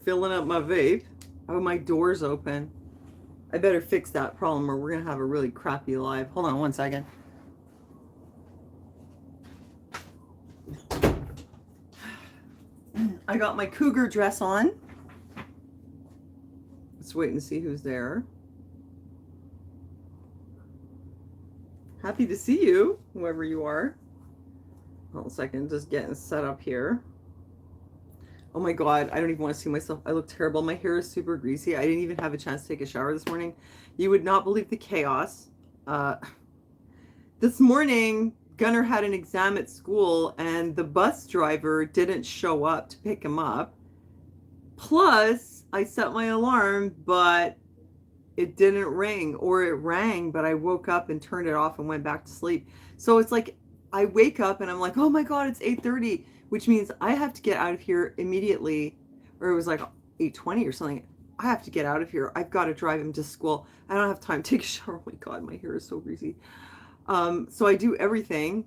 Filling up my vape. Oh, my door's open. I better fix that problem or we're going to have a really crappy live. Hold on one second. I got my cougar dress on. Let's wait and see who's there. Happy to see you, whoever you are. Hold on a second, just getting set up here. Oh my God, I don't even want to see myself. I look terrible. My hair is super greasy. I didn't even have a chance to take a shower this morning. You would not believe the chaos. This morning, Gunnar had an exam at school and the bus driver didn't show up to pick him up. Plus, I set my alarm, but it didn't ring, or it rang, but I woke up and turned it off and went back to sleep. So it's like I wake up and I'm like, oh my God, it's 8:30, which means I have to get out of here immediately. Or it was like 8:20 or something. I have to get out of here. I've got to drive him to school. I don't have time to take a shower. Oh my God, my hair is so greasy. So I do everything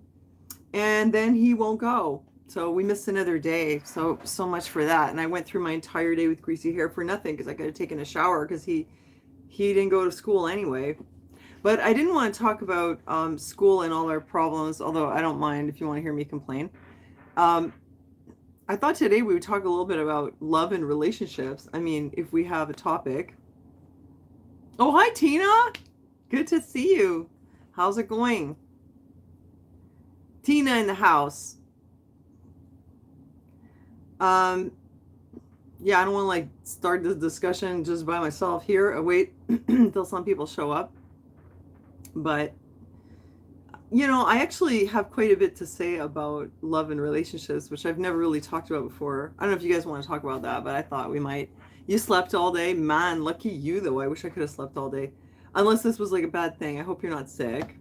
and then he won't go. So we missed another day. So much for that. And I went through my entire day with greasy hair for nothing because I could have taken a shower because he didn't go to school anyway. But I didn't want to talk about school and all our problems, although I don't mind if you want to hear me complain. I thought today we would talk a little bit about love and relationships. I mean, if we have a topic. Oh, hi, Tina. Good to see you. How's it going? Tina in the house. Yeah, I don't want to like start this discussion just by myself here. I wait until some people show up. But, you know, I actually have quite a bit to say about love and relationships, which I've never really talked about before. I don't know if you guys want to talk about that, but I thought we might. You slept all day? Man, lucky you, though. I wish I could have slept all day. Unless this was like a bad thing. I hope you're not sick.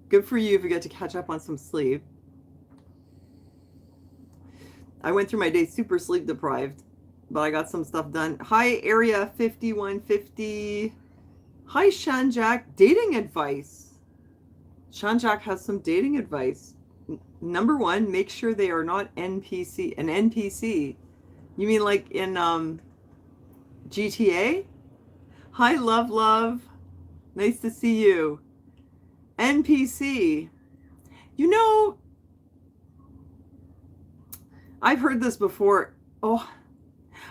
Good for you if you get to catch up on some sleep. I went through my day super sleep deprived, but I got some stuff done. Hi, Area 5150. Hi, Shanjak. Dating advice. Shanjak has some dating advice. Number one, make sure they are not an NPC. You mean like in GTA? Hi, love. Nice to see you. NPC. You know, I've heard this before. Oh,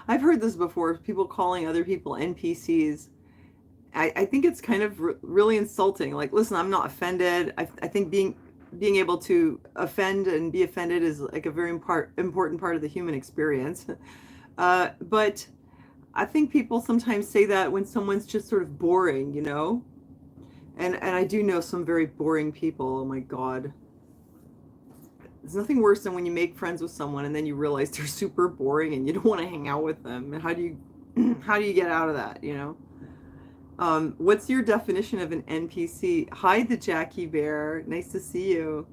I've heard this before. People calling other people NPCs. I think it's kind of really insulting. Like, listen, I'm not offended. I think being able to offend and be offended is like a very important part of the human experience. But I think people sometimes say that when someone's just sort of boring, you know? And I do know some very boring people. Oh my God. There's nothing worse than when you make friends with someone and then you realize they're super boring and you don't want to hang out with them. And how do you get out of that, you know? What's your definition of an NPC? Hi, the Jackie Bear. Nice to see you.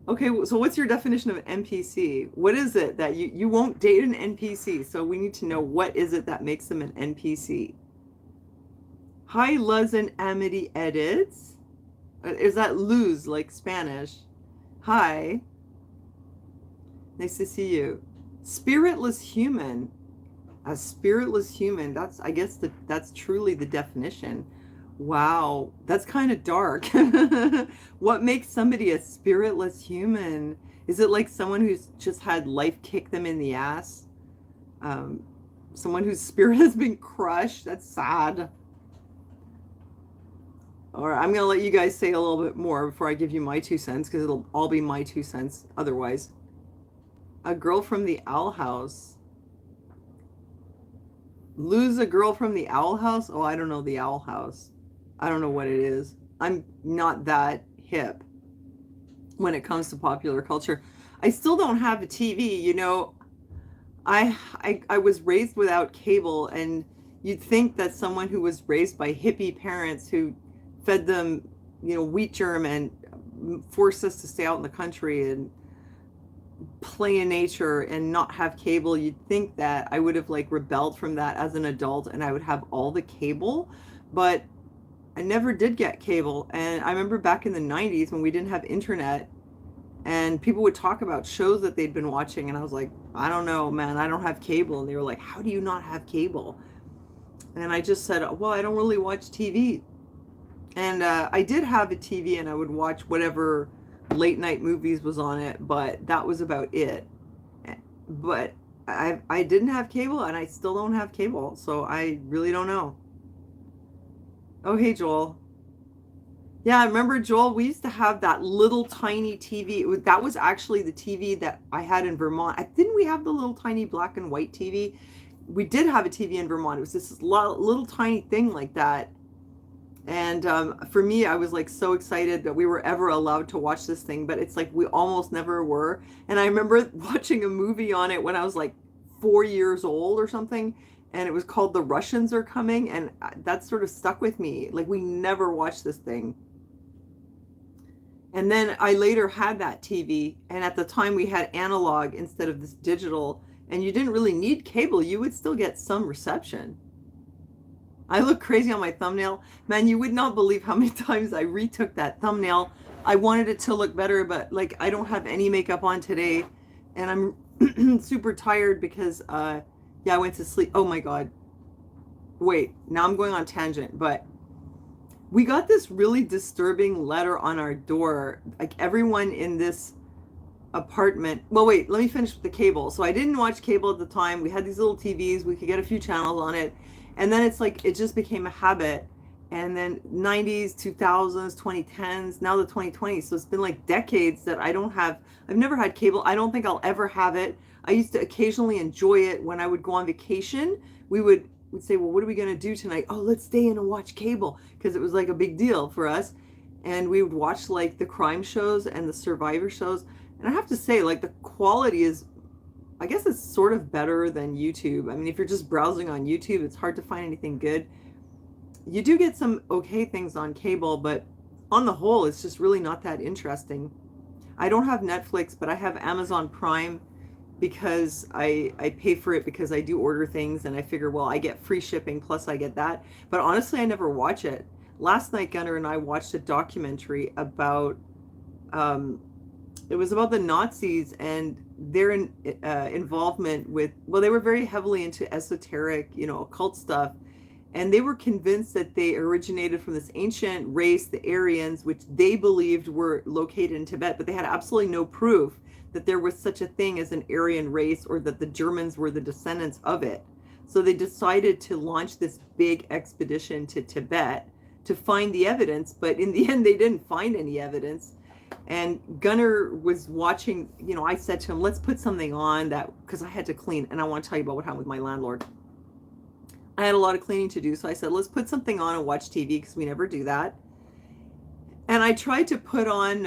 Okay, so what's your definition of an NPC? What is it that you won't date an NPC? So we need to know, what is it that makes them an NPC? Hi, Luz and Amity Edits. Is that Luz, like Spanish? Hi. Nice to see you. Spiritless human. A spiritless human. I guess that's truly the definition. Wow, that's kind of dark. What makes somebody a spiritless human? Is it like someone who's just had life kick them in the ass? Someone whose spirit has been crushed? That's sad. All right, I'm going to let you guys say a little bit more before I give you my 2 cents, because it'll all be my 2 cents otherwise. A girl from the Owl House. Lose a girl from the Owl House? Oh, I don't know the Owl House. I don't know what it is. I'm not that hip when it comes to popular culture. I still don't have a TV, you know. I was raised without cable, and you'd think that someone who was raised by hippie parents who fed them, you know, wheat germ and forced us to stay out in the country and play in nature and not have cable, you'd think that I would have like rebelled from that as an adult and I would have all the cable, but I never did get cable. And I remember back in the 90s when we didn't have internet and people would talk about shows that they'd been watching, and I was like, I don't know, man, I don't have cable. And they were like, how do you not have cable? And I just said, well, I don't really watch TV. And I did have a TV and I would watch whatever late night movies was on it, but that was about it. But I didn't have cable and I still don't have cable, so I really don't know. Oh, hey, Joel. Yeah, I remember, Joel, we used to have that little tiny TV. That was actually the TV that I had in Vermont. Didn't we have the little tiny black and white TV? We did have a TV in Vermont. It was this little tiny thing like that. And for me, I was like so excited that we were ever allowed to watch this thing, but it's like we almost never were. And I remember watching a movie on it when I was like 4 years old or something, and it was called The Russians Are Coming, and that sort of stuck with me. Like we never watched this thing. And then I later had that TV, and at the time we had analog instead of this digital, and you didn't really need cable. You would still get some reception. I look crazy on my thumbnail. Man, you would not believe how many times I retook that thumbnail. I wanted it to look better, but like I don't have any makeup on today, and I'm super tired because yeah, I went to sleep. Oh my God. Wait, now I'm going on tangent, but we got this really disturbing letter on our door. Like everyone in this apartment. Well, wait, let me finish with the cable. So I didn't watch cable at the time. We had these little TVs. We could get a few channels on it. And then it's like, it just became a habit. And then 90s, 2000s, 2010s, now the 2020s. So it's been like decades that I've never had cable. I don't think I'll ever have it. I used to occasionally enjoy it when I would go on vacation. We'd say, well, what are we going to do tonight? Oh, let's stay in and watch cable, because it was like a big deal for us. And we would watch like the crime shows and the survivor shows. And I have to say, like, the quality is, I guess it's sort of better than YouTube. I mean, if you're just browsing on YouTube, it's hard to find anything good. You do get some okay things on cable, but on the whole, it's just really not that interesting. I don't have Netflix, but I have Amazon Prime because I pay for it because I do order things, and I figure, well, I get free shipping plus I get that. But honestly, I never watch it. Last night, Gunnar and I watched a documentary about it was about the Nazis and their involvement with, well, they were very heavily into esoteric, occult stuff. And they were convinced that they originated from this ancient race, the Aryans, which they believed were located in Tibet, but they had absolutely no proof that there was such a thing as an Aryan race or that the Germans were the descendants of it. So they decided to launch this big expedition to Tibet to find the evidence, but in the end, they didn't find any evidence. And Gunnar was watching, I said to him, let's put something on that, because I had to clean, and I want to tell you about what happened with my landlord. I had a lot of cleaning to do, so I said, let's put something on and watch TV, because we never do that. And I tried to put on,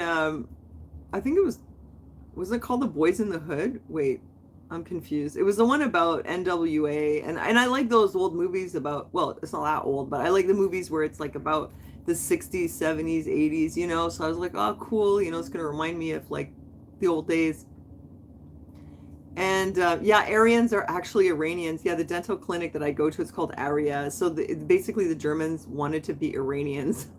I think was it called The Boys in the Hood? Wait, I'm confused. It was the one about NWA, and I like those old movies about, well, it's not that old, but I like the movies where it's like about the 60s, 70s, 80s, so I was like, oh, cool, it's going to remind me of like the old days. And yeah, Aryans are actually Iranians. Yeah, the dental clinic that I go to, it's called Arya. So basically the Germans wanted to be Iranians.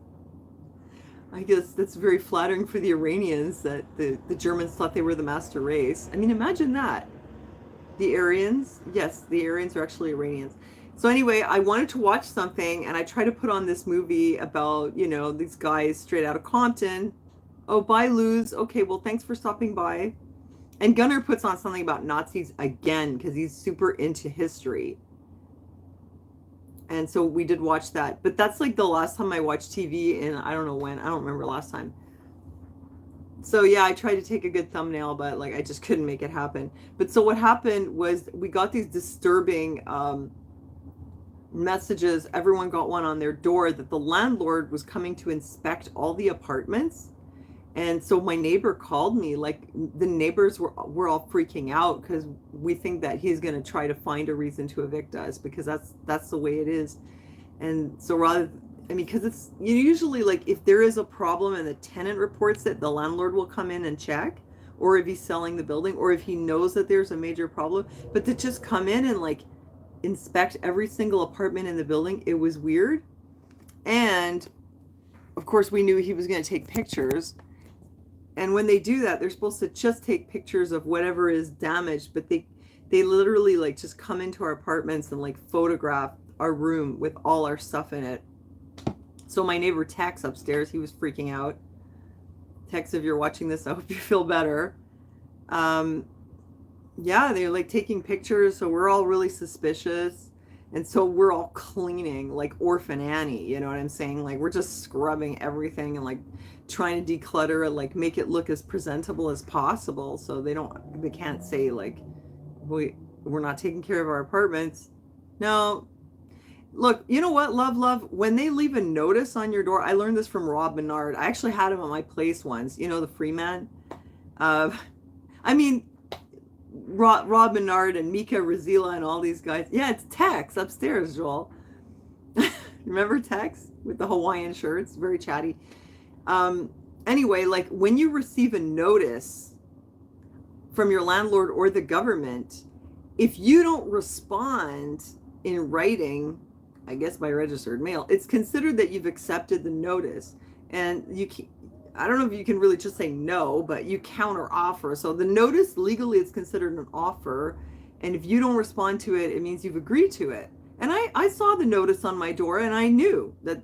I guess that's very flattering for the Iranians that the Germans thought they were the master race. I mean, imagine that. The Aryans, yes, the Aryans are actually Iranians. So anyway, I wanted to watch something, and I tried to put on this movie about, these guys straight out of Compton. Oh, bye, Luz. Okay, well, thanks for stopping by. And Gunnar puts on something about Nazis again, because he's super into history. And so we did watch that. But that's like the last time I watched TV, and I don't know when. I don't remember last time. So yeah, I tried to take a good thumbnail, but like I just couldn't make it happen. But so what happened was we got these disturbing messages. Everyone got one on their door that the landlord was coming to inspect all the apartments. And so my neighbor called me, like the neighbors were all freaking out because we think that he's going to try to find a reason to evict us, because that's the way it is. And so because it's usually like if there is a problem and the tenant reports it, the landlord will come in and check, or if he's selling the building, or if he knows that there's a major problem. But to just come in and like inspect every single apartment in the building, it was weird. And of course we knew he was going to take pictures. And when they do that, they're supposed to just take pictures of whatever is damaged, but They literally like just come into our apartments and like photograph our room with all our stuff in it. So my neighbor Tex upstairs, he was freaking out. Tex, if you're watching this, I hope you feel better. Um, yeah, they're like taking pictures, so we're all really suspicious. And so we're all cleaning like Orphan Annie, you know what I'm saying? Like we're just scrubbing everything and like trying to declutter and like make it look as presentable as possible so they can't say like we're not taking care of our apartments. No. Look, you know what, love, when they leave a notice on your door, I learned this from Rob Menard. I actually had him at my place once, you know, the free man. I mean, Rob Menard and Mika Razila and all these guys. Yeah, it's Tex upstairs, Joel. Remember Tex with the Hawaiian shirts? Very chatty. Anyway, like when you receive a notice from your landlord or the government, if you don't respond in writing, I guess by registered mail, it's considered that you've accepted the notice. And I don't know if you can really just say no, but you counter offer. So the notice legally is considered an offer. And if you don't respond to it, it means you've agreed to it. And I saw the notice on my door and I knew that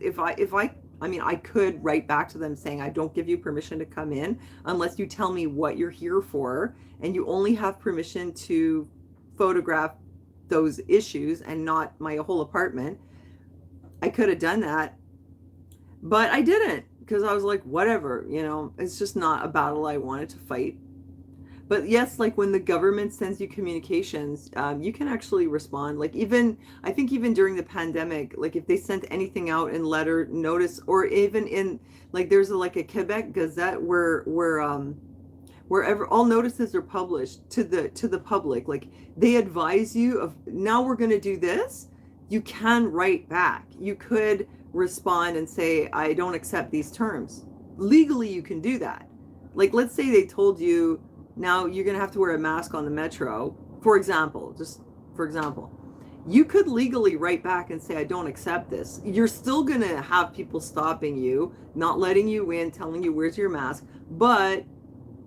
I could write back to them saying, I don't give you permission to come in unless you tell me what you're here for. And you only have permission to photograph those issues and not my whole apartment. I could have done that, but I didn't because I was like, whatever, you know, it's just not a battle I wanted to fight. But yes, like when the government sends you communications, you can actually respond. Like I think even during the pandemic, like if they sent anything out in letter notice, or even in like there's like a Quebec Gazette wherever all notices are published to the public, like they advise you of now we're going to do this. You can write back. You could respond and say, I don't accept these terms. Legally, you can do that. Like, let's say they told you, now you're going to have to wear a mask on the metro, for example, you could legally write back and say, I don't accept this. You're still going to have people stopping you, not letting you in, telling you, where's your mask? But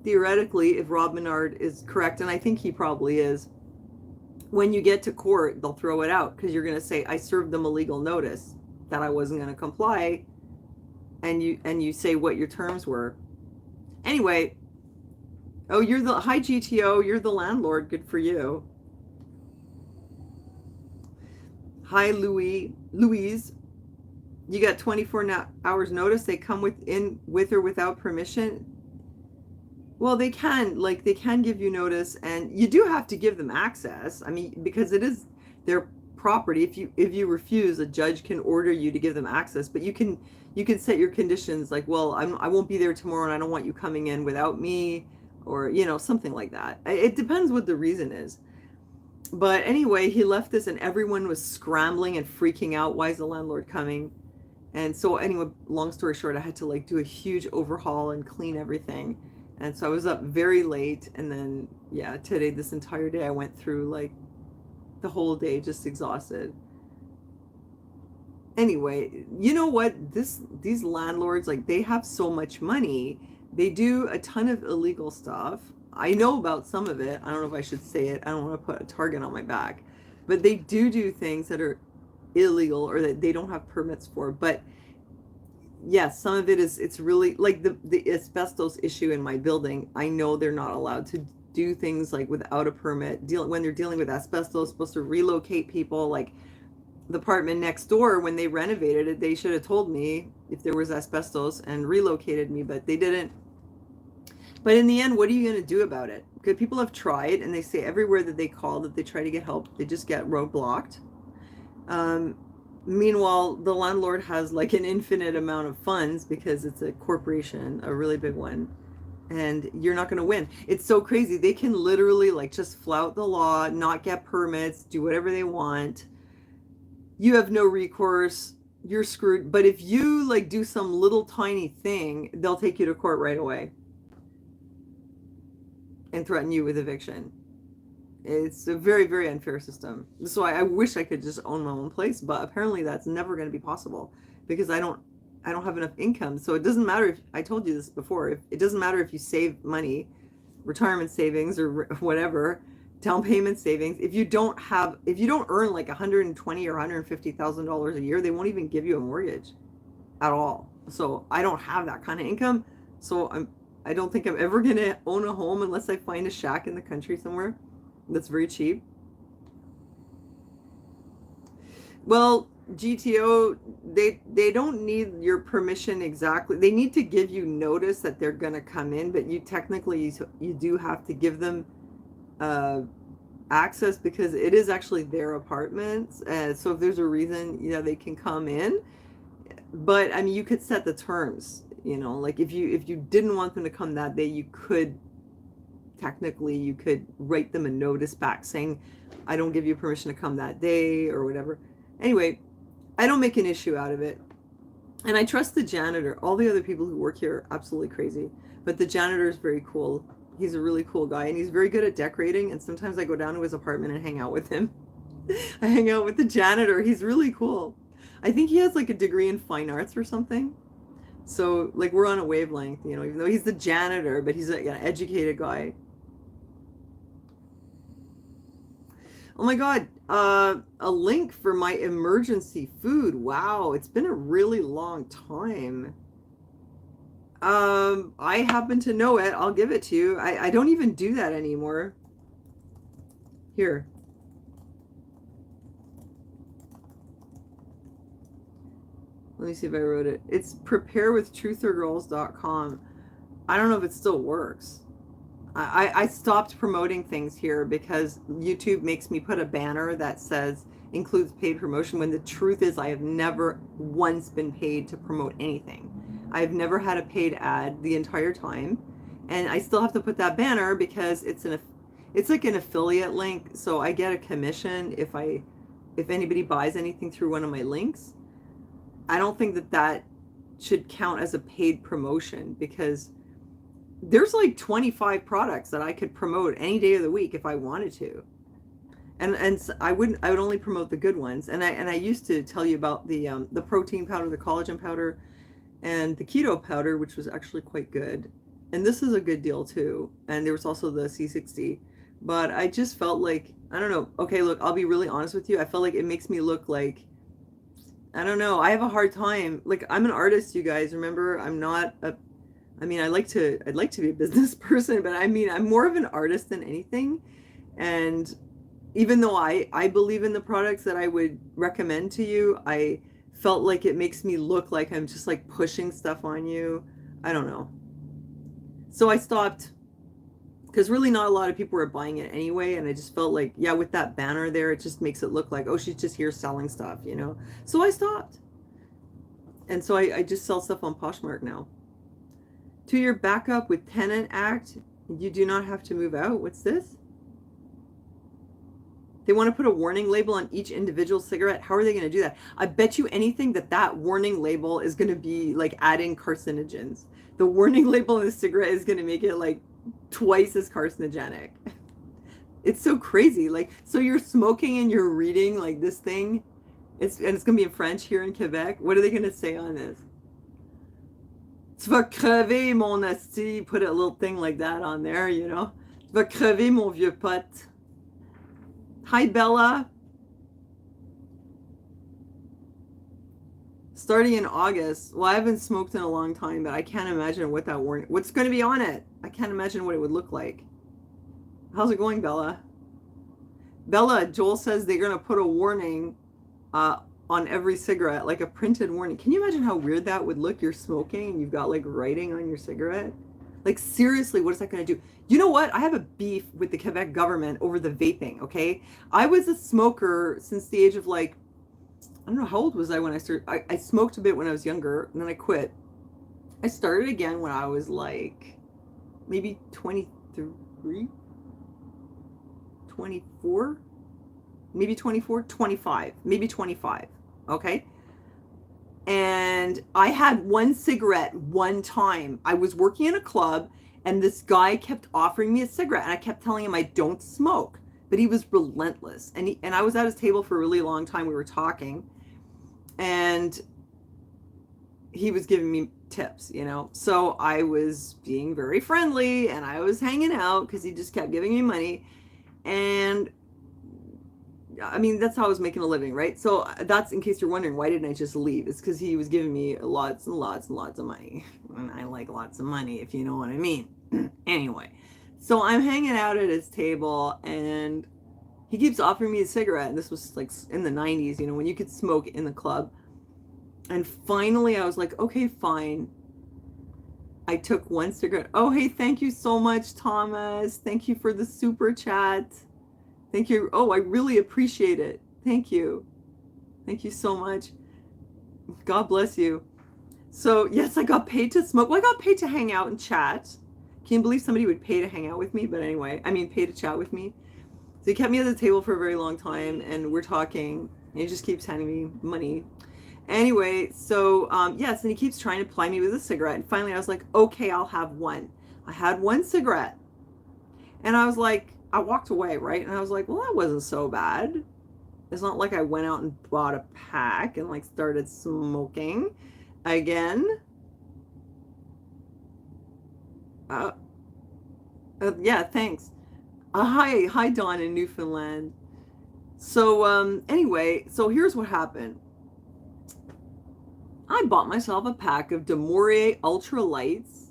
theoretically, if Rob Menard is correct, and I think he probably is, when you get to court, they'll throw it out because you're going to say, I served them a legal notice that I wasn't going to comply. And you say what your terms were. Anyway, oh, hi GTO, you're the landlord. Good for you. Hi, Louise. You got 24 hours notice. They come with or without permission. Well, they can give you notice, and you do have to give them access. I mean, because it is their property. If you refuse, a judge can order you to give them access, but you can set your conditions like, well, I won't be there tomorrow and I don't want you coming in without me, or, you know, something like that. It depends what the reason is. But anyway, he left this and everyone was scrambling and freaking out. Why is the landlord coming? And so anyway, long story short, I had to like do a huge overhaul and clean everything. And so I was up very late, and then yeah, today, this entire day I went through like the whole day just exhausted. Anyway, you know what? These landlords, like, they have so much money. They do a ton of illegal stuff. I know about some of it. I don't know if I should say it. I don't want to put a target on my back. But they do things that are illegal or that they don't have permits for. But yes, some of it it's really like the asbestos issue in my building. I know they're not allowed to do things like without a permit. When they're dealing with asbestos, supposed to relocate people. Like the apartment next door, when they renovated it, they should have told me if there was asbestos and relocated me, but they didn't. But in the end, what are you going to do about it? Because people have tried, and they say everywhere that they call, that they try to get help, they just get roadblocked. Meanwhile, the landlord has like an infinite amount of funds because it's a corporation, a really big one, and you're not going to win. It's so crazy. They can literally like just flout the law, not get permits, do whatever they want. You have no recourse. You're screwed. But if you like do some little tiny thing, they'll take you to court right away and threaten you with eviction. It's a very, very unfair system. So I wish I could just own my own place, but apparently that's never going to be possible because I don't have enough income. So it doesn't matter if, I told you this before, it doesn't matter if you save money, retirement savings or whatever, down payment savings. If you don't earn like 120 or $150,000 a year, they won't even give you a mortgage at all. So I don't have that kind of income. So I don't think I'm ever gonna own a home unless I find a shack in the country somewhere that's very cheap. Well, GTO, they don't need your permission exactly. They need to give you notice that they're gonna come in, but you do have to give them uh, access because it is actually their apartments. So if there's a reason, they can come in. But I mean, you could set the terms. Like if you didn't want them to come that day, you could write them a notice back saying, I don't give you permission to come that day or whatever. Anyway, I don't make an issue out of it. And I trust the janitor. All the other people who work here are absolutely crazy. But the janitor is very cool. He's a really cool guy and he's very good at decorating. And sometimes I go down to his apartment and hang out with him. I hang out with the janitor. He's really cool. I think he has like a degree in fine arts or something. So like we're on a wavelength, even though he's the janitor, but he's like an educated guy. Oh my God, a link for my emergency food. Wow, it's been a really long time. I happen to know it. I'll give it to you. I don't even do that anymore. Here. Let me see if I wrote it. It's preparewithtruthergirls.com. I don't know if it still works. I stopped promoting things here because YouTube makes me put a banner that says includes paid promotion when the truth is I have never once been paid to promote anything. I've never had a paid ad the entire time, and I still have to put that banner because it's like an affiliate link, so I get a commission if anybody buys anything through one of my links. I don't think that should count as a paid promotion because there's like 25 products that I could promote any day of the week if I wanted to. And I would only promote the good ones. And I used to tell you about the protein powder, the collagen powder, and the keto powder, which was actually quite good. And this is a good deal too. And there was also the C60. But I just felt like, I don't know. Okay, look, I'll be really honest with you. I felt like it makes me look like, I don't know. I have a hard time. Like, I'm an artist, you guys. Remember, I'm not I'd like to be a business person, but I'm more of an artist than anything. And even though I believe in the products that I would recommend to you, I felt like it makes me look like I'm just like pushing stuff on you. I don't know. So I stopped because really not a lot of people were buying it anyway. And I just felt like, yeah, with that banner there, it just makes it look like, oh, she's just here selling stuff, So I stopped. And so I just sell stuff on Poshmark now. 2-year backup with Tenant Act. You do not have to move out. What's this? They want to put a warning label on each individual cigarette. How are they going to do that? I bet you anything that warning label is going to be like adding carcinogens. The warning label on the cigarette is going to make it like twice as carcinogenic. It's so crazy. Like, so you're smoking and you're reading like this thing. It's going to be in French here in Quebec. What are they going to say on this? Tu vas crever, mon asti. Put a little thing like that on there, Tu vas crever, mon vieux pote. Hi, Bella. Starting in August. Well, I haven't smoked in a long time, but I can't imagine what that warning... What's going to be on it? I can't imagine what it would look like. How's it going, Bella? Bella, Joel says they're going to put a warning on every cigarette, like a printed warning. Can you imagine how weird that would look? You're smoking and you've got like writing on your cigarette. Like, seriously, what is that going to do? You know what? I have a beef with the Quebec government over the vaping, okay? I was a smoker since the age of like, I don't know, how old was I when I started? I smoked a bit when I was younger, and then I quit. I started again when I was like maybe 23, 24, maybe 24, 25, maybe 25, okay? And I had one cigarette one time. I was working in a club and this guy kept offering me a cigarette and I kept telling him I don't smoke, but he was relentless. And I was at his table for a really long time. We were talking and he was giving me tips, So I was being very friendly and I was hanging out because he just kept giving me money. And I mean, that's how I was making a living, right? So that's, in case you're wondering, why didn't I just leave? It's because he was giving me lots and lots and lots of money. And I like lots of money, if you know what I mean. Anyway, so I'm hanging out at his table and he keeps offering me a cigarette. And this was like in the 90s, you know, when you could smoke in the club. And finally I was like, okay, fine. I took one cigarette. Oh, hey, thank you so much, Thomas. Thank you for the super chat. Thank you. Oh, I really appreciate it. Thank you. Thank you so much. God bless you. So, yes, I got paid to smoke. Well, I got paid to hang out and chat. Can you believe somebody would pay to hang out with me? But anyway, I mean, pay to chat with me. So he kept me at the table for a very long time, and we're talking, and he just keeps handing me money. Anyway, so, yes, and he keeps trying to ply me with a cigarette. And finally, I was like, okay, I'll have one. I had one cigarette. And I was like, I walked away, right? And I was like, well, that wasn't so bad. It's not like I went out and bought a pack and like started smoking again. Yeah, thanks. Hi, Dawn in Newfoundland. So, anyway, so here's what happened. I bought myself a pack of Demorier Ultra Lights.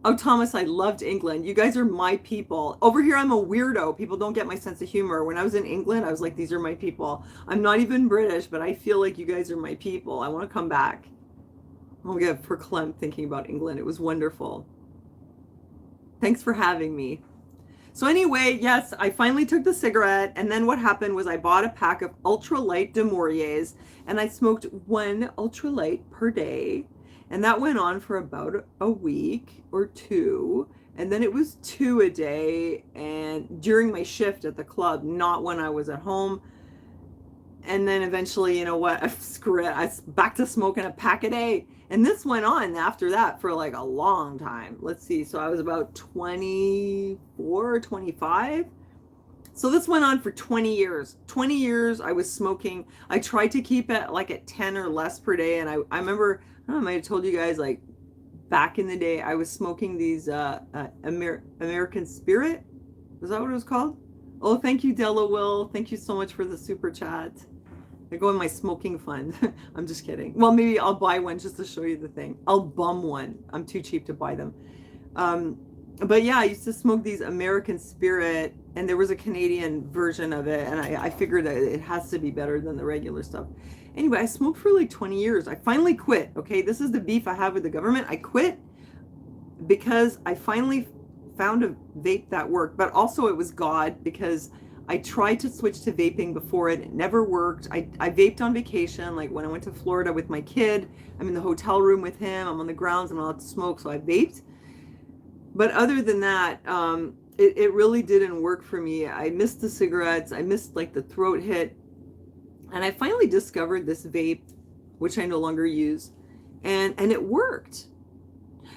Oh, Thomas, I loved England. You guys are my people. Over here, I'm a weirdo. People don't get my sense of humor. When I was in England, I was like, these are my people. I'm not even British, but I feel like you guys are my people. I want to come back. I'll get verklempt thinking about England. It was wonderful. Thanks for having me. So anyway, yes, I finally took the cigarette. And then what happened was I bought a pack of ultralight Demoriers, and I smoked one ultralight per day. And that went on for about a week or two. And then it was 2 a day, and during my shift at the club, not when I was at home. And then eventually, you know what, screw it, I back to smoking a pack a day. And this went on after that for like a long time. Let's see, so I was about 24 or 25. So this went on for 20 years. 20 years I was smoking. I tried to keep it like at 10 or less per day. And I remember, I don't know, I might have told you guys, like back in the day, I was smoking these American Spirit. Is that what it was called? Oh, thank you, Della Will. Thank you so much for the super chat. They go in my smoking fund. I'm just kidding. Well, maybe I'll buy one just to show you the thing. I'll bum one. I'm too cheap to buy them. But yeah, I used to smoke these American Spirit, and there was a Canadian version of it, and I figured that it has to be better than the regular stuff. Anyway, I smoked for like 20 years. I finally quit. Okay, this is the beef I have with the government. I quit because I finally found a vape that worked, but also it was God, because I tried to switch to vaping before it never worked. I vaped on vacation, like when I went to Florida with my kid. I'm in the hotel room with him. I'm on the grounds. I'm not allowed to smoke, so I vaped. But other than that, it really didn't work for me. I missed the cigarettes. I missed like the throat hit. And I finally discovered this vape, which I no longer use, and it worked.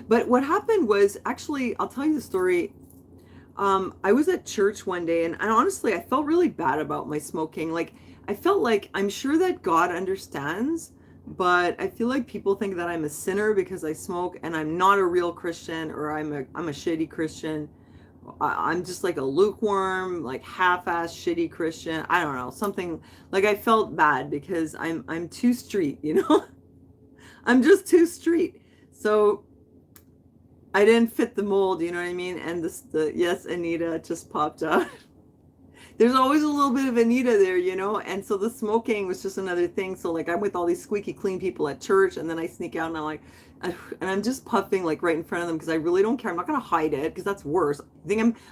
But what happened was, actually, I'll tell you the story. I was at church one day, and honestly, I felt really bad about my smoking. Like, I felt like, I'm sure that God understands, but I feel like people think that I'm a sinner because I smoke, and I'm not a real Christian, or I'm a shitty Christian. I'm just like a lukewarm, like half-ass shitty Christian. I don't know, something like, I felt bad because I'm too street, you know. I'm just too street. So I didn't fit the mold, you know what I mean? And yes, Anita just popped up. There's always a little bit of Anita there, you know? And so the smoking was just another thing. So like, I'm with all these squeaky clean people at church, and then I sneak out and I'm like, and I'm just puffing like right in front of them because I really don't care. I'm not going to hide it because that's worse.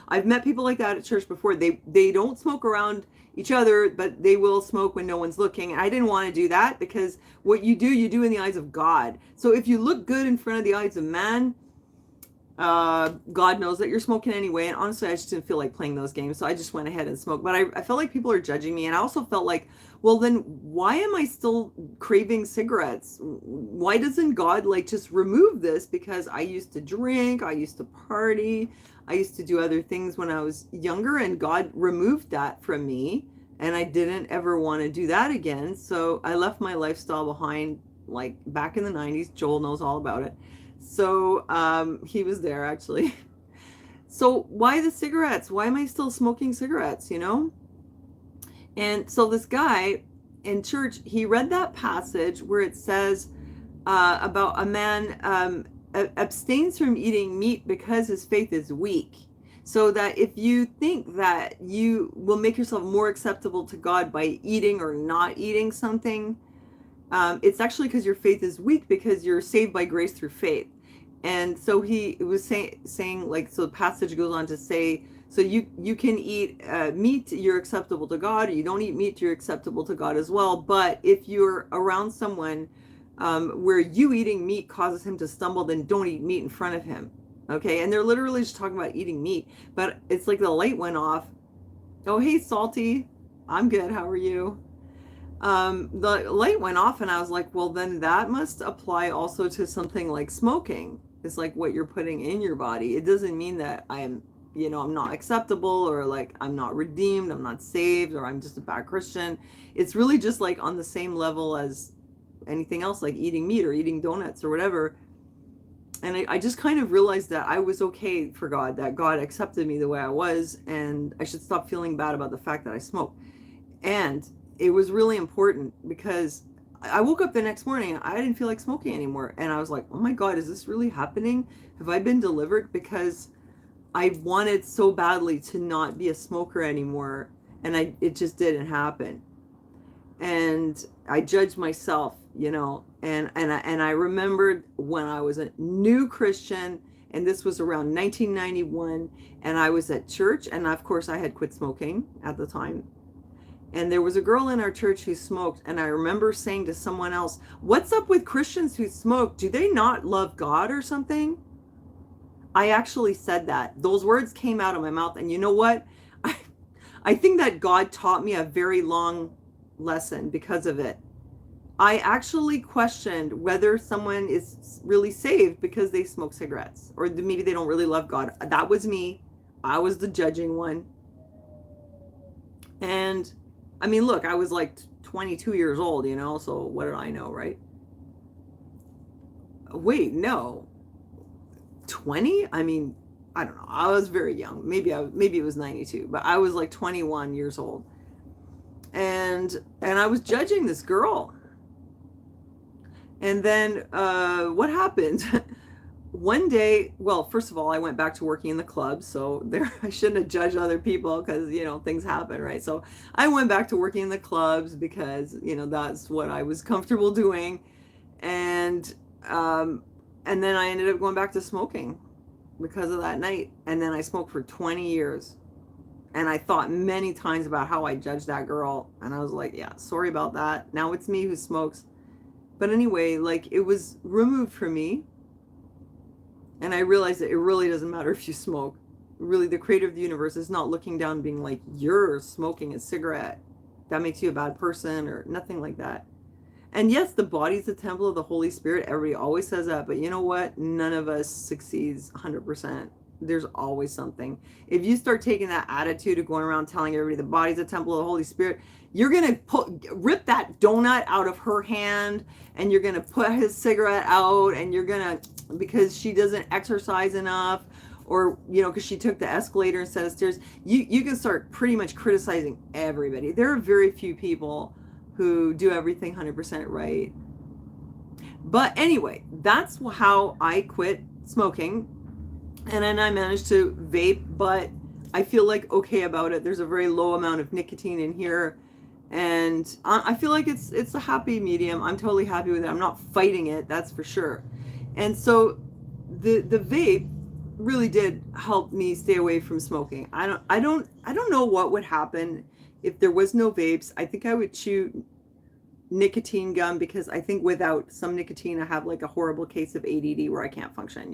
I've met people like that at church before. They don't smoke around each other, but they will smoke when no one's looking. And I didn't want to do that, because what you do in the eyes of God. So if you look good in front of the eyes of man, God knows that you're smoking anyway. And honestly, I just didn't feel like playing those games, so I just went ahead and smoked. But I felt like people are judging me, and I also felt like, well, then why am I still craving cigarettes? Why doesn't God like just remove this? Because I used to drink, I used to party, I used to do other things when I was younger, and God removed that from me, and I didn't ever want to do that again. So I left my lifestyle behind, like back in the 90s. Joel knows all about it. So he was there, actually. So why the cigarettes? Why am I still smoking cigarettes, you know? And so this guy in church, he read that passage where it says about a man abstains from eating meat because his faith is weak. So that if you think that you will make yourself more acceptable to God by eating or not eating something, it's actually because your faith is weak, because you're saved by grace through faith. And so he was saying like, so the passage goes on to say, so you can eat meat, you're acceptable to God. You don't eat meat, you're acceptable to God as well. But if you're around someone where you eating meat causes him to stumble, then don't eat meat in front of him. Okay, and they're literally just talking about eating meat, but it's like the light went off. Oh, hey, Salty, I'm good. How are you? The light went off, and I was like, well, then that must apply also to something like smoking. It's like what you're putting in your body. It doesn't mean that I'm not acceptable, or like I'm not redeemed, I'm not saved, or I'm just a bad Christian. It's really just like on the same level as anything else, like eating meat or eating donuts or whatever. And I just kind of realized that I was okay for God, that God accepted me the way I was, and I should stop feeling bad about the fact that I smoke. And it was really important because I woke up the next morning and I didn't feel like smoking anymore. And I was like, oh my God, is this really happening? Have I been delivered? Because I wanted so badly to not be a smoker anymore, and it just didn't happen. And I judged myself, and I remembered when I was a new Christian, and this was around 1991, and I was at church, and of course I had quit smoking at the time. And there was a girl in our church who smoked, and I remember saying to someone else, what's up with Christians who smoke? Do they not love God or something? I actually said that. Those words came out of my mouth, and you know what? I think that God taught me a very long lesson because of it. I actually questioned whether someone is really saved because they smoke cigarettes, or maybe they don't really love God. That was me. I was the judging one. And I mean, look, I was like 22 years old, so what did I know, right? Wait, no. 20? I mean, I don't know. I was very young. Maybe it was 92, but I was like 21 years old. And I was judging this girl. And then what happened? One day, well, first of all, I went back to working in the club, so there I shouldn't have judged other people because, things happen, right? So I went back to working in the clubs because, that's what I was comfortable doing. And then I ended up going back to smoking because of that night. And then I smoked for 20 years. And I thought many times about how I judged that girl. And I was like, yeah, sorry about that. Now it's me who smokes. But anyway, like, it was removed from me. And I realized that it really doesn't matter if you smoke. Really, the creator of the universe is not looking down and being like, you're smoking a cigarette. That makes you a bad person, or nothing like that. And yes, the body's the temple of the Holy Spirit. Everybody always says that. But you know what? None of us succeeds 100%. There's always something. If you start taking that attitude of going around telling everybody the body's a temple of the Holy Spirit, you're going to rip that donut out of her hand, and you're going to put his cigarette out, and you're going to, because she doesn't exercise enough, or, because she took the escalator instead of stairs, you can start pretty much criticizing everybody. There are very few people who do everything 100% right. But anyway, that's how I quit smoking. And then I managed to vape, but I feel like okay about it. There's a very low amount of nicotine in here, and I feel like it's a happy medium. I'm totally happy with it. I'm not fighting it, that's for sure. And so the vape really did help me stay away from smoking. I don't know what would happen if there was no vapes. I think I would chew nicotine gum, because I think without some nicotine I have like a horrible case of ADD where I can't function,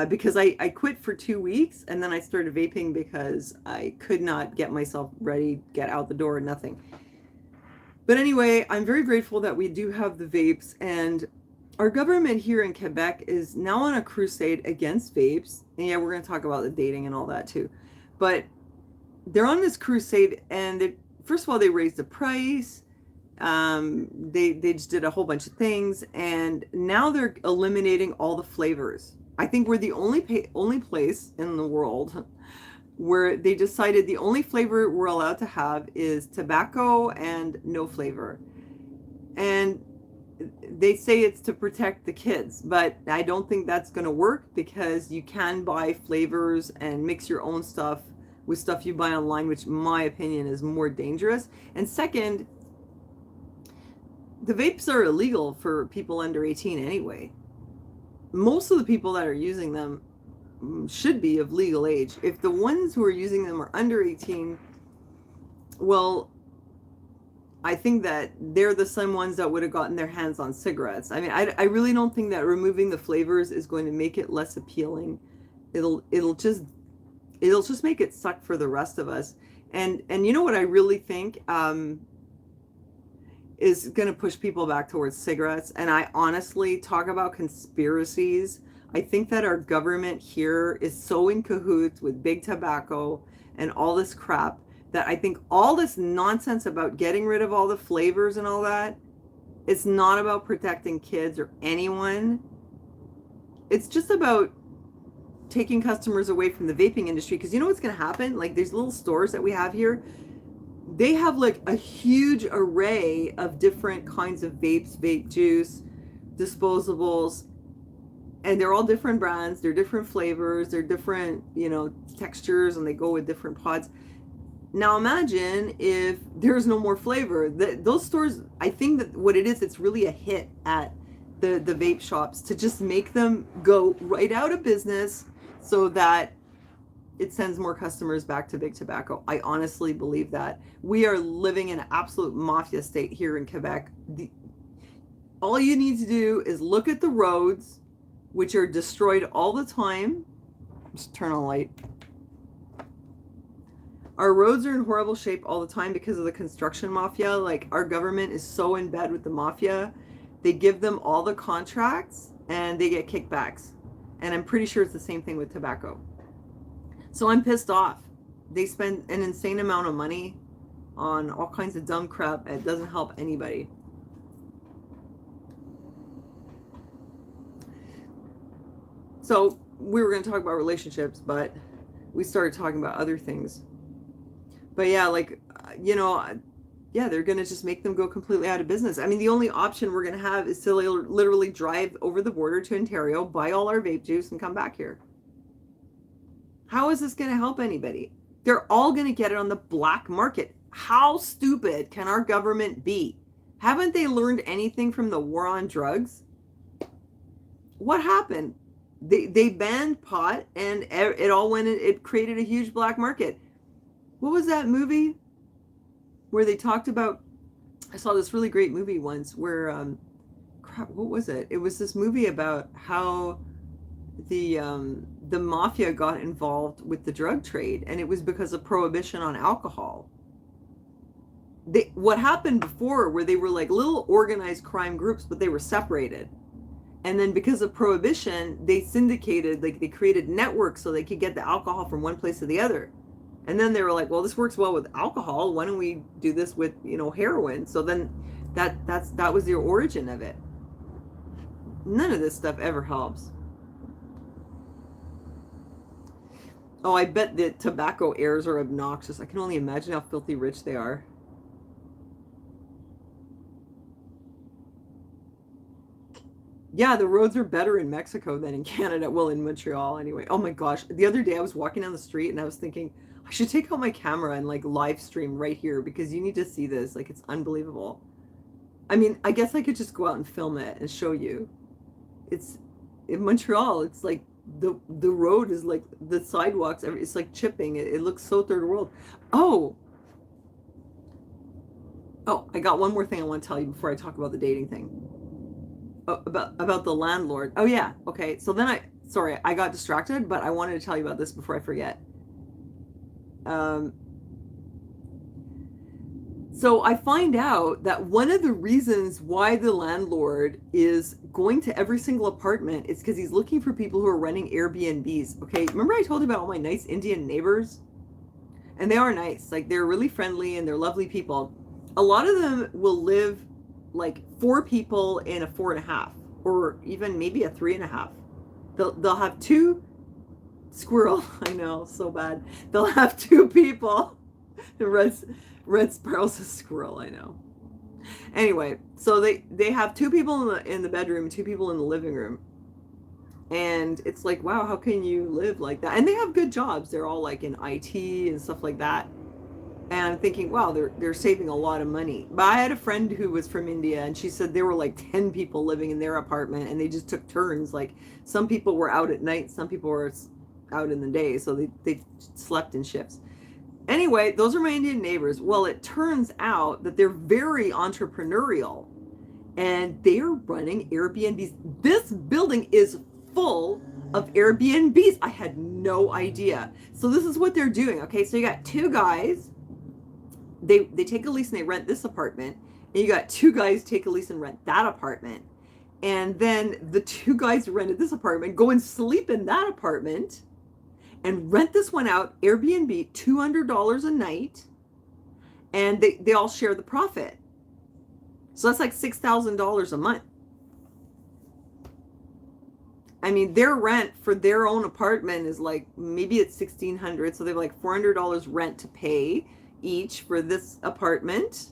because I quit for 2 weeks, and then I started vaping because I could not get myself ready, get out the door, nothing. But anyway, I'm very grateful that we do have the vapes, and our government here in Quebec is now on a crusade against vapes. And yeah, we're going to talk about the dating and all that too. But they're on this crusade, and first of all, they raised the price. They just did a whole bunch of things, and now they're eliminating all the flavors. I think we're the only place in the world where they decided the only flavor we're allowed to have is tobacco and no flavor. And they say it's to protect the kids, but I don't think that's going to work, because you can buy flavors and mix your own stuff with stuff you buy online, which in my opinion is more dangerous. And second, the vapes are illegal for people under 18 anyway. Most of the people that are using them should be of legal age. If the ones who are using them are under 18, well, I think that they're the same ones that would have gotten their hands on cigarettes. I mean, I really don't think that removing the flavors is going to make it less appealing. It'll just make it suck for the rest of us. And you know what I really think is going to push people back towards cigarettes? And I honestly talk about conspiracies. I think that our government here is so in cahoots with big tobacco and all this crap that I think all this nonsense about getting rid of all the flavors and all that, it's not about protecting kids or anyone. It's just about taking customers away from the vaping industry. Because you know what's going to happen? Like these little stores that we have here, they have like a huge array of different kinds of vapes, vape juice, disposables, and they're all different brands, they're different flavors, they're different, textures, and they go with different pods. Now imagine if there's no more flavor. Those stores, I think that what it is, it's really a hit at the vape shops to just make them go right out of business so that it sends more customers back to big tobacco. I honestly believe that. We are living in an absolute mafia state here in Quebec. All you need to do is look at the roads, which are destroyed all the time. Just turn on a light. Our roads are in horrible shape all the time because of the construction mafia. Like, our government is so in bed with the mafia. They give them all the contracts and they get kickbacks. And I'm pretty sure it's the same thing with tobacco. So I'm pissed off. They spend an insane amount of money on all kinds of dumb crap. It doesn't help anybody. So we were going to talk about relationships, but we started talking about other things. But yeah, they're going to just make them go completely out of business. I mean, the only option we're going to have is to literally drive over the border to Ontario, buy all our vape juice, and come back here. How is this going to help anybody? They're all going to get it on the black market. How stupid can our government be? Haven't they learned anything from the war on drugs? What happened? They banned pot, and it created a huge black market. What was that movie where they talked about? I saw this really great movie once where, what was it? It was this movie about how the mafia got involved with the drug trade, and it was because of prohibition on alcohol. What happened before, where they were like little organized crime groups, but they were separated. And then because of prohibition, they syndicated, like they created networks so they could get the alcohol from one place to the other. And then they were like, well, this works well with alcohol. Why don't we do this with, heroin? So then that was the origin of it. None of this stuff ever helps. Oh, I bet the tobacco heirs are obnoxious. I can only imagine how filthy rich they are. Yeah, the roads are better in Mexico than in Canada. Well, in Montreal anyway. Oh my gosh. The other day I was walking down the street and I was thinking, I should take out my camera and like live stream right here, because you need to see this. Like, it's unbelievable. I mean, I guess I could just go out and film it and show you. It's in Montreal. It's like the road is like the sidewalks. It's like chipping. It looks so third world. Oh, I got one more thing I want to tell you before I talk about the dating thing. About the landlord. Oh yeah. Okay. So then I got distracted, but I wanted to tell you about this before I forget. So I find out that one of the reasons why the landlord is going to every single apartment is because he's looking for people who are running Airbnbs. Okay. Remember I told you about all my nice Indian neighbors? And they are nice. Like, they're really friendly and they're lovely people. A lot of them will live like 4 people in a 4.5, or even maybe a 3.5. they'll have two squirrel. I know, so bad. They'll have two people. The red sparrow's a squirrel. I know. Anyway, so they have two people in the bedroom and two people in the living room. And it's like, wow, how can you live like that? And they have good jobs. They're all like in IT and stuff like that. And I'm thinking, wow, they're saving a lot of money. But I had a friend who was from India, and she said there were like 10 people living in their apartment, and they just took turns. Like some people were out at night, some people were out in the day, so they slept in shifts. Anyway, those are my Indian neighbors. Well, it turns out that they're very entrepreneurial, and they're running Airbnbs. This building is full of Airbnbs. I had no idea. So this is what they're doing. Okay, so you got two guys. They take a lease and they rent this apartment, and you got two guys take a lease and rent that apartment, and then the two guys who rented this apartment go and sleep in that apartment and rent this one out, Airbnb, $200 a night, and they all share the profit. So that's like $6,000 a month. I mean, their rent for their own apartment is like, maybe it's $1,600, so they have like $400 rent to pay each for this apartment,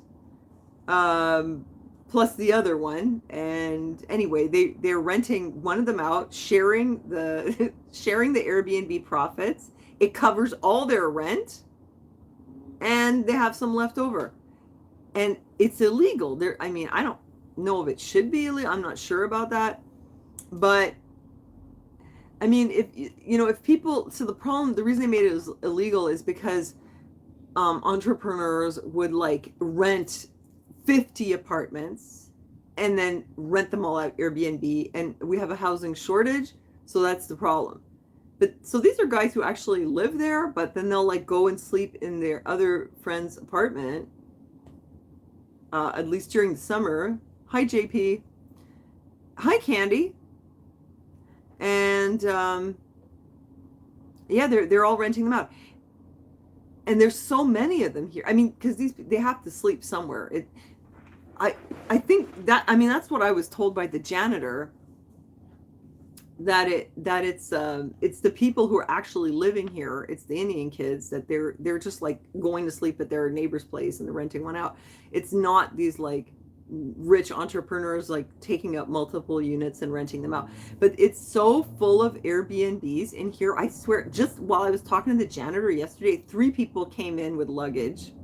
plus the other one. And anyway, they're renting one of them out, sharing the Airbnb profits. It covers all their rent, and they have some left over. And it's illegal. I mean, I don't know if it should be illegal. I'm not sure about that. But I mean, if people, so the reason they made it illegal is because entrepreneurs would like rent 50 apartments and then rent them all out Airbnb, and we have a housing shortage, so that's the problem. But so these are guys who actually live there, but then they'll like go and sleep in their other friend's apartment, at least during the summer. Hi JP. Hi Candy. And yeah, they're all renting them out. And there's so many of them here. I mean, because they have to sleep somewhere. I think that, I mean, that's what I was told by the janitor, that it's the people who are actually living here. It's the Indian kids that they're just like going to sleep at their neighbor's place and they're renting one out. It's not these like rich entrepreneurs like taking up multiple units and renting them out. But it's so full of Airbnbs in here. I swear, just while I was talking to the janitor yesterday, 3 people came in with luggage.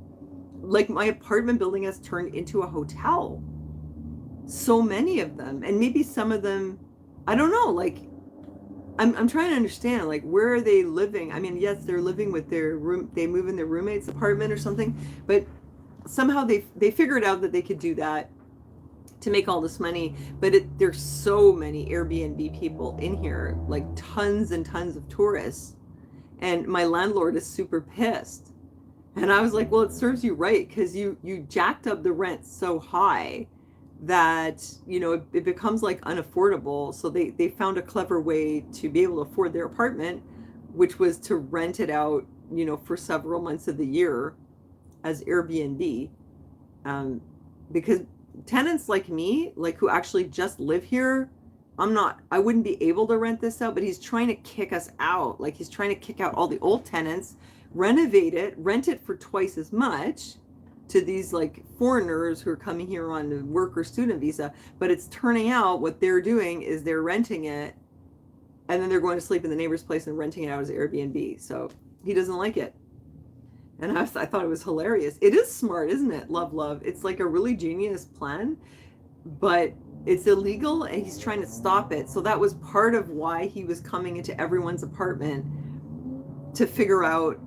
Like my apartment building has turned into a hotel. So many of them. And maybe some of them, I don't know, like I'm trying to understand, like, where are they living? I mean, yes, they're living with their room, they move in their roommate's apartment or something, but somehow they figured out that they could do that to make all this money. But there's so many Airbnb people in here, like tons and tons of tourists, and my landlord is super pissed. And I was like, well, it serves you right, because you jacked up the rent so high that, you know, it becomes like unaffordable. So they found a clever way to be able to afford their apartment, which was to rent it out, you know, for several months of the year as Airbnb, because tenants like me, like who actually just live here, I wouldn't be able to rent this out. But he's trying to kick us out. Like, he's trying to kick out all the old tenants, renovate it, rent it for twice as much to these like foreigners who are coming here on a work or student visa. But it's turning out what they're doing is they're renting it, and then they're going to sleep in the neighbor's place and renting it out as Airbnb. So he doesn't like it. And I thought it was hilarious. It is smart, isn't it? Love. It's like a really genius plan, but it's illegal, and he's trying to stop it. So that was part of why he was coming into everyone's apartment to figure out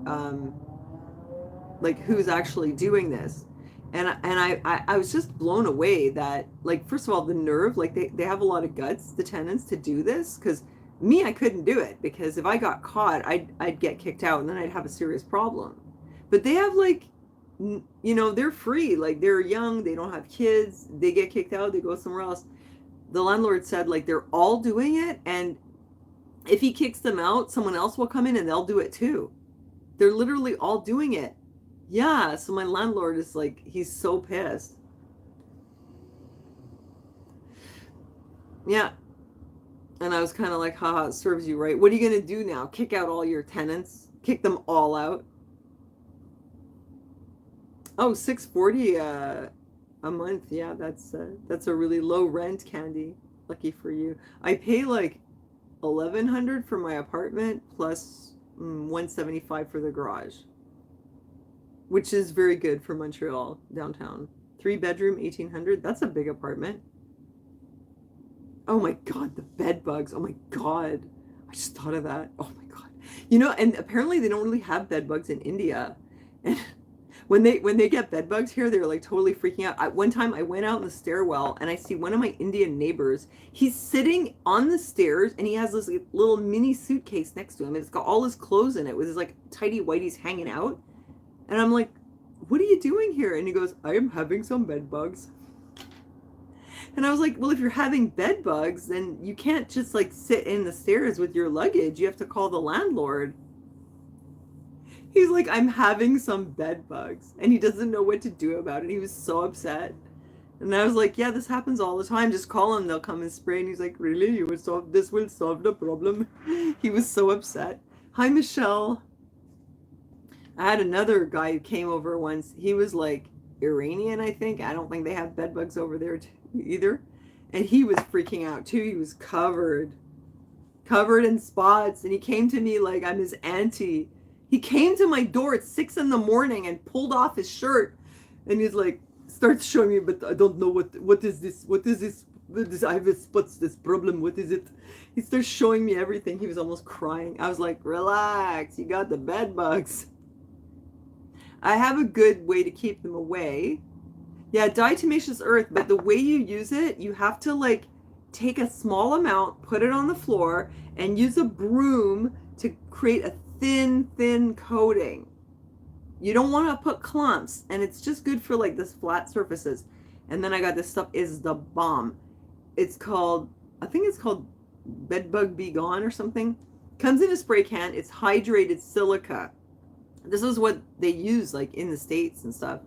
like who's actually doing this. And I was just blown away that, like, first of all, the nerve, like they have a lot of guts, the tenants, to do this. Because me, I couldn't do it, because if I got caught, I'd get kicked out, and then I'd have a serious problem. But they have, like, you know, they're free. Like, they're young, they don't have kids, they get kicked out, they go somewhere else. The landlord said, like, they're all doing it, and if he kicks them out, someone else will come in and they'll do it too. They're literally all doing it. Yeah, so my landlord is like, he's so pissed. Yeah. And I was kind of like, haha, it serves you right. What are you going to do now? Kick out all your tenants? Kick them all out? Oh, 640 a month. Yeah, that's a really low rent, Candy. Lucky for you. I pay like 1,100 for my apartment plus 175 for the garage, which is very good for Montreal downtown. 3 bedroom, 1,800. That's a big apartment. Oh my God, the bed bugs. Oh my God. I just thought of that. Oh my God. You know, and apparently they don't really have bed bugs in India. And when they get bed bugs here, they're like totally freaking out. One time I went out in the stairwell and I see one of my Indian neighbors. He's sitting on the stairs and he has this like, little mini suitcase next to him. And it's got all his clothes in it with his like tidy whities hanging out. And I'm like, what are you doing here? And he goes, I am having some bed bugs. And I was like, well, if you're having bed bugs, then you can't just like sit in the stairs with your luggage. You have to call the landlord. He's like, I'm having some bed bugs. And he doesn't know what to do about it. He was so upset. And I was like, yeah, this happens all the time. Just call them. They'll come and spray. And he's like, really? This will solve the problem. He was so upset. Hi, Michelle. I had another guy who came over once. He was like Iranian, I think. I don't think they have bed bugs over there either. And he was freaking out too. He was covered in spots. And he came to me like I'm his auntie. He came to my door at 6 a.m. and pulled off his shirt. And he's like, starts showing me, but I don't know what is this? What is this? I have what's this problem? What is it? He starts showing me everything. He was almost crying. I was like, relax. You got the bed bugs. I have a good way to keep them away. Yeah, diatomaceous earth, but the way you use it, you have to like take a small amount, put it on the floor, and use a broom to create a thin coating. You don't want to put clumps, and it's just good for like this flat surfaces. And then I got this stuff is the bomb. It's called, I think it's called Bedbug Be Gone or something. Comes in a spray can. It's hydrated silica. This is what they use like in the States and stuff.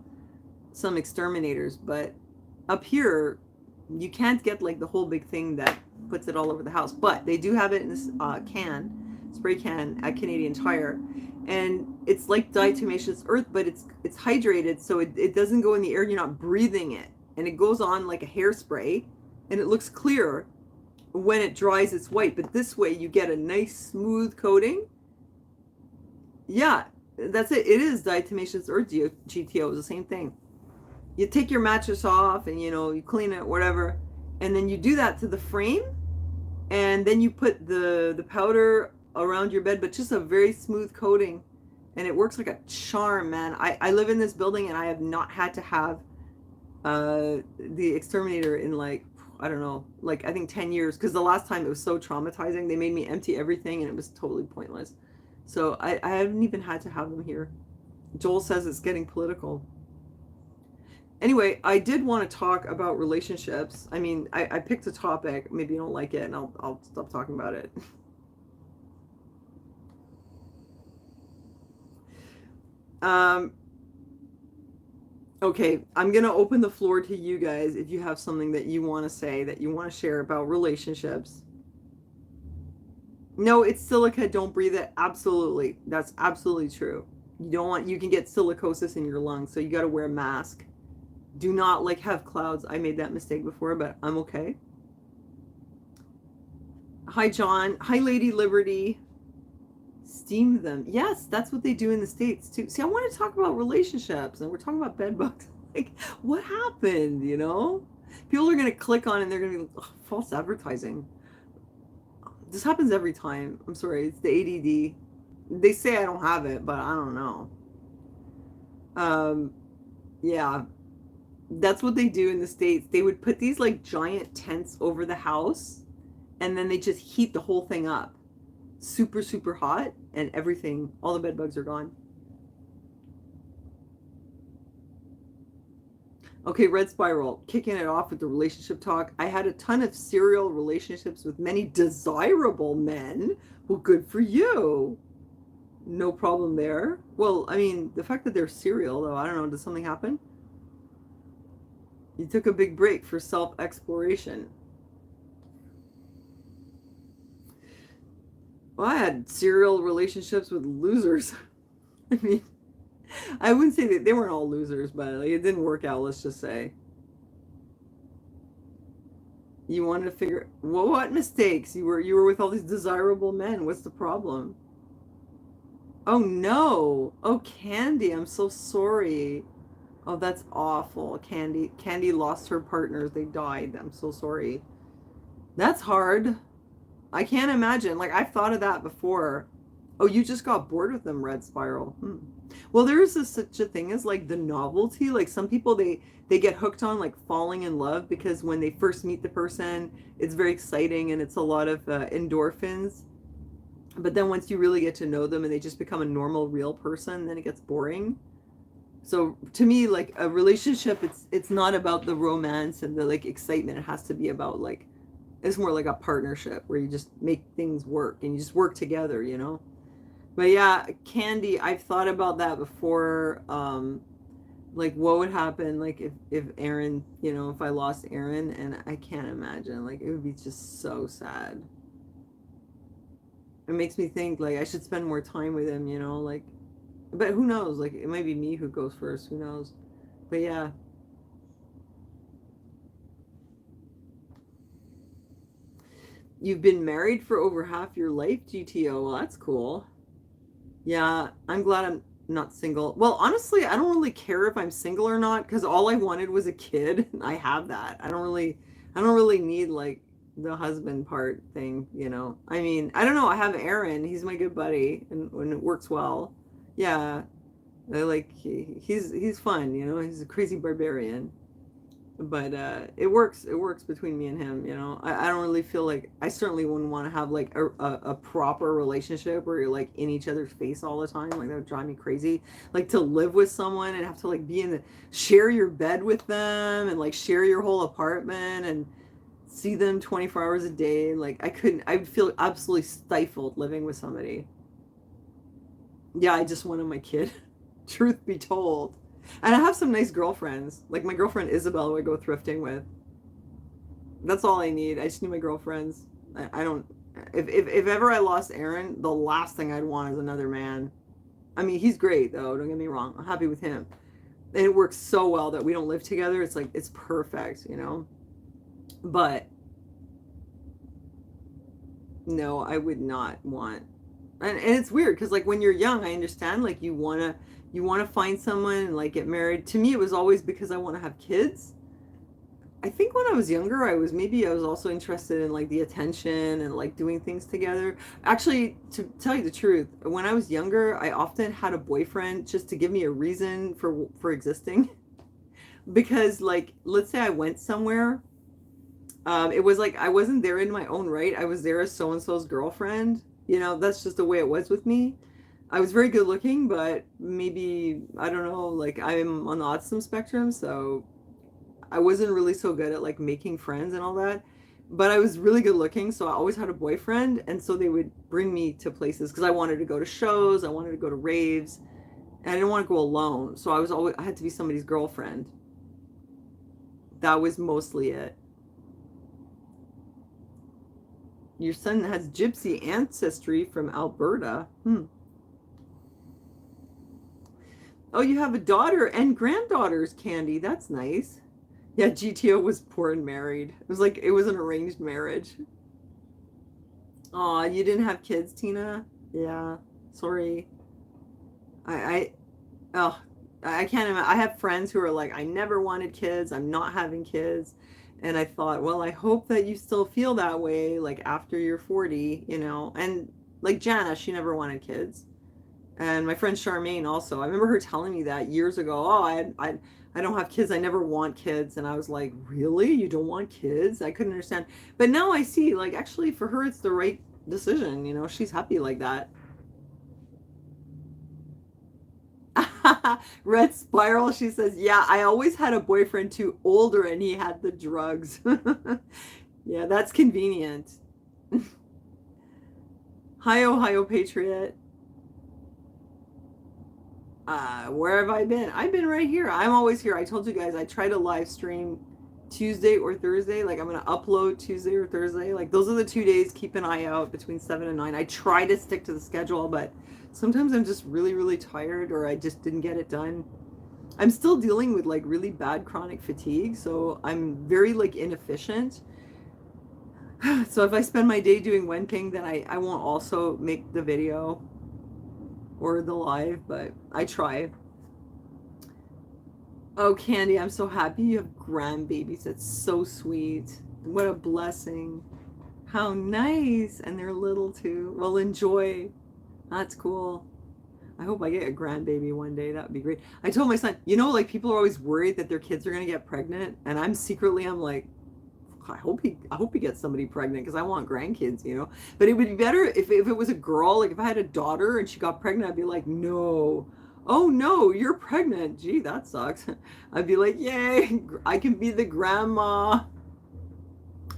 Some exterminators, but up here you can't get like the whole big thing that puts it all over the house. But they do have it in this spray can at Canadian Tire. And it's like diatomaceous earth, but it's hydrated, so it doesn't go in the air. You're not breathing it. And it goes on like a hairspray, and it looks clear. When it dries, it's white. But this way, you get a nice smooth coating. Yeah, that's it. It is diatomaceous earth GTO. It's the same thing. You take your mattress off, and you clean it, whatever, and then you do that to the frame, and then you put the powder around your bed, but just a very smooth coating, and it works like a charm, man. I live in this building, and I have not had to have the exterminator in like, I don't know, like I think 10 years, because the last time it was so traumatizing. They made me empty everything, and it was totally pointless. So I haven't even had to have them here. Joel says it's getting political. Anyway, I did want to talk about relationships. I mean, I picked a topic. Maybe you don't like it, and I'll stop talking about it. Okay, I'm going to open the floor to you guys if you have something that you want to say, that you want to share about relationships. No, it's silica. Don't breathe it. Absolutely. That's absolutely true. You can get silicosis in your lungs, so you got to wear a mask. Do not like have clouds. I made that mistake before, but I'm okay. Hi, John. Hi, Lady Liberty. Steam them. Yes, that's what they do in the States too. See, I want to talk about relationships, and we're talking about bed bugs. Like, what happened, People are going to click on it, and they're going to be like, false advertising. This happens every time. I'm sorry. It's the ADD. They say I don't have it, but I don't know. Yeah. That's what they do in the States. They would put these like giant tents over the house, and then they just heat the whole thing up. Super, super hot, and everything, all the bed bugs are gone. Okay, Red Spiral, kicking it off with the relationship talk. I had a ton of serial relationships with many desirable men. Well, good for you. No problem there. Well, I mean, the fact that they're serial, though, I don't know, did something happen? You took a big break for self-exploration. Well, I had serial relationships with losers. I mean, I wouldn't say that they weren't all losers, but like it didn't work out, let's just say. You wanted to figure, well, what mistakes? You were with all these desirable men. What's the problem? Oh no. Oh, Candy, I'm so sorry. Oh, that's awful. Candy lost her partners. They died. I'm so sorry. That's hard. I can't imagine. Like, I've thought of that before. Oh, you just got bored with them, Red Spiral. Well, there's such a thing as like the novelty. Like some people, they get hooked on like falling in love because when they first meet the person, it's very exciting and it's a lot of endorphins. But then once you really get to know them and they just become a normal, real person, then it gets boring. So to me, like a relationship, it's not about the romance and the like excitement. It has to be about like it's more like a partnership where you just make things work and you just work together, you know? But yeah, Candy, I've thought about that before. Like what would happen like if Aaron, you know, if I lost Aaron, and I can't imagine. Like it would be just so sad. It makes me think like I should spend more time with him, you know, like but who knows? Like it might be me who goes first, who knows? But yeah. You've been married for over half your life, GTO. Well, that's cool. Yeah, I'm glad I'm not single. Well, honestly, I don't really care if I'm single or not because all I wanted was a kid. I have that. I don't really need like the husband part thing, you know. I mean, I don't know. I have Aaron. He's my good buddy, and it works well. Yeah, I like he's fun, you know. He's a crazy barbarian. But it works between me and him, you know. I don't really feel like I certainly wouldn't want to have like a proper relationship where you're like in each other's face all the time. Like that would drive me crazy. Like to live with someone and have to like be in the share your bed with them and like share your whole apartment and see them 24 hours a day. Like I'd feel absolutely stifled living with somebody. Yeah, I just wanted my kid. Truth be told. And I have some nice girlfriends. Like my girlfriend Isabel, who I go thrifting with. That's all I need. I just need my girlfriends. I don't. If ever I lost Aaron, the last thing I'd want is another man. I mean, he's great though. Don't get me wrong. I'm happy with him, and it works so well that we don't live together. It's like it's perfect, you know. But no, I would not want. And it's weird because like when you're young, I understand like you wanna find someone and like get married. To me, it was always because I want to have kids. I think when I was younger, I was also interested in like the attention and like doing things together. Actually, to tell you the truth, when I was younger, I often had a boyfriend just to give me a reason for existing. Because like let's say I went somewhere, it was like I wasn't there in my own right. I was there as so and so's girlfriend. You know, that's just the way it was with me. I was very good looking, but maybe I don't know, like I'm on the autism spectrum, so I wasn't really so good at like making friends and all that. But I was really good looking, so I always had a boyfriend, and so they would bring me to places because I wanted to go to shows, I wanted to go to raves, and I didn't want to go alone. So I had to be somebody's girlfriend. That was mostly it. Your son has gypsy ancestry from Alberta. Oh, you have a daughter and granddaughters, Candy. That's nice. Yeah, GTO was poor and married. It was an arranged marriage. Aw, you didn't have kids, Tina? Yeah, sorry. I oh, I can't imagine. I have friends who are like, I never wanted kids. I'm not having kids. And I thought, well, I hope that you still feel that way, like after you're 40, you know. And like Jana, she never wanted kids. And my friend Charmaine also. I remember her telling me that years ago. Oh, I don't have kids. I never want kids. And I was like, really? You don't want kids? I couldn't understand. But now I see, like, actually, for her, it's the right decision. You know, she's happy like that. Red Spiral, she says, yeah, I always had a boyfriend too, older, and he had the drugs. Yeah, that's convenient. Hi, Ohio Patriot. Where have I been? I've been right here. I'm always here. I told you guys I try to live stream Tuesday or Thursday. Like I'm gonna upload Tuesday or Thursday. Like those are the 2 days. Keep an eye out between 7 and 9. I try to stick to the schedule, but sometimes I'm just really, really tired, or I just didn't get it done. I'm still dealing with like really bad chronic fatigue, so I'm very like inefficient. So if I spend my day doing Wenping, then I won't also make the video or the live, but I try. Oh, Candy, I'm so happy you have grandbabies. That's so sweet. What a blessing. How nice. And they're little too. Well, enjoy. That's cool. I hope I get a grandbaby one day. That would be great. I told my son, you know, like people are always worried that their kids are going to get pregnant. And I'm like, I hope he gets somebody pregnant because I want grandkids, you know. But it would be better if it was a girl. Like if I had a daughter and she got pregnant, I'd be like, no. Oh no, you're pregnant. Gee, that sucks. I'd be like, yay, I can be the grandma.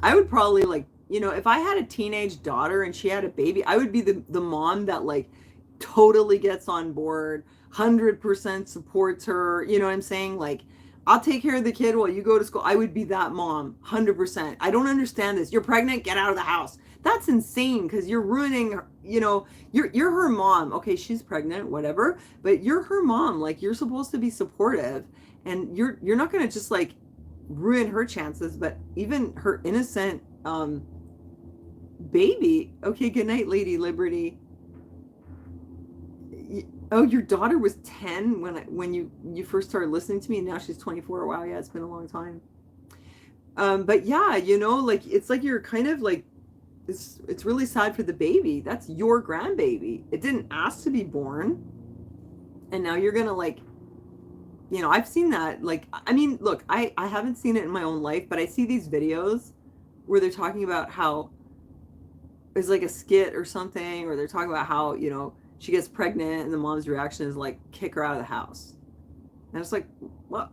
I would probably like, you know, if I had a teenage daughter and she had a baby, I would be the mom that like totally gets on board, 100% supports her. You know what I'm saying? Like, I'll take care of the kid while you go to school. I would be that mom, 100%. I don't understand this. You're pregnant, get out of the house. That's insane because you're ruining, you know, you're her mom. Okay, she's pregnant, whatever, but you're her mom. Like you're supposed to be supportive, and you're not going to just like ruin her chances, but even her innocent baby. Okay, good night, Lady Liberty. Oh, your daughter was 10 when you first started listening to me, and now she's 24. Wow, yeah, it's been a long time. But yeah, you know, like it's like you're kind of like it's really sad for the baby. That's your grandbaby. It didn't ask to be born, and now you're gonna like, you know, I've seen that. Like, I mean, look, I haven't seen it in my own life, but I see these videos where they're talking about how it's like a skit or something, or they're talking about how, you know, she gets pregnant and the mom's reaction is like kick her out of the house. And it's like, what?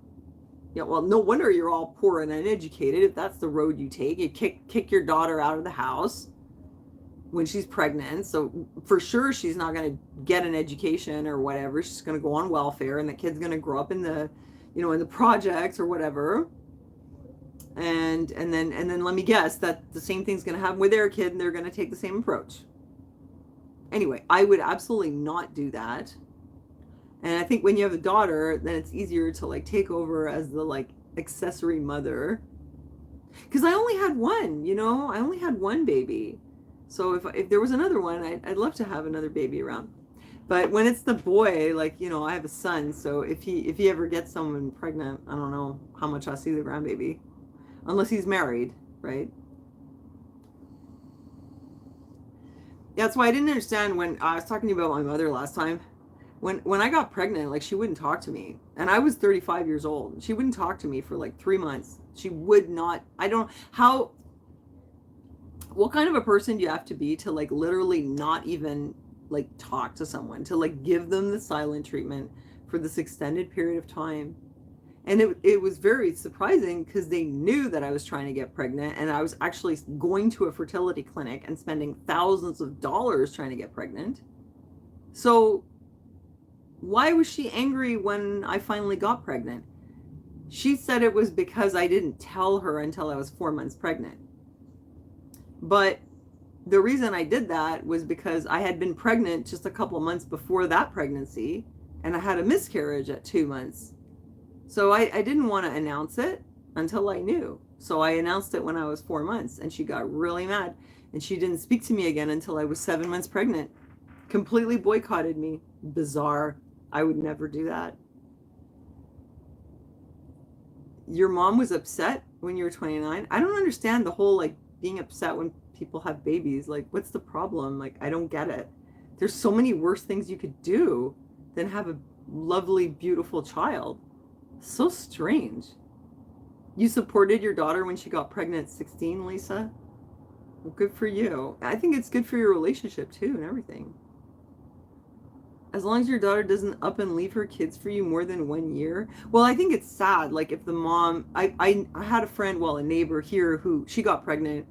Yeah, well, no wonder you're all poor and uneducated if that's the road you take. You kick your daughter out of the house when she's pregnant. So for sure she's not going to get an education or whatever. She's going to go on welfare, and the kid's going to grow up in the, you know, in the projects or whatever. And then let me guess that the same thing's going to happen with their kid, and they're going to take the same approach. Anyway, I would absolutely not do that. And I think when you have a daughter, then it's easier to like take over as the like accessory mother. Because I only had one, you know, I only had one baby. So if there was another one, I'd love to have another baby around. But when it's the boy, like, you know, I have a son. So if he ever gets someone pregnant, I don't know how much I'll see the grandbaby. Unless he's married, right? That's why I didn't understand when I was talking about my mother last time. When I got pregnant, like she wouldn't talk to me. And I was 35 years old. She wouldn't talk to me for like 3 months. She would not. What kind of a person do you have to be to like literally not even like talk to someone, to like give them the silent treatment for this extended period of time? And it was very surprising because they knew that I was trying to get pregnant, and I was actually going to a fertility clinic and spending thousands of dollars trying to get pregnant. So why was she angry when I finally got pregnant? She said it was because I didn't tell her until I was 4 months pregnant. But the reason I did that was because I had been pregnant just a couple months before that pregnancy, and I had a miscarriage at 2 months. So I didn't want to announce it until I knew. So I announced it when I was 4 months, and she got really mad, and she didn't speak to me again until I was 7 months pregnant. Completely boycotted me. Bizarre. I would never do that. Your mom was upset when you were 29? I don't understand the whole like being upset when people have babies. Like, what's the problem? Like, I don't get it. There's so many worse things you could do than have a lovely, beautiful child. So strange. You supported your daughter when she got pregnant at 16, Lisa? Well, good for you. I think it's good for your relationship too and everything. As long as your daughter doesn't up and leave her kids for you more than 1 year. Well, I think it's sad. Like if the mom, I had a friend, well, a neighbor here who, she got pregnant.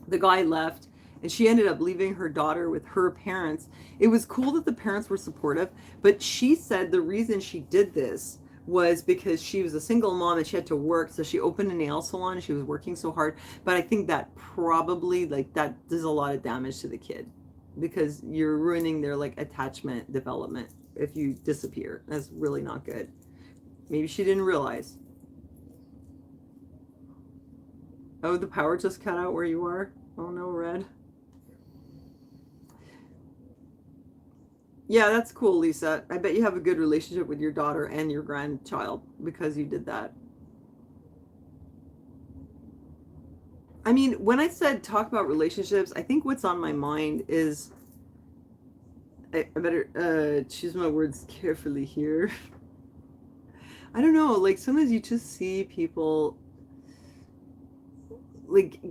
The guy left, and she ended up leaving her daughter with her parents. It was cool that the parents were supportive, but she said the reason she did this was because she was a single mom and she had to work, so she opened a nail salon and she was working so hard. But I think that probably, like, that does a lot of damage to the kid, because you're ruining their, like, attachment development if you disappear. That's really not good. Maybe she didn't realize. Oh, the power just cut out where you are. Oh no, Red. Yeah, that's cool, Lisa. I bet you have a good relationship with your daughter and your grandchild because you did that. I mean, when I said talk about relationships, I think what's on my mind is I better choose my words carefully here. I don't know, like sometimes you just see people like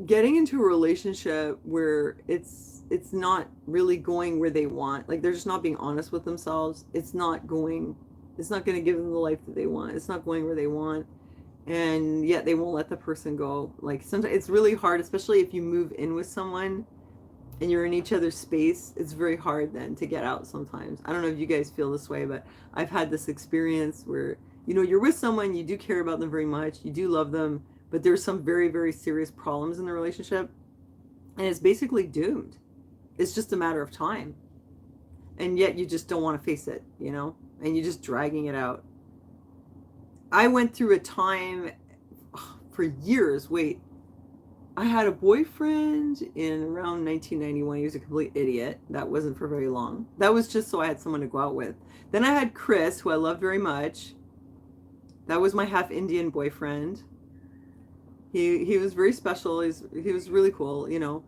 getting into a relationship where it's not really going where they want. Like they're just not being honest with themselves. It's not going to give them the life that they want. It's not going where they want. And yet they won't let the person go. Like sometimes it's really hard, especially if you move in with someone and you're in each other's space. It's very hard then to get out sometimes. I don't know if you guys feel this way, but I've had this experience where, you know, you're with someone, you do care about them very much, you do love them, but there's some very, very serious problems in the relationship, and it's basically doomed. It's just a matter of time. And yet you just don't want to face it, you know? And you're just dragging it out. I went through a time for years. Wait, I had a boyfriend in around 1991. He was a complete idiot. That wasn't for very long. That was just so I had someone to go out with. Then I had Chris, who I loved very much. That was my half Indian boyfriend. He was very special. He was really cool, you know.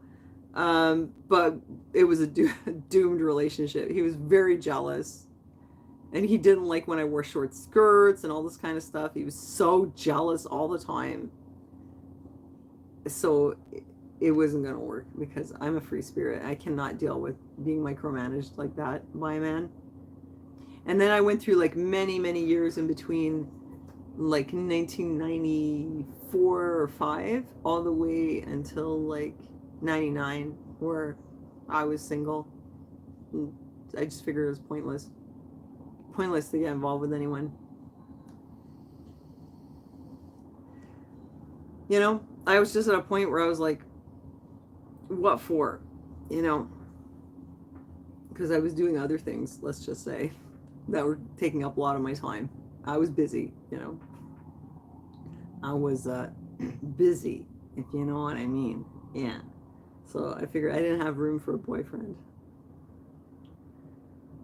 But it was a doomed relationship. He was very jealous. And he didn't like when I wore short skirts and all this kind of stuff. He was so jealous all the time. So it wasn't going to work because I'm a free spirit. I cannot deal with being micromanaged like that by a man. And then I went through like many, many years in between, like 1994 or 5 all the way until like 99, where I was single. I just figured it was pointless to get involved with anyone. You know, I was just at a point where I was like, what for? You know, because I was doing other things, let's just say, that were taking up a lot of my time. I was busy, you know. I was busy, if you know what I mean. Yeah. So I figured I didn't have room for a boyfriend.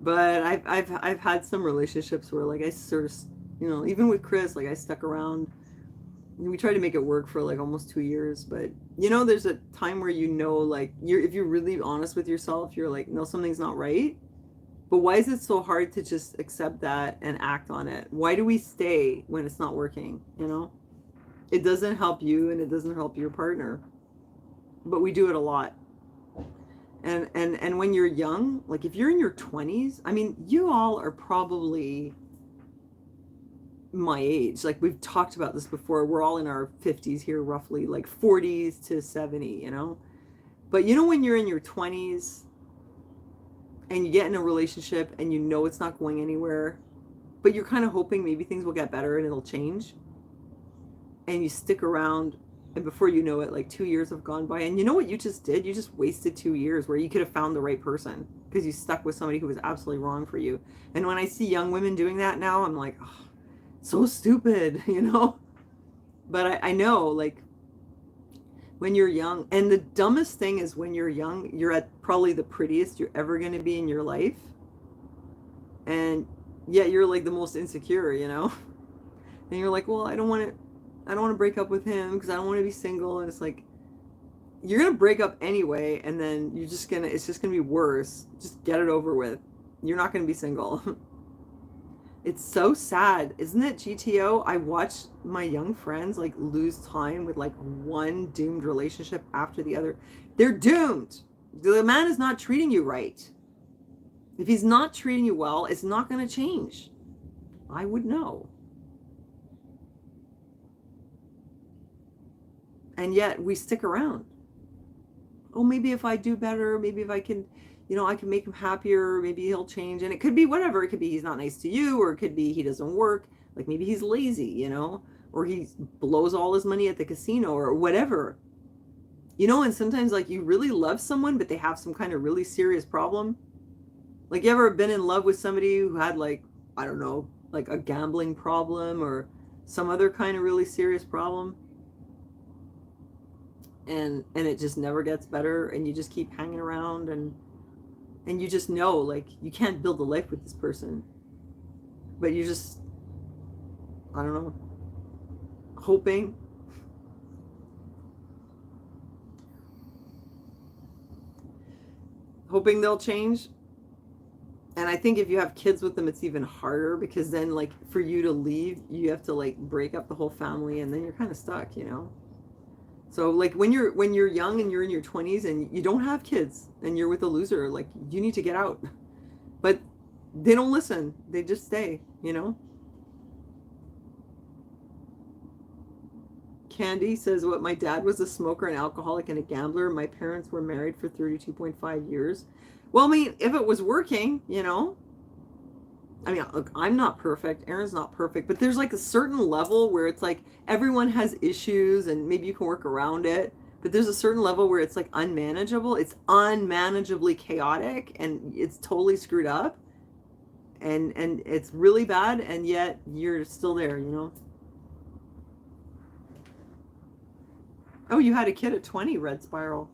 But I've had some relationships where like I sort of, you know, even with Chris, like I stuck around. We tried to make it work for like almost 2 years, but you know, there's a time where you know, like if you're really honest with yourself, you're like, no, something's not right. But why is it so hard to just accept that and act on it? Why do we stay when it's not working? You know, it doesn't help you and it doesn't help your partner, but we do it a lot. And when you're young, like if you're in your 20s, I mean, you all are probably my age. Like we've talked about this before. We're all in our 50s here, roughly, like 40s to 70, you know? But you know, when you're in your 20s and you get in a relationship and you know it's not going anywhere, but you're kind of hoping maybe things will get better and it'll change, and you stick around, and before you know it, like 2 years have gone by, and you know what you just did? You just wasted 2 years where you could have found the right person because you stuck with somebody who was absolutely wrong for you. And when I see young women doing that now, I'm like, oh, so stupid, you know? But I know, like, when you're young, and the dumbest thing is when you're young, you're at probably the prettiest you're ever going to be in your life. And yet you're like the most insecure, you know? And you're like, well, I don't want to break up with him because I don't want to be single. And it's like, you're going to break up anyway. And then it's just going to be worse. Just get it over with. You're not going to be single. It's so sad, isn't it, GTO? I watch my young friends like lose time with like one doomed relationship after the other. They're doomed. The man is not treating you right. If he's not treating you well, it's not going to change. I would know. And yet we stick around. Oh, maybe if I do better, maybe if I can, I can make him happier. Maybe he'll change. And it could be whatever. It could be he's not nice to you, or it could be he doesn't work. Like maybe he's lazy, or he blows all his money at the casino or whatever. And sometimes like you really love someone, but they have some kind of really serious problem. Like you ever been in love with somebody who had like, I don't know, like a gambling problem or some other kind of really serious problem? And it just never gets better, and you just keep hanging around, and you just know like you can't build a life with this person, but you just, I don't know, hoping they'll change. And I think if you have kids with them, it's even harder, because then like for you to leave, you have to like break up the whole family, and then you're kind of stuck. So like when you're young and you're in your 20s and you don't have kids and you're with a loser, like you need to get out. But they don't listen. They just stay, Candy says, what, my dad was a smoker, an alcoholic, and a gambler. My parents were married for 32.5 years. Well, I mean, if it was working, I mean, look, I'm not perfect. Aaron's not perfect, but there's like a certain level where it's like everyone has issues and maybe you can work around it. But there's a certain level where it's like unmanageable. It's unmanageably chaotic and it's totally screwed up. And it's really bad, and yet you're still there, Oh, you had a kid at 20, Red Spiral.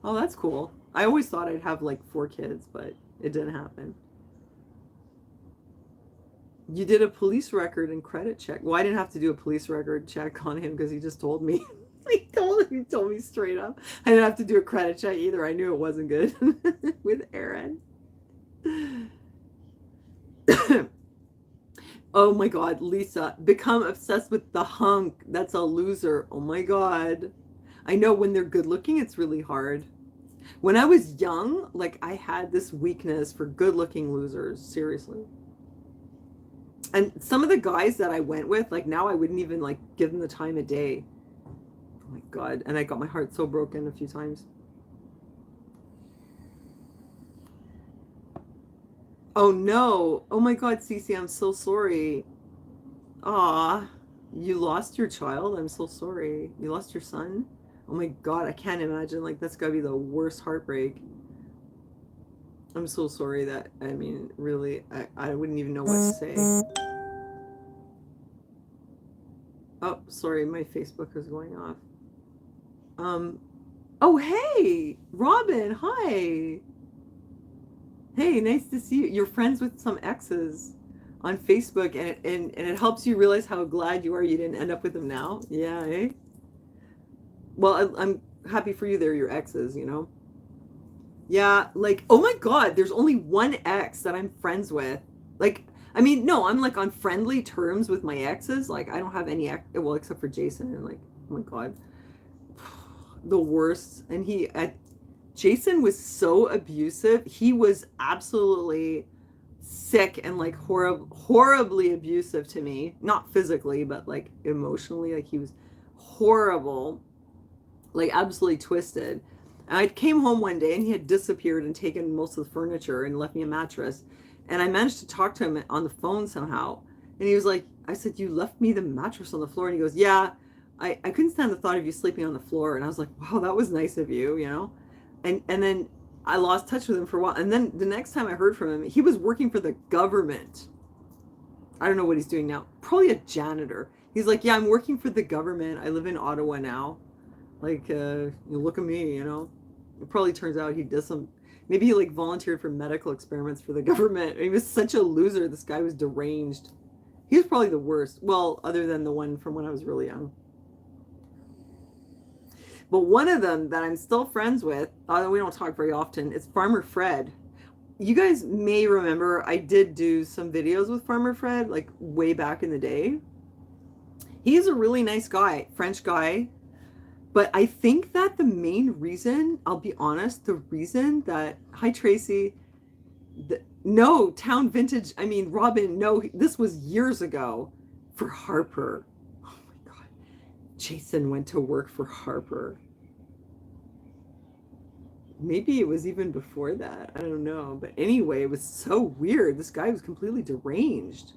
Oh, that's cool. I always thought I'd have like 4 kids, but it didn't happen. You did a police record and credit check. Well, I didn't have to do a police record check on him because he just told me. He told me straight up. I didn't have to do a credit check either. I knew it wasn't good with Aaron. Oh my God, Lisa, become obsessed with the hunk. That's a loser. Oh my God. I know when they're good looking, it's really hard. When I was young, like I had this weakness for good looking losers, seriously. And some of the guys that I went with, like now I wouldn't even like give them the time of day. Oh my God. And I got my heart so broken a few times. Oh no. Oh my God, Cece, I'm so sorry. Aw, you lost your child? I'm so sorry. You lost your son? Oh my God, I can't imagine. Like that's gotta be the worst heartbreak. I'm so sorry that, I mean, really, I wouldn't even know what to say. Oh, sorry, my Facebook is going off. Oh, hey, Robin, hi. Hey, nice to see you. You're friends with some exes on Facebook, and it helps you realize how glad you are you didn't end up with them now. Yeah, eh? Well, I'm happy for you they're your exes, Yeah, like, oh my God, there's only one ex that I'm friends with. Like, I mean, no, I'm like on friendly terms with my exes. Like, I don't have any well, except for Jason, and like, oh my God, the worst. And Jason was so abusive. He was absolutely sick and like horribly abusive to me. Not physically, but like emotionally. Like he was horrible, like absolutely twisted. And I came home one day and he had disappeared and taken most of the furniture and left me a mattress. And I managed to talk to him on the phone somehow. And he was like, I said, you left me the mattress on the floor. And he goes, yeah, I couldn't stand the thought of you sleeping on the floor. And I was like, wow, that was nice of you, And then I lost touch with him for a while. And then the next time I heard from him, he was working for the government. I don't know what he's doing now. Probably a janitor. He's like, yeah, I'm working for the government. I live in Ottawa now. Like, you look at me, It probably turns out he does maybe he like volunteered for medical experiments for the government. He was such a loser. This guy was deranged. He was probably the worst. Well, other than the one from when I was really young. But one of them that I'm still friends with, although we don't talk very often, is Farmer Fred. You guys may remember I did do some videos with Farmer Fred, like way back in the day. He's a really nice guy, French guy. But I think that the main reason, I'll be honest, the reason that, hi Tracy, no, Town Vintage, I mean, Robin, no, this was years ago for Harper. Oh my God. Jason went to work for Harper. maybe it was even before that. I don't know. But anyway, it was so weird. This guy was completely deranged.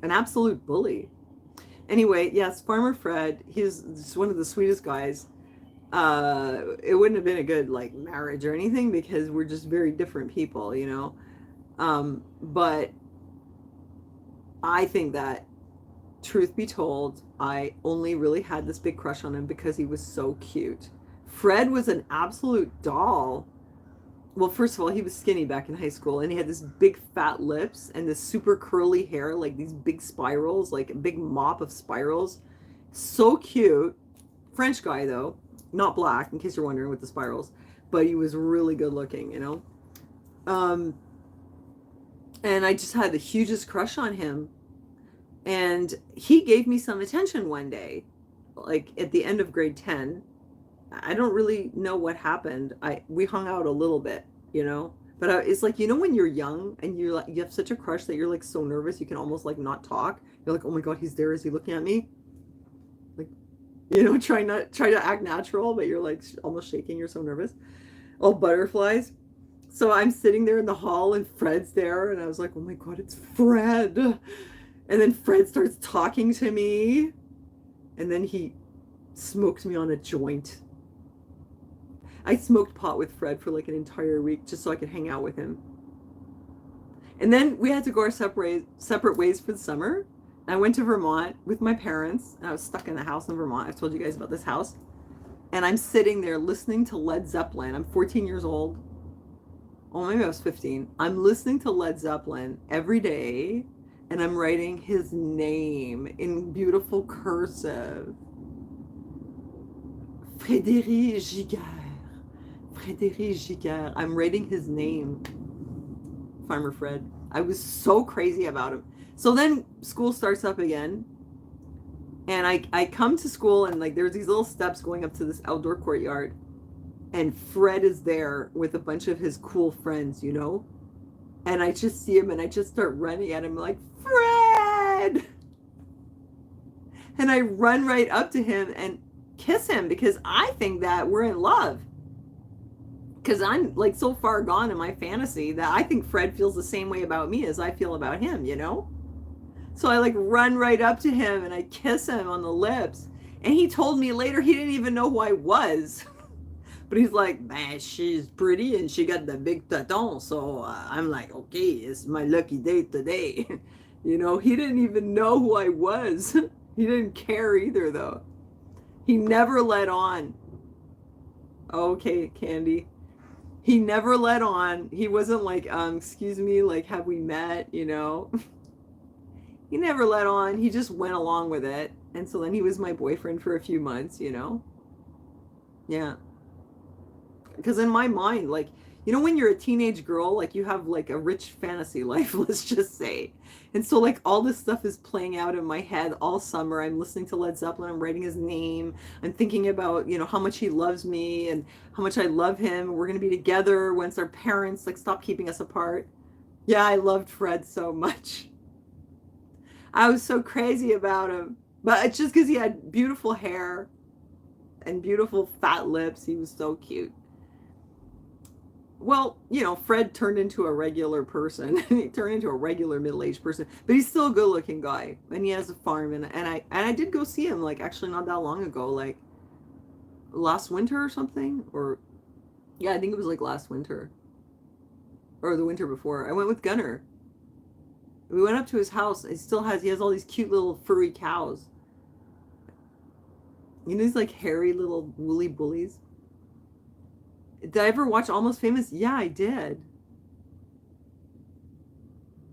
An absolute bully. Anyway, yes, Farmer Fred, he's just one of the sweetest guys. It wouldn't have been a good like marriage or anything because we're just very different people, you know. But I think that, truth be told, I only really had this big crush on him because he was so cute. Fred was an absolute doll. Well, first of all, he was skinny back in high school, and he had this big fat lips and this super curly hair, like these big spirals, like a big mop of spirals. So cute. French guy, though. Not black, in case you're wondering, with the spirals. But he was really good looking, you know? And I just had the hugest crush on him. And he gave me some attention one day, like at the end of grade 10. I don't really know what happened. We hung out a little bit, you know? But it's like, you know, when you're young and you're like, you have such a crush that you're like so nervous you can almost like not talk. You're like, oh my God, he's there. Is he looking at me? Like, you know, try to act natural, but you're like almost shaking. You're so nervous. All butterflies. So I'm sitting there in the hall and Fred's there. And I was like, oh my God, it's Fred. And then Fred starts talking to me. And then he smoked me on a joint. I smoked pot with Fred for like an entire week just so I could hang out with him. And then we had to go our separate ways for the summer. I went to Vermont with my parents, and I was stuck in the house in Vermont. I've told you guys about this house. And I'm sitting there listening to Led Zeppelin. I'm 14 years old. Oh, maybe I was 15. I'm listening to Led Zeppelin every day, and I'm writing his name in beautiful cursive. Frédéric Giguère. Frédéric Giguère. I'm writing his name. Farmer Fred. I was so crazy about him. So then school starts up again. And I come to school and like there's these little steps going up to this outdoor courtyard. And Fred is there with a bunch of his cool friends, you know? And I just see him and I just start running at him like, Fred! And I run right up to him and kiss him because I think that we're in love. Because I'm like so far gone in my fantasy that I think Fred feels the same way about me as I feel about him, you know? So I like run right up to him and I kiss him on the lips. And he told me later he didn't even know who I was. But he's like, man, she's pretty and she got the big taton. So I'm like, okay, it's my lucky day today. You know, he didn't even know who I was. He didn't care either, though. He never let on. Okay, Candy. He never let on. He wasn't like, excuse me, like, have we met, you know? He never let on. He just went along with it. And so then he was my boyfriend for a few months, you know? Yeah. Because in my mind, like, you know, when you're a teenage girl, like you have like a rich fantasy life, let's just say. And so like all this stuff is playing out in my head all summer. I'm listening to Led Zeppelin. I'm writing his name. I'm thinking about, you know, how much he loves me and how much I love him. We're going to be together once our parents like stop keeping us apart. Yeah, I loved Fred so much. I was so crazy about him. But it's just because he had beautiful hair and beautiful fat lips. He was so cute. Well, you know, Fred turned into a regular person. He turned into a regular middle-aged person, but he's still a good-looking guy, and he has a farm. And I did go see him, like, actually not that long ago, like last winter or something, or yeah, I think it was like last winter or the winter before. I went with Gunnar. We went up to his house. He has all these cute little furry cows. You know, these like hairy little woolly bullies. Did I ever watch Almost Famous? Yeah, I did.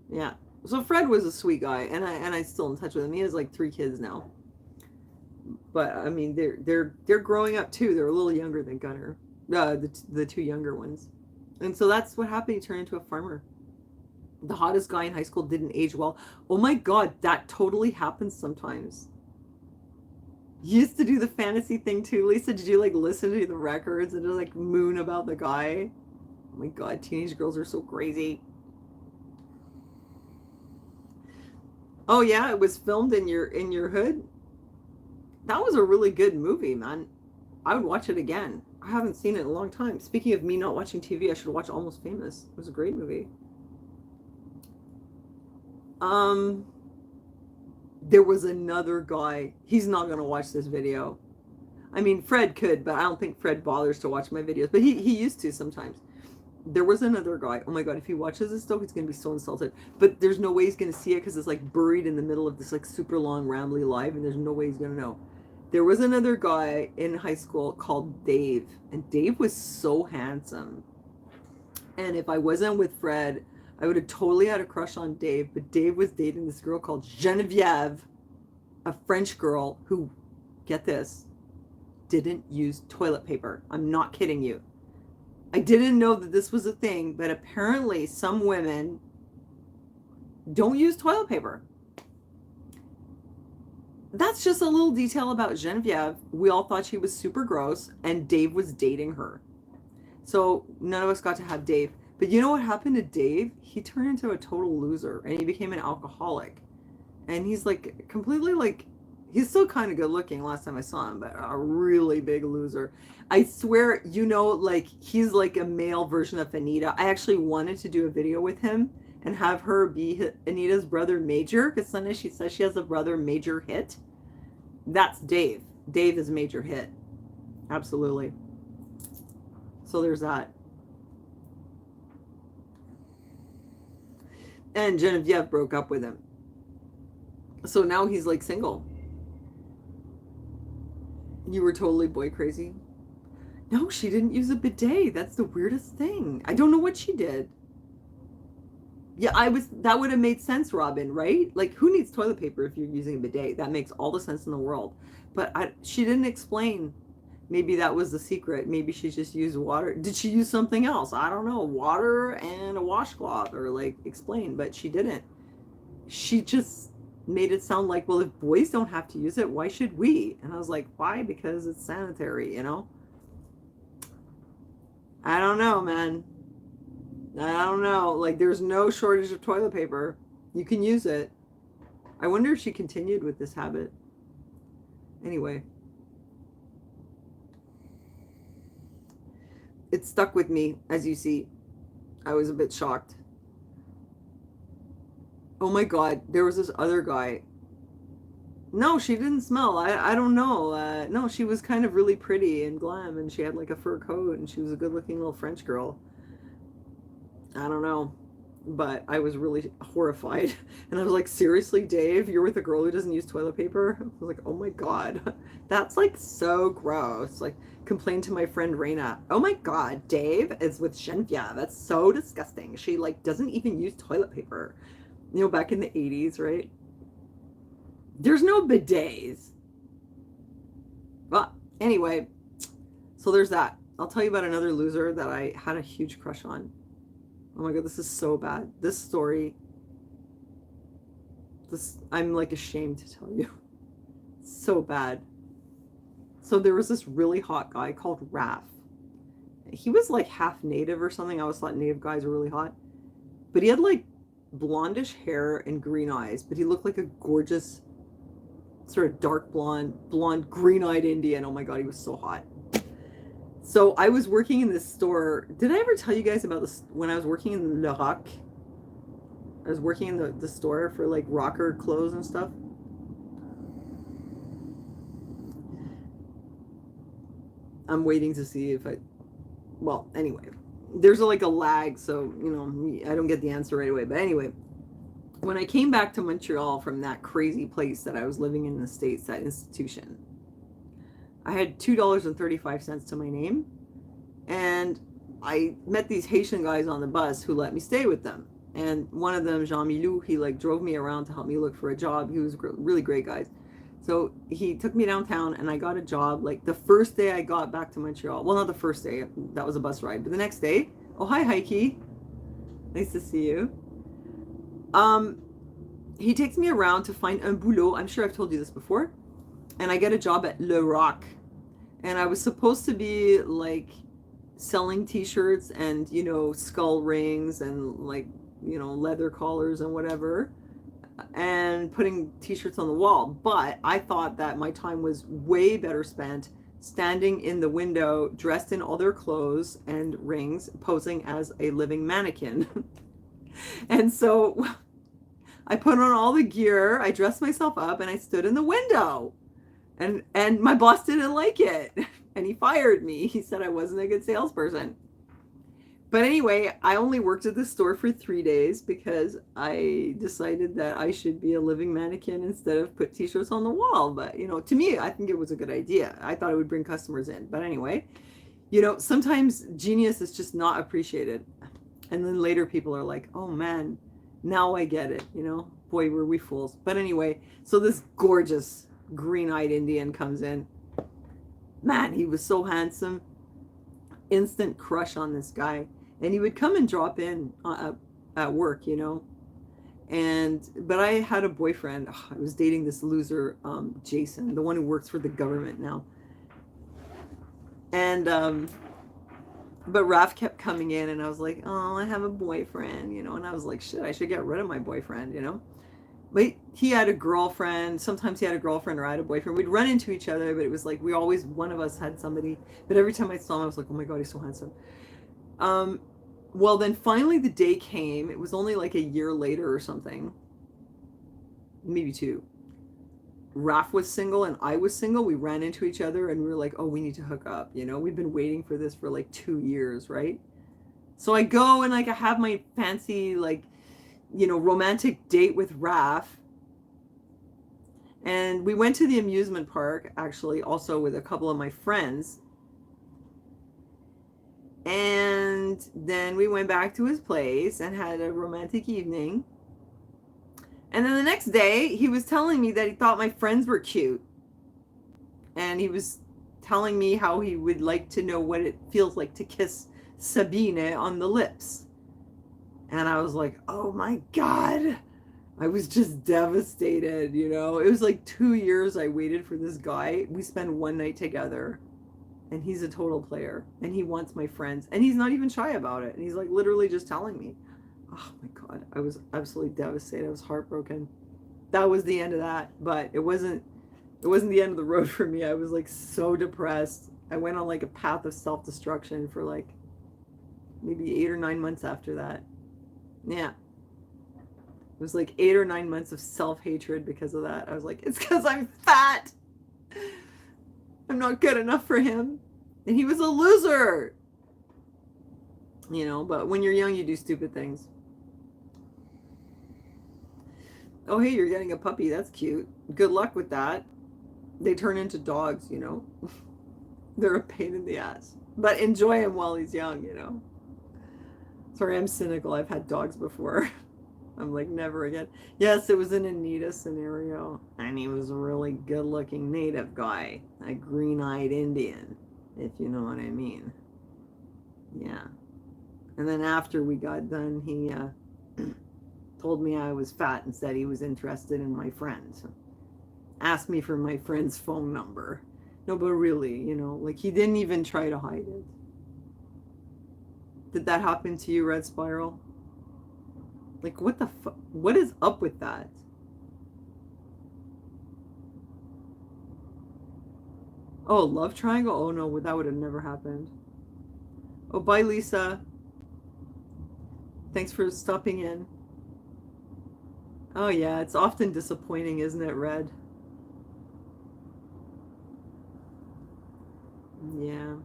Yeah. So Fred was a sweet guy, and I'm still in touch with him. He has like 3 kids now. But I mean, they're growing up too. They're a little younger than Gunnar, the 2 younger ones. And so that's what happened. He turned into a farmer. The hottest guy in high school didn't age well. Oh my God, that totally happens sometimes. You used to do the fantasy thing too, Lisa. Did you like listen to the records and just like moon about the guy? Oh my God, teenage girls are so crazy. Oh yeah, it was filmed in your hood. That was a really good movie, man. I would watch it again. I haven't seen it in a long time. Speaking of me not watching TV, I should watch Almost Famous. It was a great movie. Um, there was another guy. He's not gonna watch this video. I mean, Fred could, but I don't think Fred bothers to watch my videos. But he used to sometimes. There was another guy. Oh my god, if he watches this though, he's gonna be so insulted. But there's no way he's gonna see it because it's like buried in the middle of this like super long rambly live, and there's no way he's gonna know. There was another guy in high school called Dave, and Dave was so handsome. And if I wasn't with Fred, I would have totally had a crush on Dave. But Dave was dating this girl called Genevieve, a French girl who, get this, didn't use toilet paper. I'm not kidding you. I didn't know that this was a thing, but apparently some women don't use toilet paper. That's just a little detail about Genevieve. We all thought she was super gross, and Dave was dating her. So none of us got to have Dave. But you know what happened to Dave? He turned into a total loser, and he became an alcoholic. And he's like completely like, he's still kind of good looking last time I saw him, but a really big loser. I swear, you know, like he's like a male version of Anita. I actually wanted to do a video with him and have her be Anita's brother Major, because Sunday she says she has a brother Major Hit. That's Dave. Dave is Major Hit. Absolutely. So there's that. And Genevieve broke up with him. So now he's like single. You were totally boy crazy. No, she didn't use a bidet. That's the weirdest thing. I don't know what she did. Yeah, that would have made sense, Robin, right? Like, who needs toilet paper if you're using a bidet? That makes all the sense in the world. But she didn't explain. Maybe that was the secret. Maybe she just used water. Did she use something else? I don't know. Water and a washcloth, or like explain, but she didn't. She just made it sound like, well, if boys don't have to use it, why should we? And I was like, why? Because it's sanitary, you know? I don't know, man. I don't know. Like, there's no shortage of toilet paper. You can use it. I wonder if she continued with this habit. Anyway. It stuck with me, as you see. I was a bit shocked. Oh my god, there was this other guy. No, she didn't smell. I don't know. No, she was kind of really pretty and glam, and she had like a fur coat, and she was a good-looking little French girl. I don't know, but I was really horrified. And I was like, seriously, Dave, you're with a girl who doesn't use toilet paper? I was like, oh my god, that's like so gross. Like, complained to my friend Raina, oh my god, Dave is with Genevieve. That's so disgusting. She like doesn't even use toilet paper. You know, back in the 80s, right? There's no bidets. Well, anyway, so there's that. I'll tell you about another loser that I had a huge crush on. Oh my god, this is so bad. This story, I'm like ashamed to tell you. It's so bad. So there was this really hot guy called Raph. He was like half native or something. I always thought native guys were really hot. But he had like blondish hair and green eyes, but he looked like a gorgeous sort of dark blonde, green-eyed Indian. Oh my god, he was so hot. So I was working in this store. Did I ever tell you guys about this when I was working in Le Roc? I was working in the store for like rocker clothes and stuff. I'm waiting to see if well, anyway, there's like a lag, so, you know, I don't get the answer right away. But anyway, when I came back to Montreal from that crazy place that I was living in the States, that institution, I had $2.35 to my name, and I met these Haitian guys on the bus who let me stay with them. And one of them, Jean Milou, he like drove me around to help me look for a job. He was really great guys. So he took me downtown, and I got a job like the first day I got back to Montreal. Well, not the first day, that was a bus ride, but the next day. Oh, hi, Heike. Nice to see you. He takes me around to find un boulot. I'm sure I've told you this before. And I get a job at Le Roc. And I was supposed to be like selling t-shirts and, you know, skull rings and like, you know, leather collars and whatever, and putting t-shirts on the wall. But I thought that my time was way better spent standing in the window, dressed in all their clothes and rings, posing as a living mannequin. And so I put on all the gear, I dressed myself up, and I stood in the window. And my boss didn't like it. And he fired me. He said I wasn't a good salesperson. But anyway, I only worked at the store for 3 days because I decided that I should be a living mannequin instead of put t-shirts on the wall. But, to me, I think it was a good idea. I thought it would bring customers in. But anyway, sometimes genius is just not appreciated. And then later people are like, oh man, now I get it. Boy, were we fools. But anyway, so this gorgeous green-eyed Indian comes in. Man, he was so handsome. Instant crush on this guy. And he would come and drop in at work, but I had a boyfriend. I was dating this loser, Jason, the one who works for the government now. And but Raph kept coming in, and I was like, oh, I have a boyfriend, and I was like, shit, I should get rid of my boyfriend, But he had a girlfriend. Sometimes he had a girlfriend or I had a boyfriend. We'd run into each other, but it was like one of us had somebody. But every time I saw him, I was like, oh my God, he's so handsome. Well, then finally the day came. It was only like a year later or something. Maybe 2. Raph was single and I was single. We ran into each other and we were like, oh, we need to hook up. We've been waiting for this for like 2 years, right? So I go and I have my fancy romantic date with Raph. And we went to the amusement park, actually, also with a couple of my friends. And then we went back to his place and had a romantic evening. And then the next day, he was telling me that he thought my friends were cute. And he was telling me how he would like to know what it feels like to kiss Sabine on the lips. And I was like, oh my God. I was just devastated, It was like 2 years I waited for this guy. We spent one night together. And he's a total player. And he wants my friends. And he's not even shy about it. And he's like literally just telling me. Oh my God. I was absolutely devastated. I was heartbroken. That was the end of that. But it wasn't the end of the road for me. I was like so depressed. I went on like a path of self-destruction for like maybe 8 or 9 months after that. Yeah. It was like 8 or 9 months of self-hatred because of that. I was like, it's because I'm fat. I'm not good enough for him. And he was a loser. But when you're young, you do stupid things. Oh, hey, you're getting a puppy. That's cute. Good luck with that. They turn into dogs, They're a pain in the ass. But enjoy him while he's young, Sorry, I'm cynical. I've had dogs before. I'm like, never again. Yes, it was an Anita scenario. And he was a really good-looking native guy. A green-eyed Indian, if you know what I mean. Yeah. And then after we got done, he told me I was fat and said he was interested in my friends. Asked me for my friend's phone number. No, but really, he didn't even try to hide it. Did that happen to you, Red Spiral? Like, what the fuck? What is up with that? Oh, love triangle? Oh, no, that would have never happened. Oh, bye, Lisa. Thanks for stopping in. Oh, yeah, it's often disappointing, isn't it, Red? Yeah.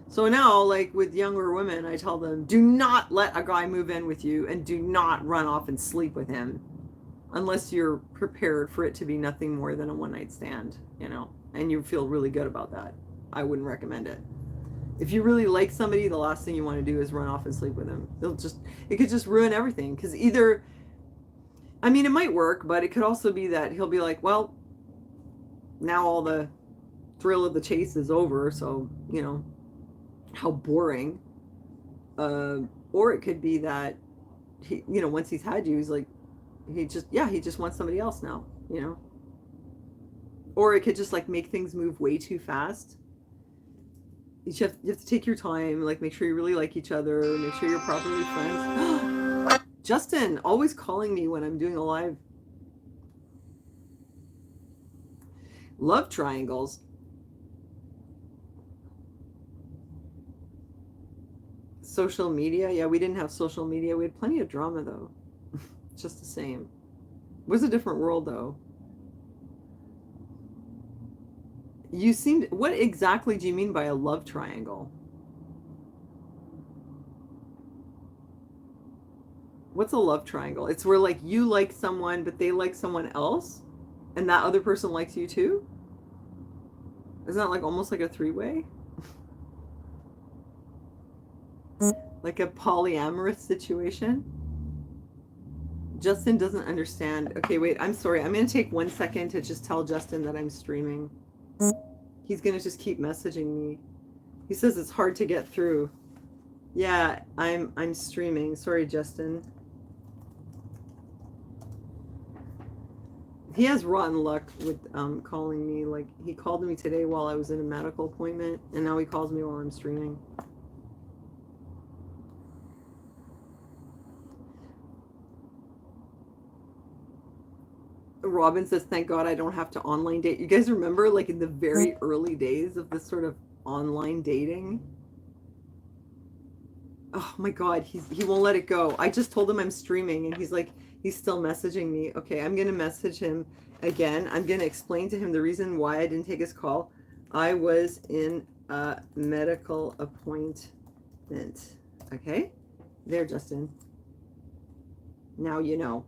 So now, like with younger women, I tell them, do not let a guy move in with you and do not run off and sleep with him unless you're prepared for it to be nothing more than a one-night stand, and you feel really good about that. I wouldn't recommend it. If you really like somebody, the last thing you want to do is run off and sleep with them. It could just ruin everything. Because it might work, but it could also be that he'll be like, well, now all the thrill of the chase is over, so, how boring. Or it could be that he, once he's had you, he's like, he just wants somebody else now, Or it could just like make things move way too fast. You have to take your time, like make sure you really like each other, make sure you're properly friends. Justin, always calling me when I'm doing a live. Love triangles. Social media. Yeah, we didn't have social media. We had plenty of drama though. Just the same. It was a different world though. You seemed. What exactly do you mean by a love triangle? What's a love triangle? It's where like you like someone, but they like someone else, and that other person likes you too. Isn't that like almost like a three-way? Like a polyamorous situation? Justin doesn't understand. Okay, wait, I'm sorry. I'm going to take 1 second to just tell Justin that I'm streaming. He's going to just keep messaging me. He says it's hard to get through. Yeah, I'm streaming. Sorry, Justin. He has rotten luck with calling me. Like, he called me today while I was in a medical appointment, and now he calls me while I'm streaming. Robin says, thank God I don't have to online date. You guys remember, like, in the very early days of this sort of online dating? Oh my God, he won't let it go. I just told him I'm streaming, and he's like, he's still messaging me. Okay, I'm going to message him again. I'm going to explain to him the reason why I didn't take his call. I was in a medical appointment. Okay? There, Justin. Now you know.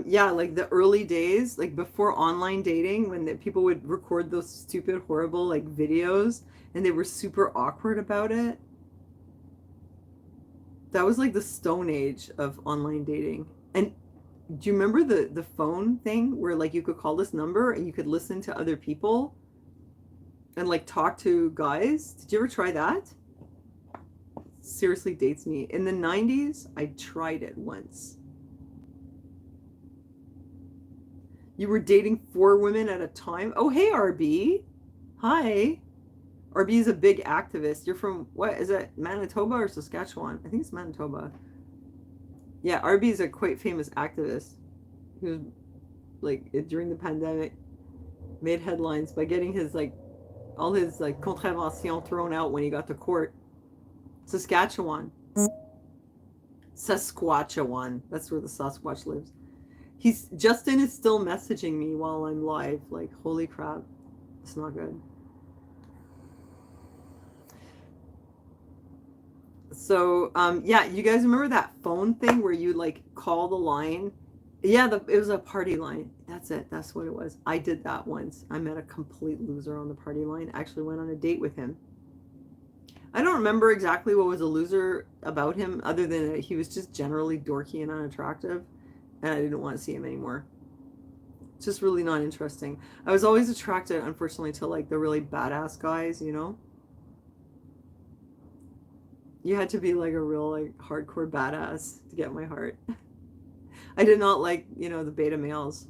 Yeah, like the early days, like before online dating, when people would record those stupid, horrible, like videos, and they were super awkward about it. That was like the stone age of online dating. And do you remember the phone thing where like you could call this number and you could listen to other people and like talk to guys? Did you ever try that? Seriously dates me. In the 90s, I tried it once. You were dating 4 women at a time? Oh, hey, RB. Hi. RB is a big activist. You're from, what, is it Manitoba or Saskatchewan? I think it's Manitoba. Yeah, RB is a quite famous activist who, like, during the pandemic, made headlines by getting his, like, all his, like, contraventions thrown out when he got to court. Saskatchewan. Saskatchewan. That's where the Sasquatch lives. Justin is still messaging me while I'm live. Like, holy crap. It's not good. So, yeah, you guys remember that phone thing where you, like, call the line? Yeah, it was a party line. That's it. That's what it was. I did that once. I met a complete loser on the party line. Actually went on a date with him. I don't remember exactly what was a loser about him, other than he was just generally dorky and unattractive. And I didn't want to see him anymore. It's just really not interesting. I was always attracted, unfortunately, to like the really badass guys, you know? You had to be like a real like hardcore badass to get my heart. I did not like, you know, the beta males.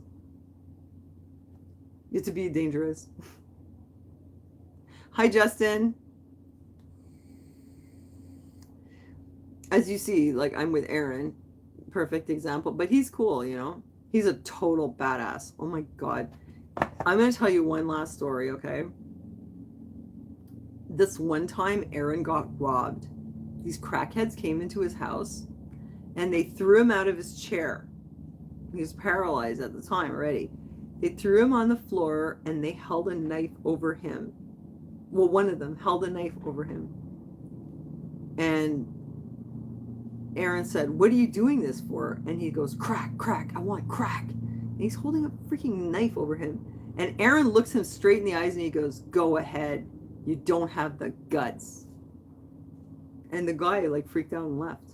You have to be dangerous. Hi, Justin. As you see, like I'm with Aaron. Perfect example, but he's cool, you know? He's a total badass. Oh my God. I'm going to tell you one last story, okay? This one time, Aaron got robbed. These crackheads came into his house and they threw him out of his chair. He was paralyzed at the time already. They threw him on the floor and they held a knife over him. Well, one of them held a knife over him. And Aaron said, what are you doing this for? And he goes, crack, crack, I want crack. And he's holding a freaking knife over him. And Aaron looks him straight in the eyes and he goes, go ahead. You don't have the guts. And the guy like freaked out and left.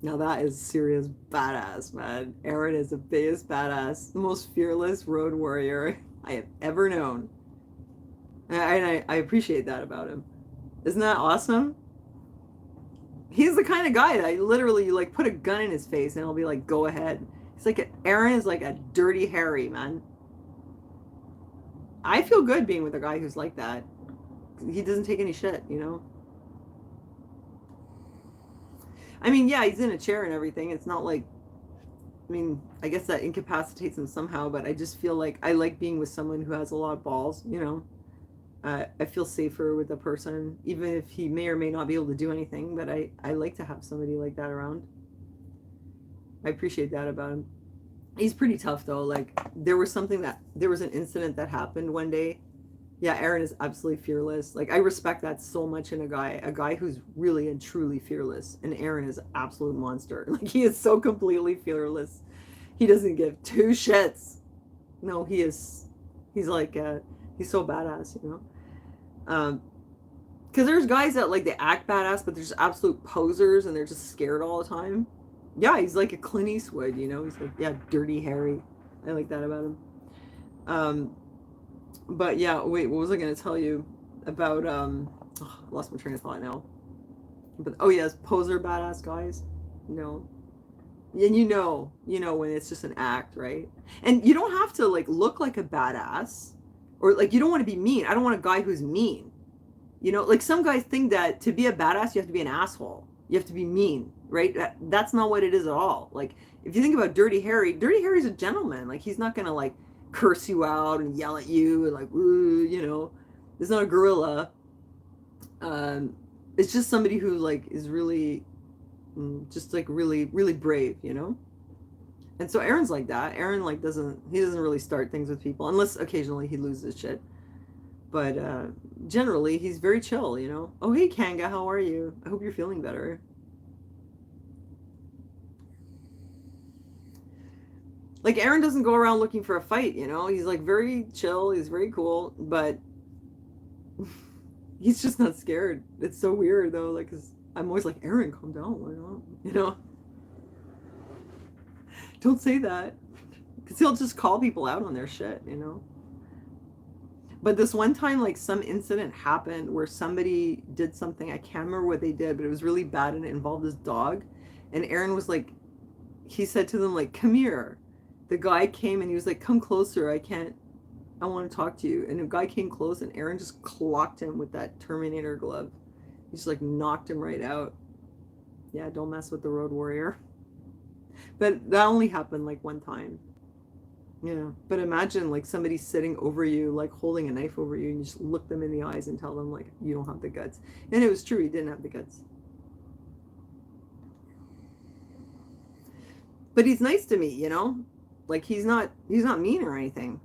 Now that is serious badass, man. Aaron is the biggest badass, the most fearless road warrior I have ever known. And I appreciate that about him. Isn't that awesome? He's the kind of guy that I literally like put a gun in his face and I'll be like, go ahead. It's like Aaron is like a dirty Harry, man. I feel good being with a guy who's like that. He doesn't take any shit, you know? I mean, yeah, he's in a chair and everything. It's not like, I mean, I guess that incapacitates him somehow, but I just feel like I like being with someone who has a lot of balls, you know? I feel safer with the person, even if he may or may not be able to do anything. But I like to have somebody like that around. I appreciate that about him. He's pretty tough though. Like there was an incident that happened one day. Yeah, Aaron is absolutely fearless. Like I respect that so much in a guy who's really and truly fearless. And Aaron is an absolute monster. Like he is so completely fearless. He doesn't give two shits. No, he's like he's so badass, you know. Because there's guys that like they act badass, but they're just absolute posers and they're just scared all the time. Yeah, he's like a Clint Eastwood, you know. He's like, yeah, Dirty Harry. I like that about him. But yeah, wait, what was I gonna tell you about? I lost my train of thought now. But oh yes, poser badass guys. No, and you know when it's just an act, right? And you don't have to like look like a badass, or like you don't want to be mean. I don't want a guy who's mean. You know, like some guys think that to be a badass you have to be an asshole. You have to be mean, right? That's not what it is at all. Like if you think about Dirty Harry's a gentleman. Like he's not gonna like curse you out and yell at you and like, ooh, you know, it's not a gorilla. It's just somebody who like is really just like really, really brave, you know? And so Aaron's like that. Aaron like doesn't really start things with people unless occasionally he loses shit. But generally he's very chill, you know? Oh, hey Kanga, how are you? I hope you're feeling better. Like Aaron doesn't go around looking for a fight, you know? He's like very chill, he's very cool, but he's just not scared. It's so weird though, like 'cause I'm always like, Aaron, calm down, why not? You know? Don't say that. Because he'll just call people out on their shit, you know? But this one time, like some incident happened where somebody did something, I can't remember what they did, but it was really bad and it involved his dog. And Aaron was like, he said to them like, come here. The guy came and he was like, come closer, I want to talk to you. And the guy came close and Aaron just clocked him with that Terminator glove. He just like knocked him right out. Yeah, don't mess with the road warrior. But that only happened like one time. Yeah, but imagine like somebody sitting over you, like holding a knife over you, and you just look them in the eyes and tell them like, you don't have the guts. And it was true, he didn't have the guts. But he's nice to me, you know? Like he's not mean or anything.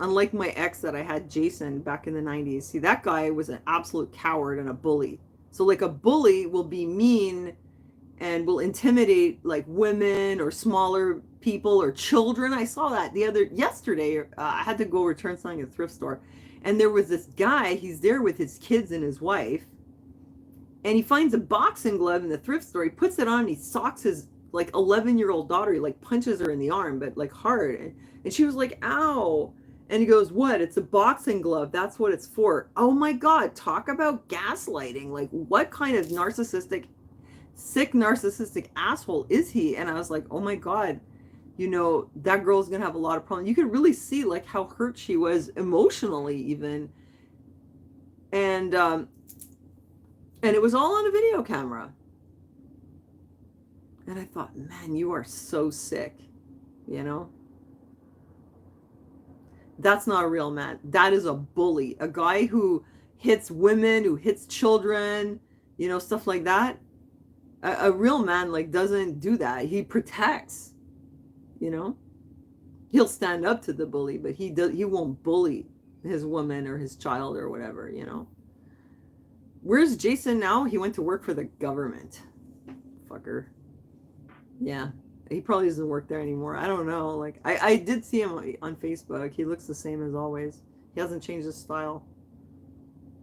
Unlike my ex that I had, Jason, back in the 90s. See, that guy was an absolute coward and a bully. So like a bully will be mean and will intimidate like women or smaller people or children. I saw that yesterday. I had to go return something at a thrift store, and there was this guy. He's there with his kids and his wife, and he finds a boxing glove in the thrift store. He puts it on and he socks his like 11-year-old daughter. He like punches her in the arm, but like hard, and she was like, ow. And he goes, what? It's a boxing glove. That's what it's for. Oh my God. Talk about gaslighting. Like what kind of sick narcissistic asshole is he? And I was like, oh my God, you know, that girl's gonna have a lot of problems. You could really see like how hurt she was emotionally even. And it was all on a video camera. And I thought, man, you are so sick, you know? That's not a real man. That is a bully. A guy who hits women, who hits children, you know, stuff like that. A real man like doesn't do that. He protects, you know. He'll stand up to the bully, but he won't bully his woman or his child or whatever, you know. Where's Jason now? He went to work for the government. Fucker. Yeah. He probably doesn't work there anymore. I don't know. Like I did see him on Facebook. He looks the same as always. He hasn't changed his style.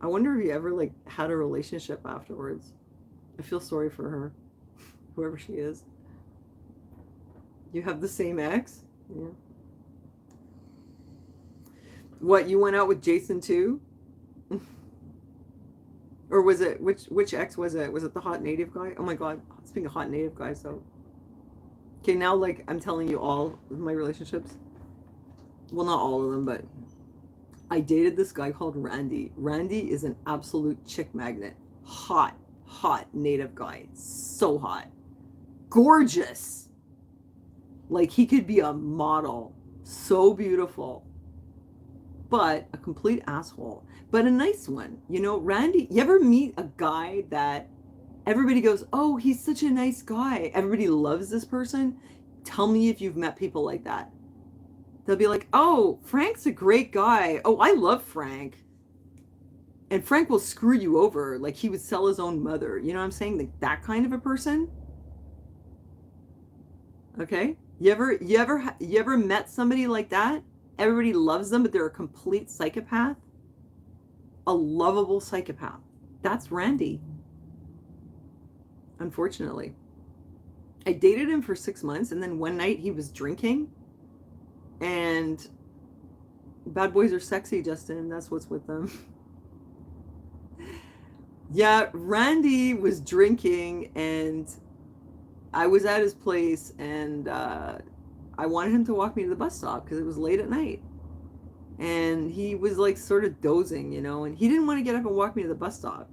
I wonder if he ever like had a relationship afterwards. I feel sorry for her, whoever she is. You have the same ex? Yeah. What, you went out with Jason too? Or was it, which ex was it? Was it the hot native guy? Oh my God. Speaking of hot native guys, so. Okay, now like I'm telling you all of my relationships. Well, not all of them, but I dated this guy called Randy. Randy is an absolute chick magnet. Hot native guy. So hot. Gorgeous. Like he could be a model. So beautiful. but a complete asshole, but a nice one. You know, Randy, you ever meet a guy that everybody goes, oh, he's such a nice guy. Everybody loves this person. Tell me if you've met people like that. They'll be like, oh, Frank's a great guy. Oh, I love Frank. And Frank will screw you over like he would sell his own mother. You know what I'm saying? Like that kind of a person. Okay? You ever met somebody like that? Everybody loves them, but they're a complete psychopath. A lovable psychopath. That's Randy. Unfortunately. I dated him for 6 months, and then one night he was drinking. And bad boys are sexy, Justin. That's what's with them. Yeah, Randy was drinking, and I was at his place, and I wanted him to walk me to the bus stop because it was late at night. And he was like sort of dozing, you know, and he didn't want to get up and walk me to the bus stop.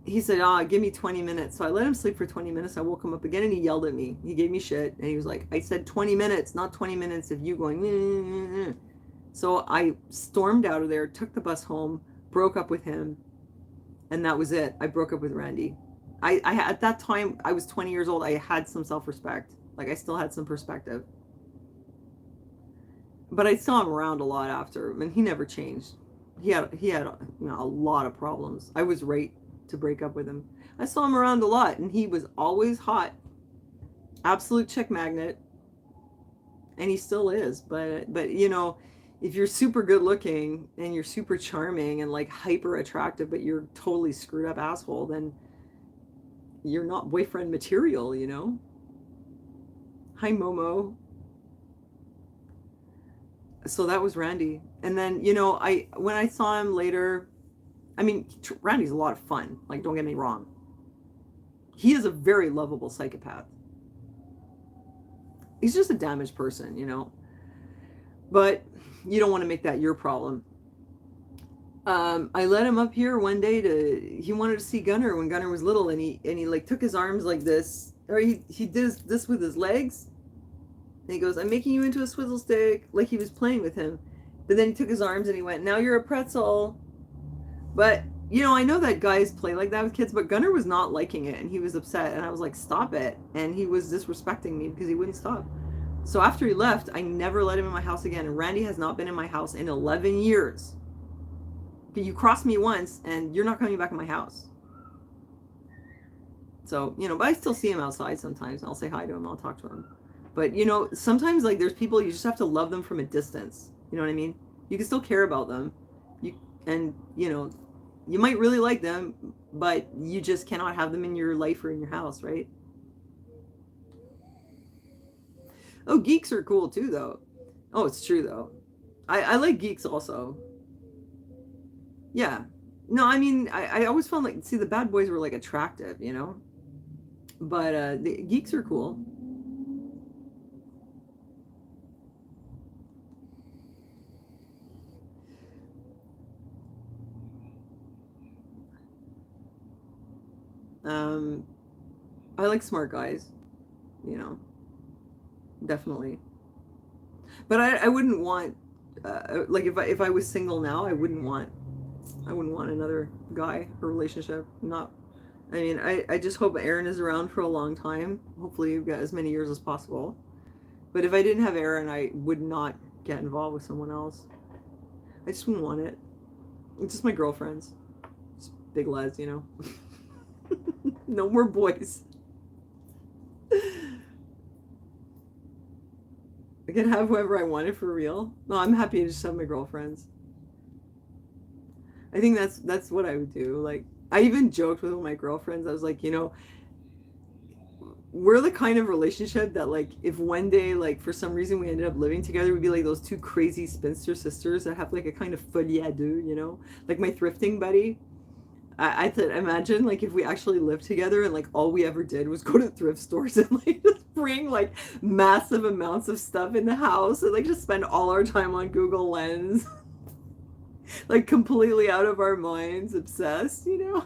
He said, give me 20 minutes. So I let him sleep for 20 minutes. I woke him up again, and he yelled at me. He gave me shit, and he was like, I said 20 minutes, not 20 minutes of you going, nah. So I stormed out of there, took the bus home, broke up with him, and that was it. I broke up with Randy. I at that time, I was 20 years old. I had some self-respect. Like, I still had some perspective. But I saw him around a lot after, and he never changed. He had a lot of problems. I was right to break up with him. I saw him around a lot, and he was always hot. Absolute chick magnet. And he still is. But you know, if you're super good looking and you're super charming and like hyper attractive, but you're totally screwed up asshole, then you're not boyfriend material, you know? Hi, Momo. So that was Randy. And then, you know, when I saw him later, I mean, Randy's a lot of fun. Like, don't get me wrong. He is a very lovable psychopath. He's just a damaged person, you know? But you don't want to make that your problem. I let him up here one day he wanted to see Gunner when Gunner was little, and he like took his arms like this, or he did this with his legs. And he goes, I'm making you into a swizzle stick, like he was playing with him. But then he took his arms and he went, now you're a pretzel. But, you know, I know that guys play like that with kids, but Gunner was not liking it, and he was upset. And I was like, stop it. And he was disrespecting me because he wouldn't stop. So after he left, I never let him in my house again. And Randy has not been in my house in 11 years. But you crossed me once, and you're not coming back in my house. So, you know, but I still see him outside sometimes. And I'll say hi to him. I'll talk to him. But, you know, sometimes, like, there's people, you just have to love them from a distance. You know what I mean? You can still care about them. And, you know, you might really like them, but you just cannot have them in your life or in your house, right? Oh, geeks are cool, too, though. Oh, it's true, though. I like geeks also. Yeah. No, I mean, I always found, like, see, the bad boys were, like, attractive, you know? But the geeks are cool. I like smart guys, you know, definitely. But I wouldn't want, like, if I was single now, I wouldn't want another guy or relationship. Not, I mean, I just hope Aaron is around for a long time. Hopefully you've got as many years as possible. But if I didn't have Aaron, I would not get involved with someone else. I just wouldn't want it. It's just my girlfriends. Just big lads, you know. No more boys. I can have whoever I wanted for real. No, I'm happy to just have my girlfriends. I think that's what I would do. Like, I even joked with my girlfriends. I was like, you know, we're the kind of relationship that, like, if one day, like, for some reason we ended up living together, we'd be like those two crazy spinster sisters that have like a kind of folie à deux, you know, like my thrifting buddy. I thought, imagine, like, if we actually lived together and, like, all we ever did was go to thrift stores and, like, just bring, like, massive amounts of stuff in the house and, like, just spend all our time on Google Lens. Like, completely out of our minds, obsessed, you know?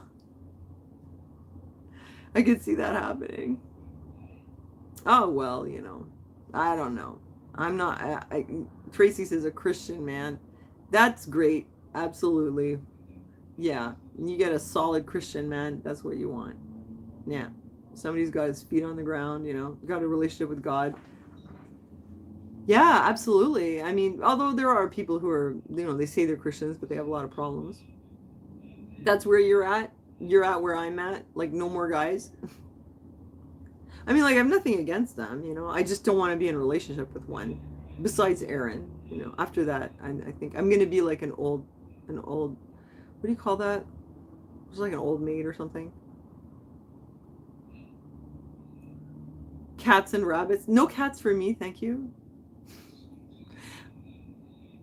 I could see that happening. Oh, well, you know, I don't know. I'm not, Tracy says a Christian man. That's great. Absolutely. Yeah. You get a solid Christian man. That's what you want. Yeah. Somebody's got his feet on the ground, got a relationship with God. Yeah, absolutely. I mean, although there are people who are, they say they're Christians, but they have a lot of problems. That's where you're at. You're at where I'm at. Like, no more guys. I mean, like, I have nothing against them. I just don't want to be in a relationship with one. Besides Aaron, after that, I think I'm going to be like an old, what do you call that? It's like an old maid or something. Cats and rabbits. No cats for me, thank you.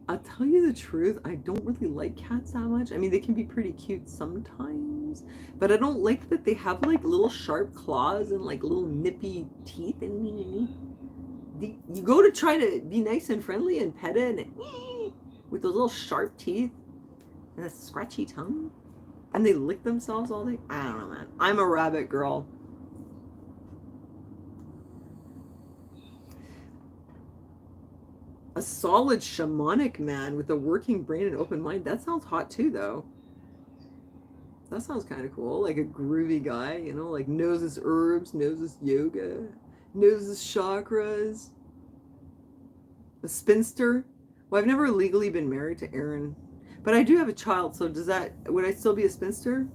I'll tell you the truth, I don't really like cats that much. I mean, they can be pretty cute sometimes, but I don't like that they have like little sharp claws and like little nippy teeth. And you go to try to be nice and friendly and pet it, and with those little sharp teeth and a scratchy tongue, and they lick themselves all day. I don't know, man. I'm a rabbit girl. A solid shamanic man with a working brain and open mind. That sounds hot too, though. That sounds kind of cool. Like a groovy guy, like knows his herbs, knows his yoga, knows his chakras. A spinster. Well, I've never legally been married to Aaron, but I do have a child. So would I still be a spinster?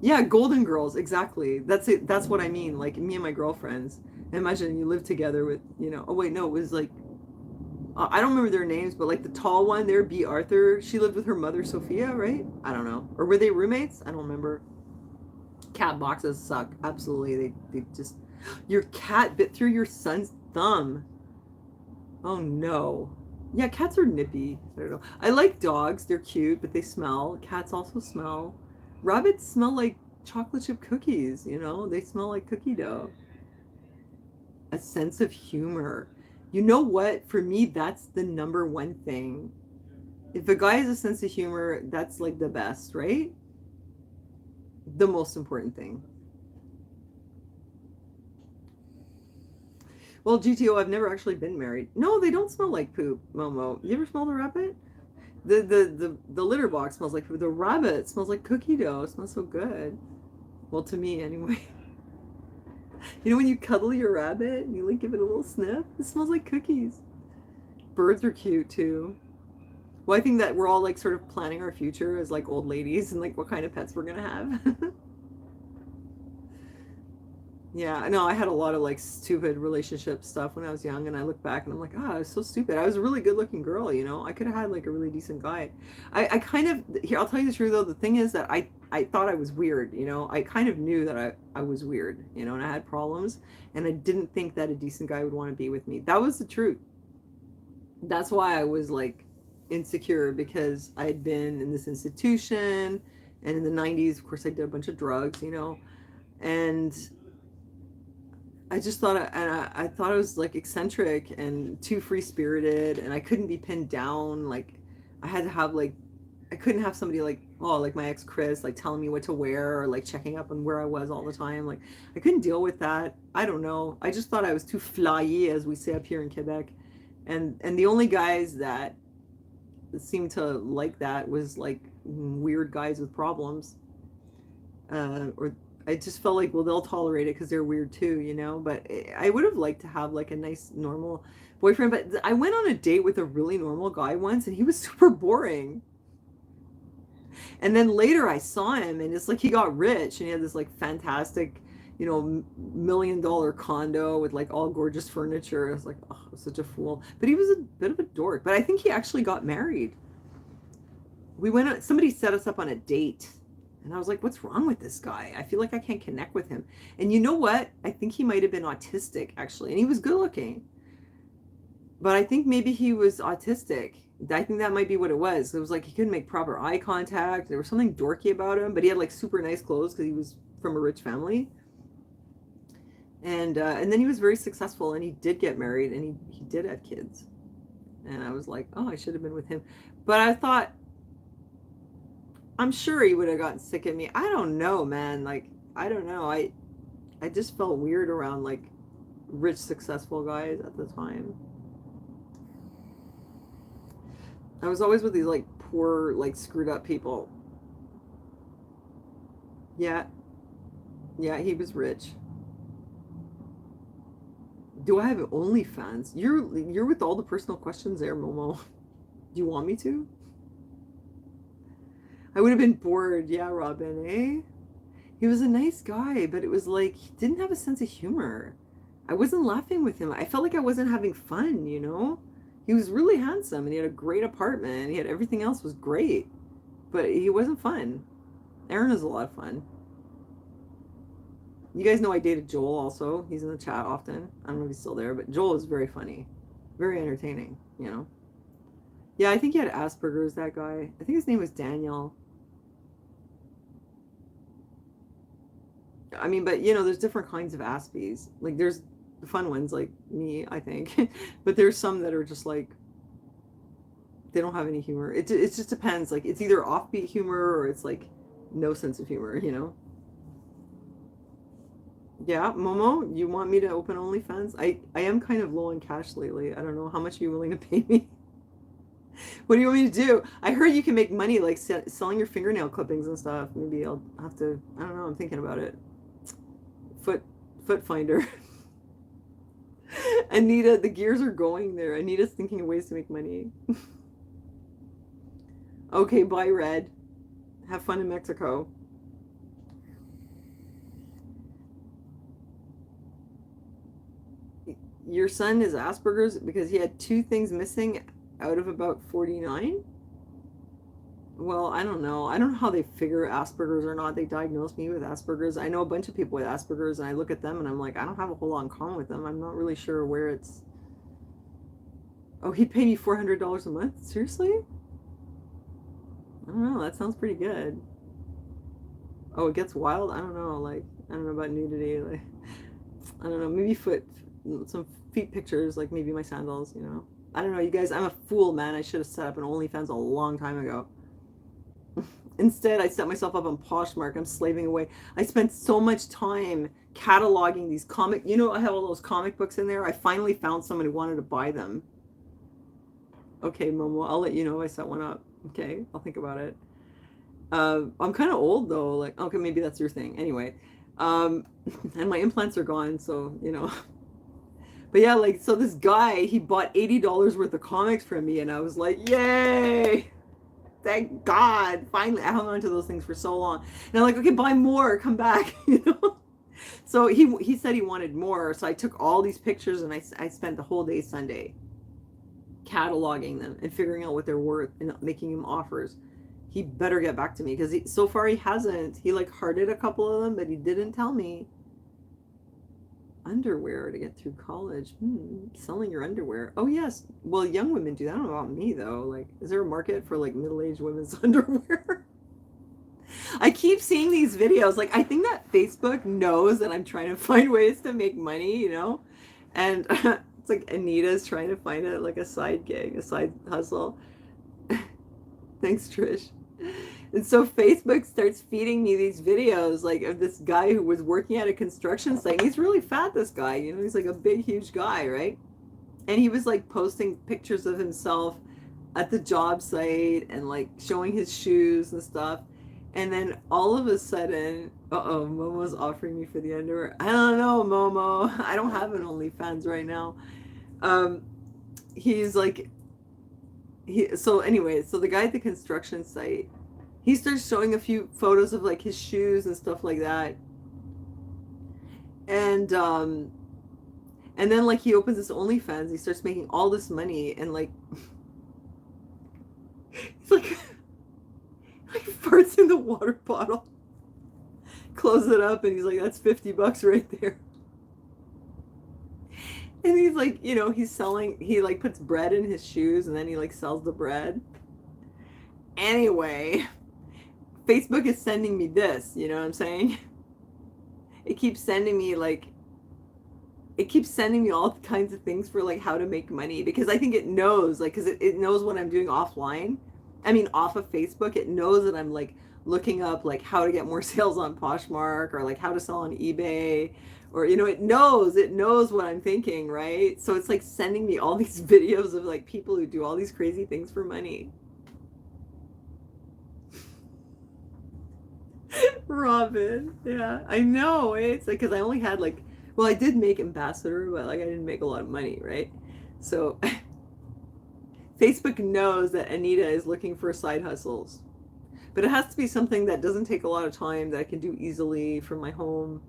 Yeah, Golden Girls, exactly. That's it. That's what I mean. Like me and my girlfriends. Imagine you live together with, oh wait, no, it was like I don't remember their names, but like the tall one there, B. Arthur, she lived with her mother, Sophia, right? I don't know. Or were they roommates? I don't remember. Cat boxes suck. Absolutely. They just. Your cat bit through your son's thumb. Oh no. Yeah, cats are nippy. I don't know. I like dogs. They're cute, but they smell. Cats also smell. Rabbits smell like chocolate chip cookies, They smell like cookie dough. A sense of humor. You know what? For me, that's the number one thing. If a guy has a sense of humor, that's like the best, right? The most important thing. Well, GTO, I've never actually been married. No, they don't smell like poop, Momo. You ever smelled a rabbit? The litter box smells like poop. The rabbit smells like cookie dough. It smells so good. Well, to me, anyway. When you cuddle your rabbit and you like give it a little sniff, it smells like cookies. Birds are cute too. Well, I think that we're all like sort of planning our future as like old ladies and like what kind of pets we're gonna have. Yeah, no, I had a lot of like stupid relationship stuff when I was young, and I look back and I'm like, I was so stupid. I was a really good looking girl, I could have had like a really decent guy. I kind of, here, I'll tell you the truth though, the thing is that I thought I was weird, I kind of knew that I was weird, and I had problems, and I didn't think that a decent guy would want to be with me. That was the truth. That's why I was like insecure, because I had been in this institution, and in the 90s, of course, I did a bunch of drugs, and I just thought, I thought I was like eccentric and too free spirited, and I couldn't be pinned down. Like, I had to have like, I couldn't have somebody like, oh, like my ex Chris, like telling me what to wear or like checking up on where I was all the time. Like, I couldn't deal with that. I don't know. I just thought I was too flyy, as we say up here in Quebec, and the only guys that seemed to like that was like weird guys with problems, or I just felt like, well, they'll tolerate it because they're weird too. But I would have liked to have like a nice, normal boyfriend. But I went on a date with a really normal guy once, and he was super boring. And then later I saw him, and it's like he got rich, and he had this like fantastic, $1 million condo with like all gorgeous furniture. I was like, oh, I was such a fool. But he was a bit of a dork. But I think he actually got married. Somebody set us up on a date. And I was like, what's wrong with this guy? I feel like I can't connect with him. And you know what? I think he might have been autistic, actually. And he was good looking. But I think maybe he was autistic. I think that might be what it was. It was like he couldn't make proper eye contact. There was something dorky about him. But he had like super nice clothes because he was from a rich family. And then he was very successful. And he did get married. And he did have kids. And I was like, oh, I should have been with him. But I thought, I'm sure he would have gotten sick of me. I don't know, man. Like, I don't know. I just felt weird around like rich, successful guys at the time. I was always with these like poor, like screwed up people. Yeah, yeah, he was rich. Do I have OnlyFans? You're with all the personal questions there, Momo. Do you want me to? I would have been bored. Yeah, Robin, eh? He was a nice guy, but it was like he didn't have a sense of humor. I wasn't laughing with him. I felt like I wasn't having fun, you know? He was really handsome and he had a great apartment and he had everything else was great, but he wasn't fun. Aaron is a lot of fun. You guys know I dated Joel also. He's in the chat often. I don't know if he's still there, but Joel is very funny, very entertaining, you know? Yeah, I think he had Asperger's, that guy. I think his name was Daniel. I mean, but you know, there's different kinds of Aspies. Like there's the fun ones like me, I think. But there's some that are just like they don't have any humor. It just depends. Like it's either offbeat humor or it's like no sense of humor, you know? Yeah, Momo, you want me to open OnlyFans? I am kind of low on cash lately. I don't know. How much are you willing to pay me? What do you want me to do? I heard you can make money like selling your fingernail clippings and stuff. Maybe I'll have to, I don't know, I'm thinking about it. Foot finder. Anita, the gears are going there. Anita's thinking of ways to make money. Okay, bye, Red. Have fun in Mexico. Your son is Asperger's because he had 2 things missing out of about 49? Well, I don't know. I don't know how they figure Asperger's or not. They diagnosed me with Asperger's. I know a bunch of people with Asperger's, and I look at them and I'm like, I don't have a whole lot in common with them. I'm not really sure where it's. Oh, he'd pay me $400 a month? Seriously? I don't know. That sounds pretty good. Oh, it gets wild? I don't know. Like, I don't know about nudity. Like, I don't know. Maybe some feet pictures, like maybe my sandals, you know. I don't know, you guys. I'm a fool, man. I should have set up an OnlyFans a long time ago. Instead, I set myself up on Poshmark. I'm slaving away. I spent so much time cataloging these you know, I have all those comic books in there. I finally found someone who wanted to buy them. Okay, Momo, I'll let you know if I set one up. Okay, I'll think about it. I'm kind of old though. Like, okay, maybe that's your thing. Anyway, and my implants are gone, so you know. But yeah, like, so this guy, he bought $80 worth of comics from me, and I was like, yay! Thank God! Finally, I hung on to those things for so long. And I'm like, okay, buy more, come back, you know? So he said he wanted more, so I took all these pictures, and I spent the whole day Sunday cataloging them and figuring out what they're worth and making him offers. He better get back to me, because so far he hasn't. He, like, hearted a couple of them, but he didn't tell me. Underwear to get through college. Selling your underwear. Oh yes. Well, young women do that. I don't know about me though. Like, is there a market for like middle-aged women's underwear? I keep seeing these videos. Like, I think that Facebook knows that I'm trying to find ways to make money, you know? And it's like Anita's trying to find it like a side gig, a side hustle. Thanks, Trish. And so Facebook starts feeding me these videos like of this guy who was working at a construction site. He's really fat, this guy, you know, he's like a big, huge guy, right? And he was like posting pictures of himself at the job site and like showing his shoes and stuff. And then all of a sudden, Momo's offering me for the underwear. I don't know, Momo. I don't have an OnlyFans right now. He's like, so anyway, so the guy at the construction site, he starts showing a few photos of like his shoes and stuff like that. And then like he opens his OnlyFans, he starts making all this money and like he's like farts in the water bottle, closes it up, and he's like, that's $50 right there. And he's like, you know, he like puts bread in his shoes and then he like sells the bread. Anyway, Facebook is sending me this, you know what I'm saying? It keeps sending me all kinds of things for like how to make money, because I think it knows, like, because it knows what I'm doing offline. I mean, off of Facebook, it knows that I'm like looking up like how to get more sales on Poshmark or like how to sell on eBay Or, you know, it knows what I'm thinking, right? So it's like sending me all these videos of like people who do all these crazy things for money. Robin, yeah, I know. It's like, because I only had like, well, I did make ambassador, but like I didn't make a lot of money, right? So Facebook knows that Anita is looking for side hustles, but it has to be something that doesn't take a lot of time, that I can do easily from my home,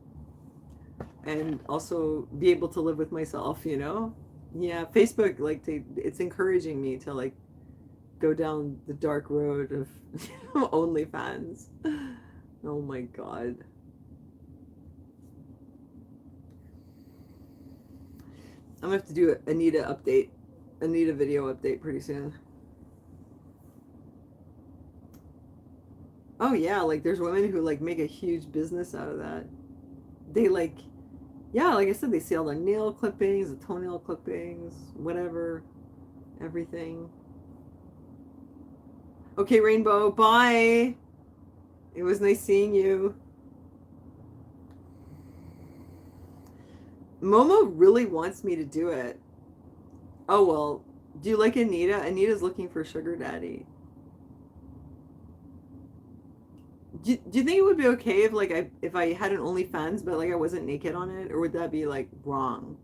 and also be able to live with myself, you know? Yeah, Facebook, like, it's encouraging me to like go down the dark road of OnlyFans. Oh my God. I'm gonna have to do an Anita video update pretty soon. Oh yeah, like there's women who like make a huge business out of that. They like, yeah, like I said, they sell their nail clippings, the toenail clippings, whatever, everything. Okay, Rainbow, bye. It was nice seeing you. Momo really wants me to do it. Oh well, do you like Anita? Anita's looking for sugar daddy. Do you think it would be okay if like if I had an OnlyFans but like I wasn't naked on it, or would that be like wrong?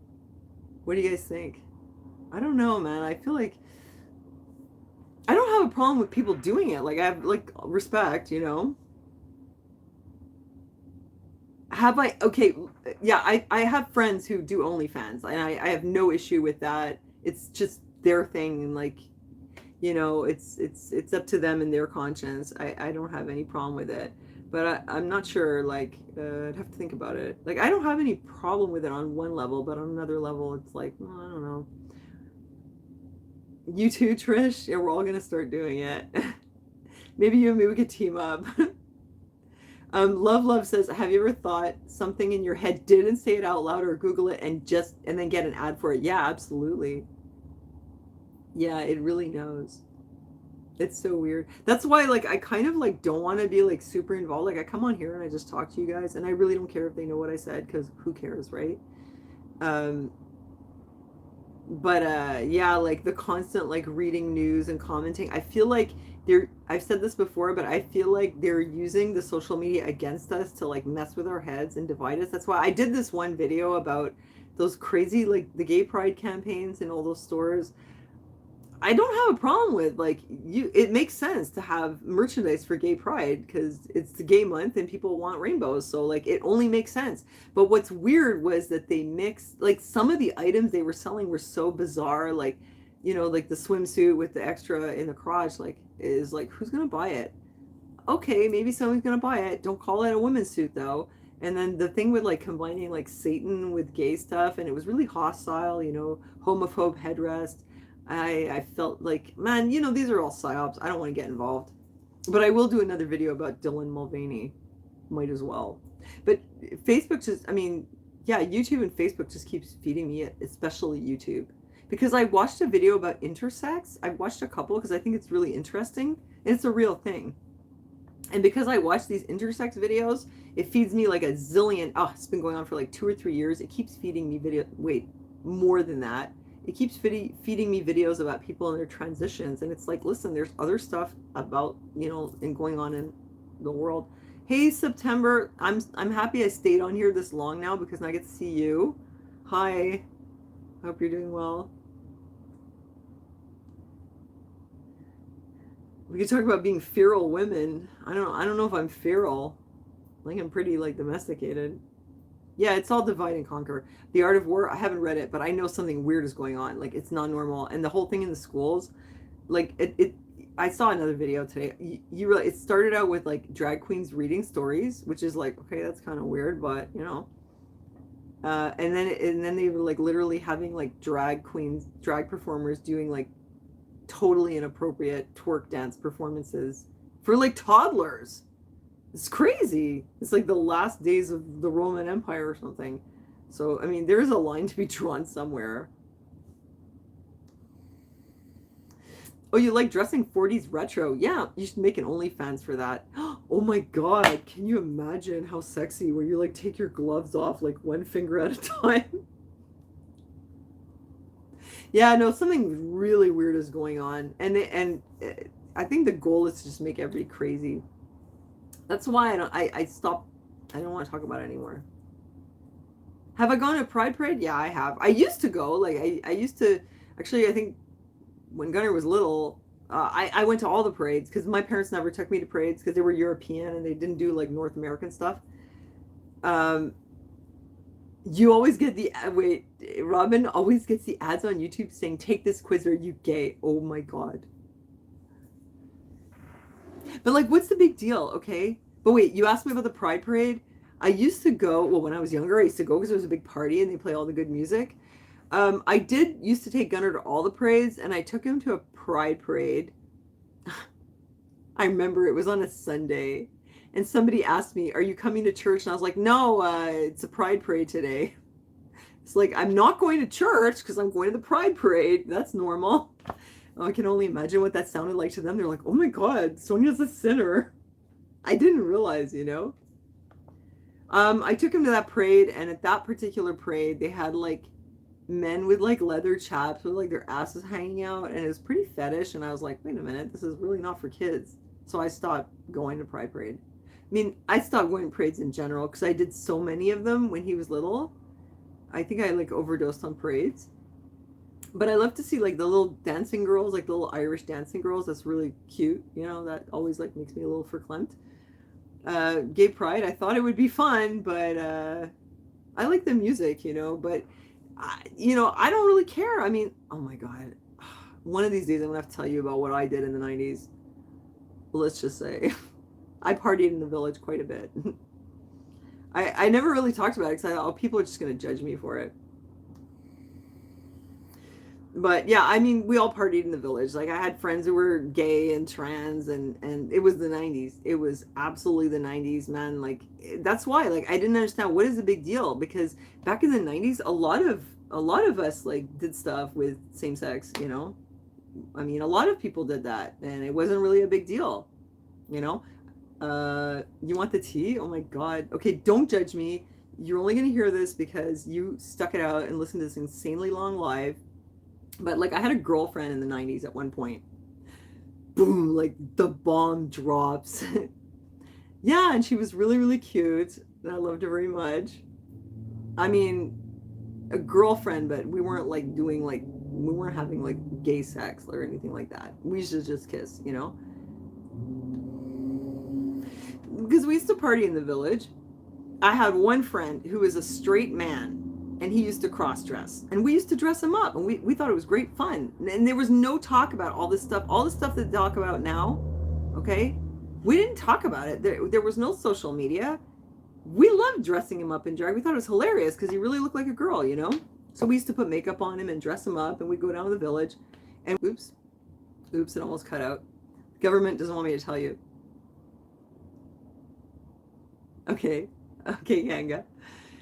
What do you guys think? I don't know, man. I feel like I don't have a problem with people doing it. Like I have like respect, you know. Have I? Okay, yeah. I have friends who do OnlyFans, and I have no issue with that. It's just their thing, and like, you know, it's up to them and their conscience. I don't have any problem with it, but I'm not sure. Like, I'd have to think about it. Like, I don't have any problem with it on one level, but on another level, it's like, well, I don't know. You too, Trish. Yeah, we're all gonna start doing it. Maybe you and me, we could team up. Love says, have you ever thought something in your head, didn't say it out loud or Google it, and then get an ad for it? Yeah, absolutely. Yeah, it really knows. It's so weird. That's why like I kind of like don't want to be like super involved. Like I come on here and I just talk to you guys, and I really don't care if they know what I said, because who cares, right? Um but yeah, like the constant like reading news and commenting, I feel like I've said this before, but I feel like they're using the social media against us to like mess with our heads and divide us. That's why I did this one video about those crazy like the gay pride campaigns in all those stores. I don't have a problem with like it makes sense to have merchandise for gay pride because it's the gay month and people want rainbows, so like it only makes sense. But what's weird was that they mixed like some of the items they were selling were so bizarre, like, you know, like the swimsuit with the extra in the crotch, like, is like, who's gonna buy it? Okay, maybe someone's gonna buy it. Don't call it a women's suit though. And then the thing with like combining like Satan with gay stuff, and it was really hostile, you know, homophobe headrest. I felt like, man, you know, these are all psyops. I don't want to get involved. But I will do another video about Dylan Mulvaney. Might as well. But Facebook just, I mean, yeah, YouTube and Facebook just keeps feeding me it, especially YouTube. Because I watched a video about intersex. I've watched a couple because I think it's really interesting. And it's a real thing. And because I watch these intersex videos, it feeds me like a zillion. Oh, it's been going on for like 2 or 3 years. It keeps feeding me video. Wait, more than that. It keeps feeding me videos about people and their transitions. And it's like, listen, there's other stuff about, you know, and going on in the world. Hey, September. I'm happy I stayed on here this long now because now I get to see you. Hi. Hope you're doing well. We could talk about being feral women. I don't know if I'm feral. I think I'm pretty like domesticated. Yeah, it's all divide and conquer. The Art of War, I haven't read it, but I know something weird is going on. Like, it's not normal. And the whole thing in the schools, like, I saw another video today. It started out with, like, drag queens reading stories, which is like, okay, that's kind of weird, but, you know. And then they were, like, literally having, like, drag performers doing, like, totally inappropriate twerk dance performances for, like, toddlers. It's crazy. It's like the last days of the Roman Empire or something. So, I mean, there's a line to be drawn somewhere. Oh, you like dressing 40s retro? Yeah, you should make an OnlyFans for that. Oh my God, can you imagine how sexy where you like take your gloves off like one finger at a time? Yeah, no, something really weird is going on. I think the goal is to just make everybody crazy. That's why I stopped. I don't want to talk about it anymore. Have I gone to Pride Parade? Yeah, I have. I used to go. Like I used to actually. I think when Gunnar was little, I went to all the parades because my parents never took me to parades because they were European and they didn't do like North American stuff. Um, you always get the wait. Robin always gets the ads on YouTube saying, "Take this quiz, are you gay?" Oh my God. But like, what's the big deal? Okay. But wait, you asked me about the Pride Parade. I used to go. Well, when I was younger, I used to go because it was a big party and they play all the good music. I did used to take Gunnar to all the parades, and I took him to a Pride Parade. I remember it was on a Sunday, and somebody asked me, "Are you coming to church?" And I was like, "No, it's a Pride Parade today." It's like, I'm not going to church because I'm going to the Pride Parade. That's normal. Oh, I can only imagine what that sounded like to them. They're like, "Oh my God, Sonia's a sinner." I didn't realize, you know. I took him to that parade, and at that particular parade, they had like men with like leather chaps with like their asses hanging out, and it was pretty fetish. And I was like, wait a minute, this is really not for kids. So I stopped going to Pride Parade. I mean, I stopped going to parades in general because I did so many of them when he was little. I think I like overdosed on parades. But I love to see like the little dancing girls, like the little Irish dancing girls. That's really cute. You know, that always like makes me a little verklempt. Gay pride, I thought it would be fun, but I like the music, you know, but I don't really care. I mean, oh my God. One of these days I'm gonna have to tell you about what I did in the 90s. Let's just say I partied in the village quite a bit. I never really talked about it because I thought, oh, people are just gonna judge me for it. But yeah, I mean, we all partied in the village. Like I had friends who were gay and trans, and it was the 90s. It was absolutely the 90s, man. Like that's why like I didn't understand what is the big deal, because back in the 90s a lot of us like did stuff with same sex, you know. I mean, a lot of people did that and it wasn't really a big deal, you know. You want the tea? Oh my God. Okay, don't judge me. You're only going to hear this because you stuck it out and listened to this insanely long live. But like I had a girlfriend in the 90s at one point. Boom, like the bomb drops. Yeah, and she was really, really cute. And I loved her very much. I mean, a girlfriend, but we weren't like doing like, we weren't having like gay sex or anything like that. We used to just kiss, you know? Because we used to party in the village. I had one friend who was a straight man, and he used to cross dress, and we used to dress him up, and we thought it was great fun. And there was no talk about all the stuff that they talk about now. Okay, we didn't talk about it. There was no social media. We loved dressing him up in drag. We thought it was hilarious because he really looked like a girl, you know. So we used to put makeup on him and dress him up, and we'd go down to the village, and oops, it almost cut out. Government doesn't want me to tell you. Okay, Yanga.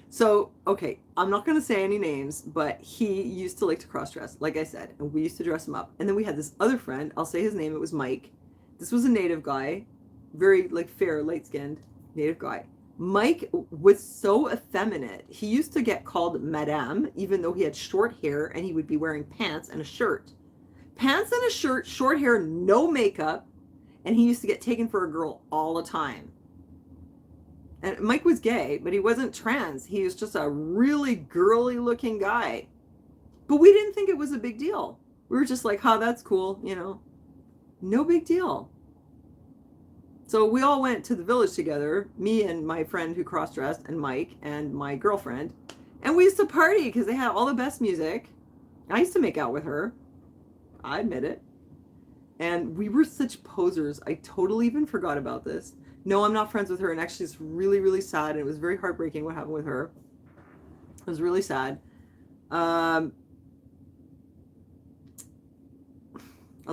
So, okay, I'm not going to say any names, but he used to like to cross dress, like I said, and we used to dress him up. And then we had this other friend, I'll say his name, it was Mike. This was a native guy, very like fair, light-skinned native guy. Mike was so effeminate. He used to get called Madame, even though he had short hair, and he would be wearing pants and a shirt. Pants and a shirt, short hair, no makeup, and he used to get taken for a girl all the time. And Mike was gay, but he wasn't trans. He was just a really girly looking guy. But we didn't think it was a big deal. We were just like, huh, that's cool, you know. No big deal. So we all went to the village together, me and my friend who cross-dressed, and Mike and my girlfriend. And we used to party because they had all the best music. I used to make out with her. I admit it. And we were such posers. I totally even forgot about this. No, I'm not friends with her, and actually it's really, really sad, and it was very heartbreaking what happened with her. It was really sad. I'll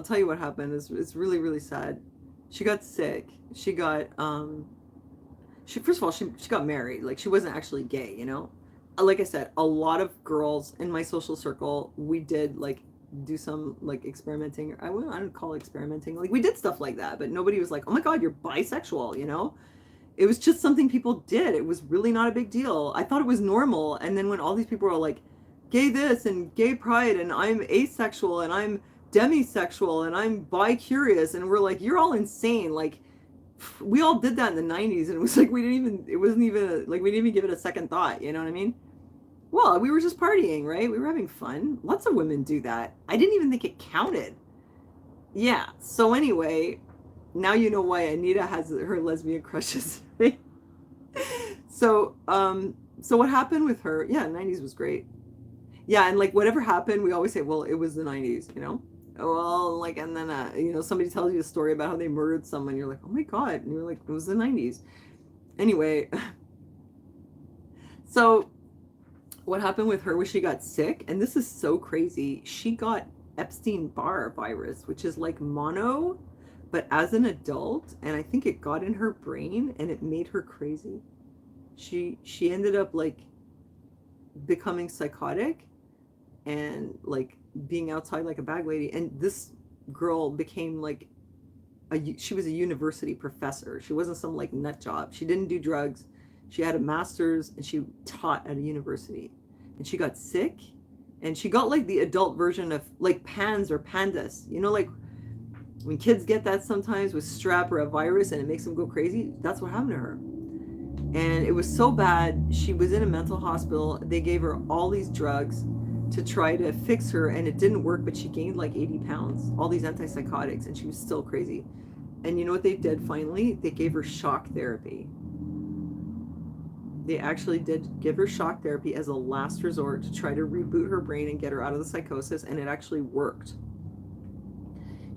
tell you what happened. It's really, really sad. She got sick. She got, first of all, she got married. Like, she wasn't actually gay, you know? Like I said, a lot of girls in my social circle, we did, like, do some like experimenting. I don't call it experimenting. Like we did stuff like that, but nobody was like, "Oh my God, you're bisexual," you know? It was just something people did. It was really not a big deal. I thought it was normal. And then when all these people are like, gay this and gay pride, and I'm asexual and I'm demisexual and I'm bi-curious, and we're like, you're all insane. Like, we all did that in the 90s, and it was like, we didn't even give it a second thought. You know what I mean? Well, we were just partying, right? We were having fun. Lots of women do that. I didn't even think it counted. Yeah. So anyway, now you know why Anita has her lesbian crushes. So what happened with her? Yeah, 90s was great. Yeah, and like whatever happened, we always say, well, it was the 90s, you know? Well, like, and then, somebody tells you a story about how they murdered someone. You're like, oh my God. And you're like, it was the 90s. Anyway, so what happened with her was she got sick. And this is so crazy. She got Epstein-Barr virus, which is like mono, but as an adult. And I think it got in her brain and it made her crazy. She ended up like becoming psychotic and like being outside like a bag lady. And this girl became like she was a university professor. She wasn't some like nut job. She didn't do drugs. She had a master's and she taught at a university. And she got sick and she got like the adult version of like PANS or PANDAS. You know, like when kids get that sometimes with strep or a virus and it makes them go crazy. That's what happened to her. And it was so bad. She was in a mental hospital. They gave her all these drugs to try to fix her, and it didn't work, but she gained like 80 pounds, all these antipsychotics, and she was still crazy. And you know what they did finally? They gave her shock therapy. They actually did give her shock therapy as a last resort to try to reboot her brain and get her out of the psychosis, and it actually worked.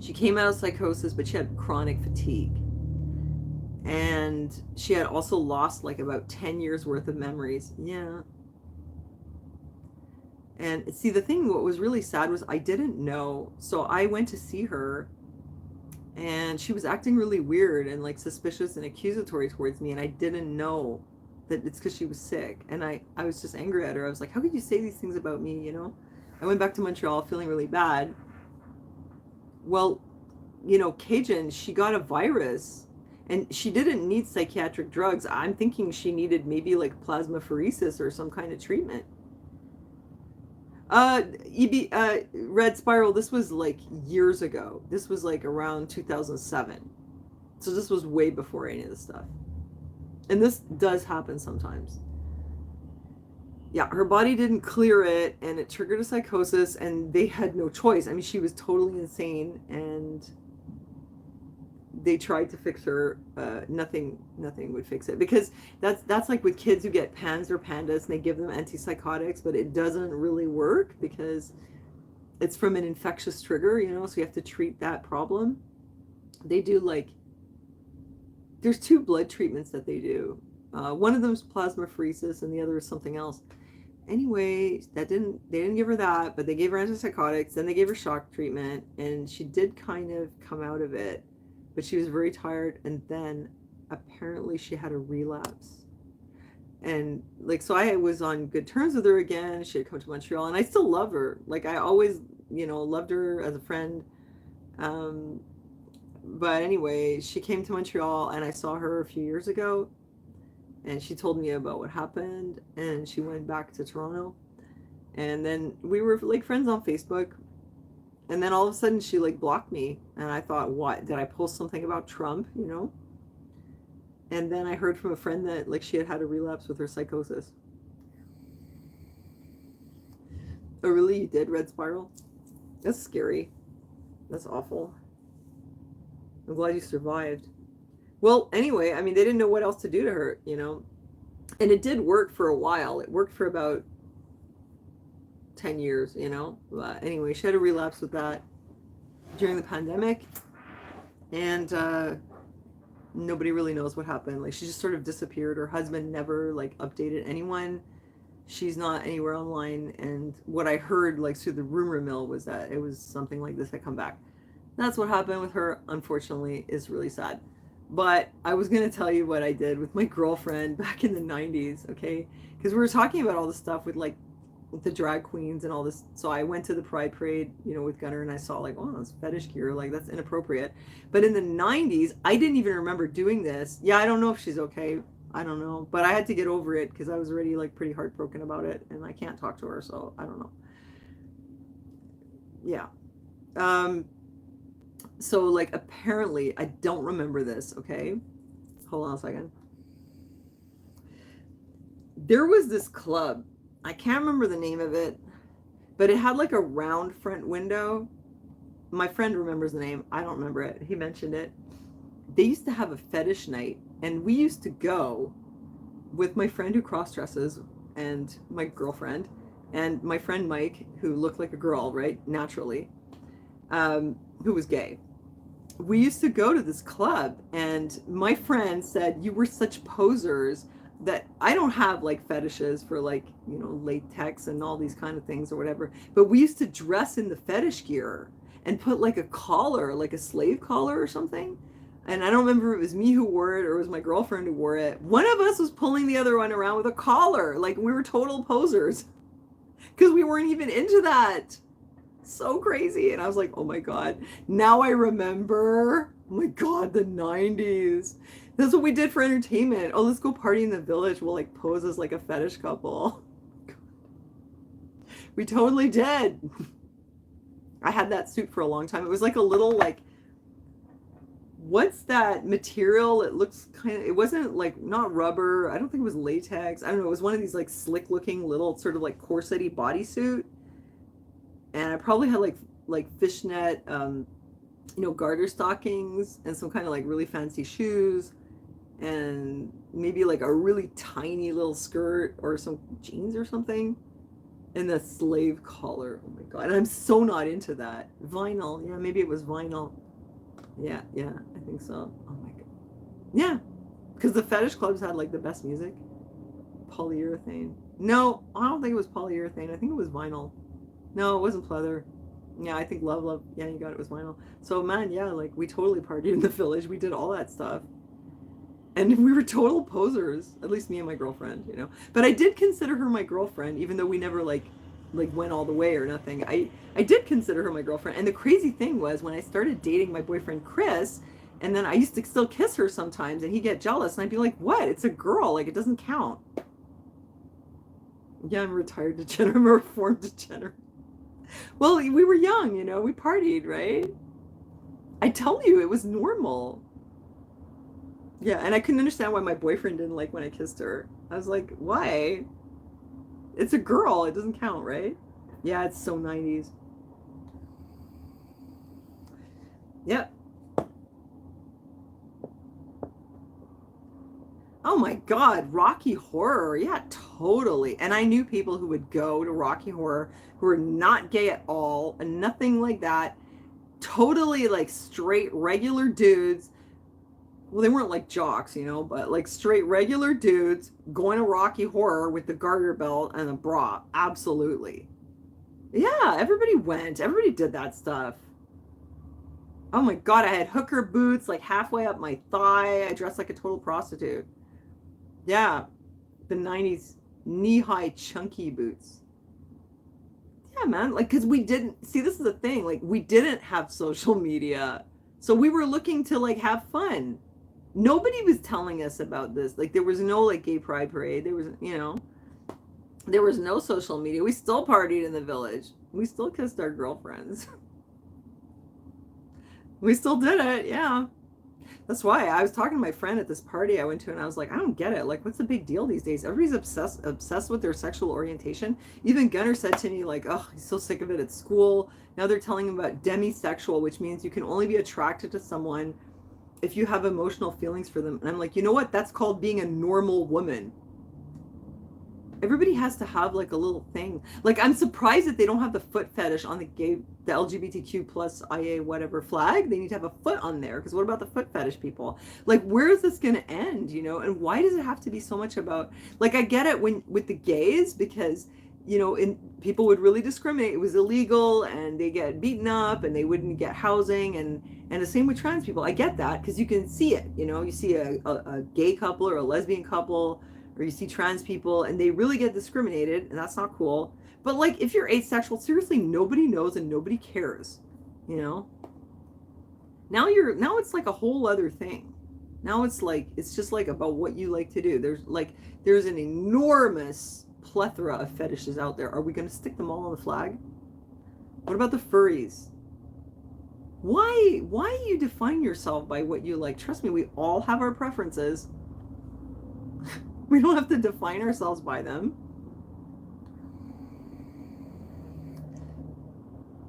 She came out of psychosis, but she had chronic fatigue. And she had also lost like about 10 years worth of memories. Yeah. And see, the thing, what was really sad was I didn't know. So I went to see her and she was acting really weird and like suspicious and accusatory towards me. And I didn't know that it's because she was sick. And I was just angry at her. I was like, how could you say these things about me? You know, I went back to Montreal feeling really bad. Well, Cajun, she got a virus and she didn't need psychiatric drugs. I'm thinking she needed maybe like plasmapheresis or some kind of treatment. Red Spiral, this was like years ago. This was like around 2007. So this was way before any of this stuff. And this does happen sometimes. Yeah, her body didn't clear it and it triggered a psychosis and they had no choice. I mean, she was totally insane and they tried to fix her. Nothing would fix it, because that's like with kids who get PANS or PANDAS and they give them antipsychotics, but it doesn't really work because it's from an infectious trigger, so you have to treat that problem. They do like, there's 2 blood treatments that they do. One of them is plasmapheresis and the other is something else. Anyway, they didn't give her that, but they gave her antipsychotics, then they gave her shock treatment, and she did kind of come out of it. But she was very tired, and then apparently she had a relapse. And like, so I was on good terms with her again. She had come to Montreal, and I still love her. Like, I always, loved her as a friend. But anyway, she came to Montreal, and I saw her a few years ago, and she told me about what happened, and she went back to Toronto. And then we were like friends on Facebook. And then all of a sudden she like blocked me. And I thought, what? Did I post something about Trump, And then I heard from a friend that like she had a relapse with her psychosis. Oh, really? You did, Red Spiral? That's scary. That's awful. I'm glad you survived. Well, anyway, I mean, they didn't know what else to do to her, And it did work for a while. It worked for about 10 years, But anyway, she had a relapse with that during the pandemic, and nobody really knows what happened. Like, she just sort of disappeared. Her husband never like updated anyone. She's not anywhere online, and what I heard like through the rumor mill was that it was something like this had come back. That's what happened with her. Unfortunately, is really sad. But I was going to tell you what I did with my girlfriend back in the 90s, okay? Because we were talking about all this stuff with like the drag queens and all this. So I went to the Pride Parade, with Gunnar, and I saw like, oh, that's fetish gear. Like, that's inappropriate. But in the 90s, I didn't even remember doing this. Yeah, I don't know if she's okay. I don't know. But I had to get over it because I was already like pretty heartbroken about it. And I can't talk to her. So I don't know. Yeah. So like, apparently, I don't remember this. Okay. Hold on a second. There was this club. I can't remember the name of it, but it had like a round front window. My friend remembers the name. I don't remember it. He mentioned it. They used to have a fetish night, and we used to go with my friend who cross-dresses and my girlfriend and my friend Mike, who looked like a girl, right? Naturally, who was gay. We used to go to this club, and my friend said, you were such posers that I don't have like fetishes for like, latex and all these kind of things or whatever. But we used to dress in the fetish gear and put like a collar, like a slave collar or something. And I don't remember if it was me who wore it or it was my girlfriend who wore it. One of us was pulling the other one around with a collar. Like, we were total posers because we weren't even into that. So crazy. And I was like, oh my God, now I remember. Oh my God, the 90s. That's what we did for entertainment. Oh, let's go party in the village. We'll like pose as like a fetish couple. We totally did. I had that suit for a long time. It was like a little like, what's that material? It looks it wasn't like, not rubber. I don't think it was latex. I don't know. It was one of these like slick looking little sort of like corset-y bodysuit. And I probably had like fishnet, garter stockings and some kind of like really fancy shoes. And maybe like a really tiny little skirt or some jeans or something. And the slave collar. Oh my God. And I'm so not into that. Vinyl. Yeah, maybe it was vinyl. Yeah, I think so. Oh my God. Yeah. Because the fetish clubs had like the best music. Polyurethane. No, I don't think it was polyurethane. I think it was vinyl. No, it wasn't pleather. Yeah, I think Love. Yeah, you got it, was vinyl. So man, yeah, like we totally partied in the village. We did all that stuff. And we were total posers, at least me and my girlfriend, But I did consider her my girlfriend, even though we never like went all the way or nothing. I did consider her my girlfriend. And the crazy thing was, when I started dating my boyfriend Chris, and then I used to still kiss her sometimes, and he'd get jealous, and I'd be like, what? It's a girl, like it doesn't count. Yeah, I'm a retired degenerate. I'm a reformed degenerate. Well, we were young, we partied, right? I tell you, it was normal. Yeah, and I couldn't understand why my boyfriend didn't like when I kissed her. I was like, why? It's a girl. It doesn't count, right? Yeah, it's so 90s. Yep. Oh my God, Rocky Horror. Yeah, totally. And I knew people who would go to Rocky Horror who were not gay at all and nothing like that. Totally like straight regular dudes. Well, they weren't like jocks, but like straight regular dudes going to Rocky Horror with the garter belt and a bra. Absolutely. Yeah, everybody went. Everybody did that stuff. Oh my God, I had hooker boots like halfway up my thigh. I dressed like a total prostitute. Yeah, the 90s knee-high chunky boots. Yeah, man, like, because we didn't, see, this is the thing, like, we didn't have social media. So we were looking to like have fun. Nobody was telling us about this. Like, there was no like gay pride parade. There was, there was no social media. We still partied in the village. We still kissed our girlfriends. We still did it. Yeah. That's why I was talking to my friend at this party I went to, and I was like, I don't get it. Like, what's the big deal these days? Everybody's obsessed with their sexual orientation. Even Gunnar said to me, like, oh, he's so sick of it at school. Now they're telling him about demisexual, which means you can only be attracted to someone if you have emotional feelings for them. And I'm like, you know what? That's called being a normal woman. Everybody has to have like a little thing. Like, I'm surprised that they don't have the foot fetish on the LGBTQ plus IA whatever flag. They need to have a foot on there, because what about the foot fetish people? Like, where is this going to end, And why does it have to be so much about, like, I get it with the gays, because, people would really discriminate. It was illegal, and they get beaten up, and they wouldn't get housing, and the same with trans people. I get that, because you can see it, you see a gay couple or a lesbian couple, or you see trans people, and they really get discriminated, and that's not cool. But like, if you're asexual, seriously, nobody knows and nobody cares, you know? Now it's like a whole other thing. Now it's like, it's just like about what you like to do. There's an enormous plethora of fetishes out there. Are we going to stick them all on the flag? What about the furries? Why you define yourself by what you like? Trust me, we all have our preferences. We don't have to define ourselves by them.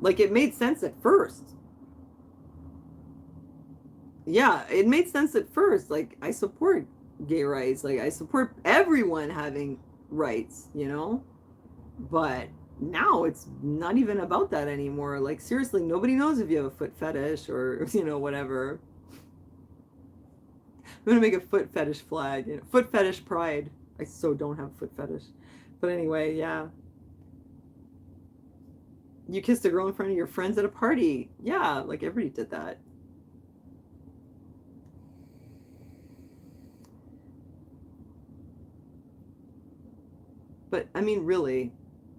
Like, it made sense at first. Yeah, it made sense at first. Like, I support gay rights. Like, I support everyone having rights, you know? But now it's not even about that anymore. Like, seriously, nobody knows if you have a foot fetish or, you know, whatever. I'm gonna make a foot fetish flag. You know, foot fetish pride. I so don't have a foot fetish. But anyway, yeah. You kissed a girl in front of your friends at a party. Yeah, like everybody did that. But I mean, really,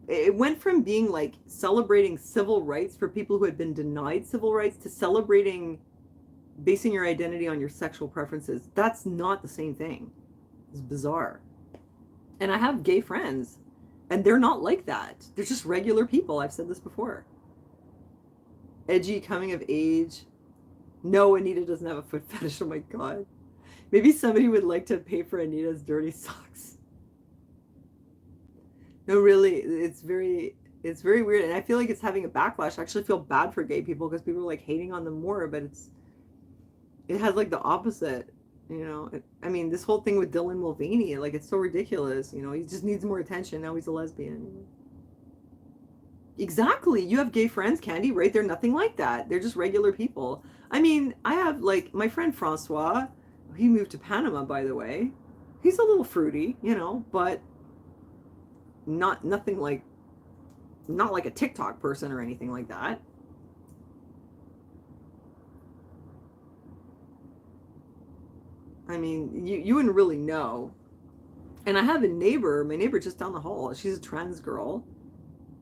it went from being like celebrating civil rights for people who had been denied civil rights to celebrating basing your identity on your sexual preferences. That's not the same thing. It's bizarre. And I have gay friends, and they're not like that. They're just regular people. I've said this before. Edgy, coming of age. No, Anita doesn't have a foot fetish. Oh my God. Maybe somebody would like to pay for Anita's dirty socks. No, really, it's very weird, and I feel like it's having a backlash. I actually feel bad for gay people because people are like hating on them more, but it has like the opposite, you know. I mean, this whole thing with Dylan Mulvaney, like, it's so ridiculous, you know. He just needs more attention. Now he's a lesbian. Exactly. You have gay friends, Candy, right? They're nothing like that. They're just regular people. I mean, I have like my friend Francois. He moved to Panama, by the way. He's a little fruity, you know, but nothing like, not like a TikTok person or anything like that. I mean, you wouldn't really know. And I have a neighbor, my neighbor just down the hall. She's a trans girl.